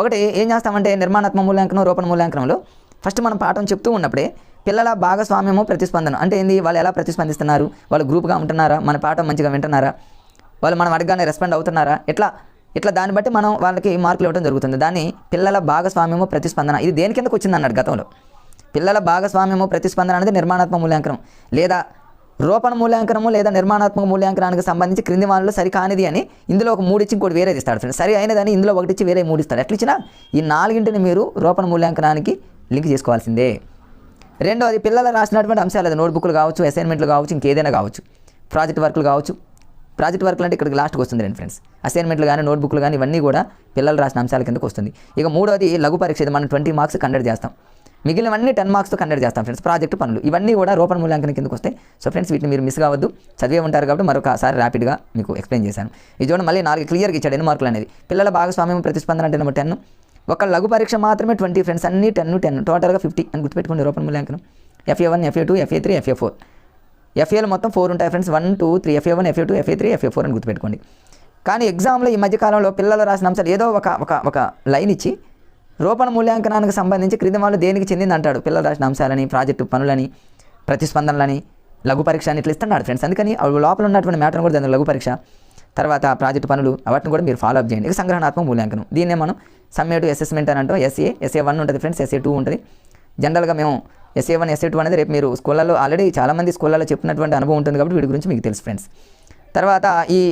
ఒకటి ఏం చేస్తామంటే నిర్మాణాత్మక మూల్యాంకనం, రూపణ మూల్యాంకనంలో ఫస్ట్ మనం పాఠం చెప్తూ ఉన్నప్పుడే పిల్లల భాగస్వామ్యము ప్రతిస్పందన అంటే ఏంది, వాళ్ళు ఎలా ప్రతిస్పందిస్తున్నారు, వాళ్ళు గ్రూప్గా ఉంటున్నారా, మన పాఠం మంచిగా వింటున్నారా, వాళ్ళు మనం అడగగానే రెస్పాండ్ అవుతున్నారా, ఇట్లా దాన్ని బట్టి మనం వాళ్ళకి మార్కులు ఇవ్వడం జరుగుతుంది. దాన్ని పిల్లల భాగస్వామ్యము ప్రతిస్పందన, ఇది దేని కిందకు వచ్చింది అన్నాడు గతంలో. పిల్లల భాగస్వామ్యము ప్రతిస్పందన అనేది నిర్మాణాత్మక మూల్యాంకనం లేదా రూపణ మూల్యాంకనము లేదా నిర్మాణాత్మక మూల్యాంకనానికి సంబంధించి క్రింది వాటిలో సరికానిది అని ఇందులో ఒక 3 ఇచ్చి ఇంకోటి వేరేది ఇస్తాడు ఫ్రెండ్స్. సరి అయినదని ఇందులో 1 ఇచ్చి వేరే 3 ఇస్తాడు. ఎట్లా ఇచ్చినా ఈ 4ని మీరు రూపణ మూల్యాంకనానికి లింక్ చేసుకోవాల్సిందే. రెండోది పిల్లలు రాసినటువంటి అంశాలు, అది నోట్బుక్లు కావచ్చు, అసైన్మెంట్లు కావచ్చు, ఇంకేదైనా కావచ్చు, ప్రాజెక్ట్ వర్క్లు కావచ్చు. ప్రాజెక్ట్ వర్క్లు అంటే ఇక్కడికి లాస్ట్కి వస్తుంది రండి ఫ్రెండ్స్. అసైన్మెంట్లు కానీ నోట్బుక్లు కానీ ఇవన్నీ కూడా పిల్లలు రాసిన అంశాల కిందకు వస్తుంది. ఇక మూడోది లఘు పరీక్ష, ఇది మనం 20 మార్క్స్ కండక్ట్ చేస్తాం, మిగిలినవన్నీ 10 మార్క్స్తో కండక్ట్ చేస్తాం ఫ్రెండ్స్. ప్రాజెక్టు పనులు ఇవన్నీ కూడా రూపణ మూల్యాంకనం కిందకు వస్తాయి. సో ఫ్రెండ్స్ వీటిని మీరు మిస్ కావద్దు, చదివే ఉంటారు కాబట్టి మరొకసారి ర్యాపిడ్గా మీకు ఎక్స్ప్లెయిన్ చేశాను. ఈ చూడండి మళ్ళీ 4 క్లియర్గా ఇచ్చాడు ఎన్ని మార్కులు అనేది. పిల్లల భాగస్వామ్యం ప్రతిస్పందన అంటే నెంబర్ 10, ఒక లఘు పరీక్ష మాత్రమే 20 ఫ్రెండ్స్, అన్ని 10 టోటల్గా 50 అని గుర్తుపెట్టుకోండి. రూపణ మూల్యాంకనం FA1 FA2 FA3 FA4, FAలు మొత్తం 4 ఉంటాయి friends, 1 2 3 FA1 FA2 FA3 FA4 అని గుర్తుపెట్టుకోండి. కానీ ఎగ్జామ్లో ఈ మధ్యకాలంలో పిల్లలు రాసిన అంశాలు ఏదో ఒక లైన్ ఇచ్చి రూపణ మూల్యాంకనానికి సంబంధించి క్రింది వాళ్ళు దేనికి చెందింది అంటాడు. పిల్లలు రాసిన అంశాలని, ప్రాజెక్టు పనులని, ప్రతిస్పందనలని, లఘు పరీక్ష అని ఇట్లా ఇస్తున్నాడు ఫ్రెండ్స్. అందుకని లోపల ఉన్నటువంటి మ్యాటర్ని కూడా దాని లఘు పరీక్ష, తర్వాత ప్రాజెక్టు పనులు వాటిని కూడా మీరు ఫాలో అప్ చేయండి. ఇక సంగ్రహణాత్మక మూల్యాంకనం, దీన్నే మనం సమ్మేటివ్ అసెస్మెంట్ అని అంటాం. SA1 ఉంటుంది ఫ్రెండ్స్, SA2 ఉంటుంది. జనరల్గా మేము SA1 SA2 అనేది రేపు మీరు స్కూళ్ళలో ఆల్రెడీ చాలామంది స్కూళ్ళలో చెప్పినటువంటి అనుభవం ఉంటుంది కాబట్టి వీటి గురించి మీకు తెలుసు ఫ్రెండ్స్. తర్వాత ఈ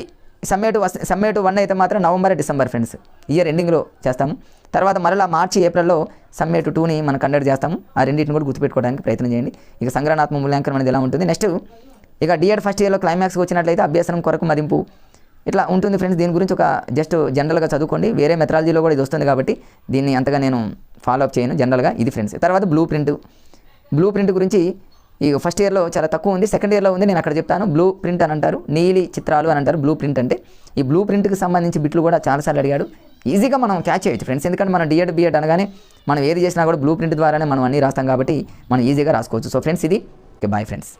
సమ్మేటివ్ 1 అయితే మాత్రం నవంబర్ డిసెంబర్ ఫ్రెండ్స్, ఇయర్ ఎండింగ్లో చేస్తాము. తర్వాత మరలా మార్చి ఏప్రిల్లో సమ్మేటివ్ 2ని మనం కండక్ట్ చేస్తాము. ఆ రెండింటిని కూడా గుర్తుపెట్టుకోవడానికి ప్రయత్నం చేయండి. ఇక సంగ్రహణాత్మక మూల్యాంకనం అనేది ఎలా ఉంటుంది. నెక్స్ట్ ఇక D.Ed ఫస్ట్ ఇయర్లో క్లైమాక్స్కి వచ్చినట్లయితే అభ్యాసం కొరకు మదింపు ఇట్లా ఉంటుంది ఫ్రెండ్స్. దీని గురించి ఒక జస్ట్ జనరల్గా చదువుకోండి, వేరే మెథడాలజీలో కూడా ఇది వస్తుంది కాబట్టి దీన్ని అంతగా నేను ఫాలో అప్ చేయను. జనరల్గా ఇది ఫ్రెండ్స్. తర్వాత బ్లూ ప్రింట్ గురించి ఈ ఫస్ట్ ఇయర్లో చాలా తక్కువ ఉంది, సెకండ్ ఇయర్లో ఉంది, నేను అక్కడ చెప్తాను. బ్లూ ప్రింట్ అని అంటారు, నీలి చిత్రాలు అని అంటారు. బ్లూ ప్రింట్ అంటే ఈ బ్లూ ప్రింట్కి సంబంధించి బిట్లు కూడా చాలాసార్లు అడిగాడు. ఈజీగా మనం క్యాచ్ చేయొచ్చు ఫ్రెండ్స్, ఎందుకంటే మనం D.Ed B.Ed అనగానే మనం ఏది చేసినా కూడా బ్లూ ప్రింట్ ద్వారానే మనం అన్నీ రాస్తాం కాబట్టి మనం ఈజీగా రాసుకోవచ్చు. సో ఫ్రెండ్స్ ఇది ఓకే, బాయ్ ఫ్రెండ్స్.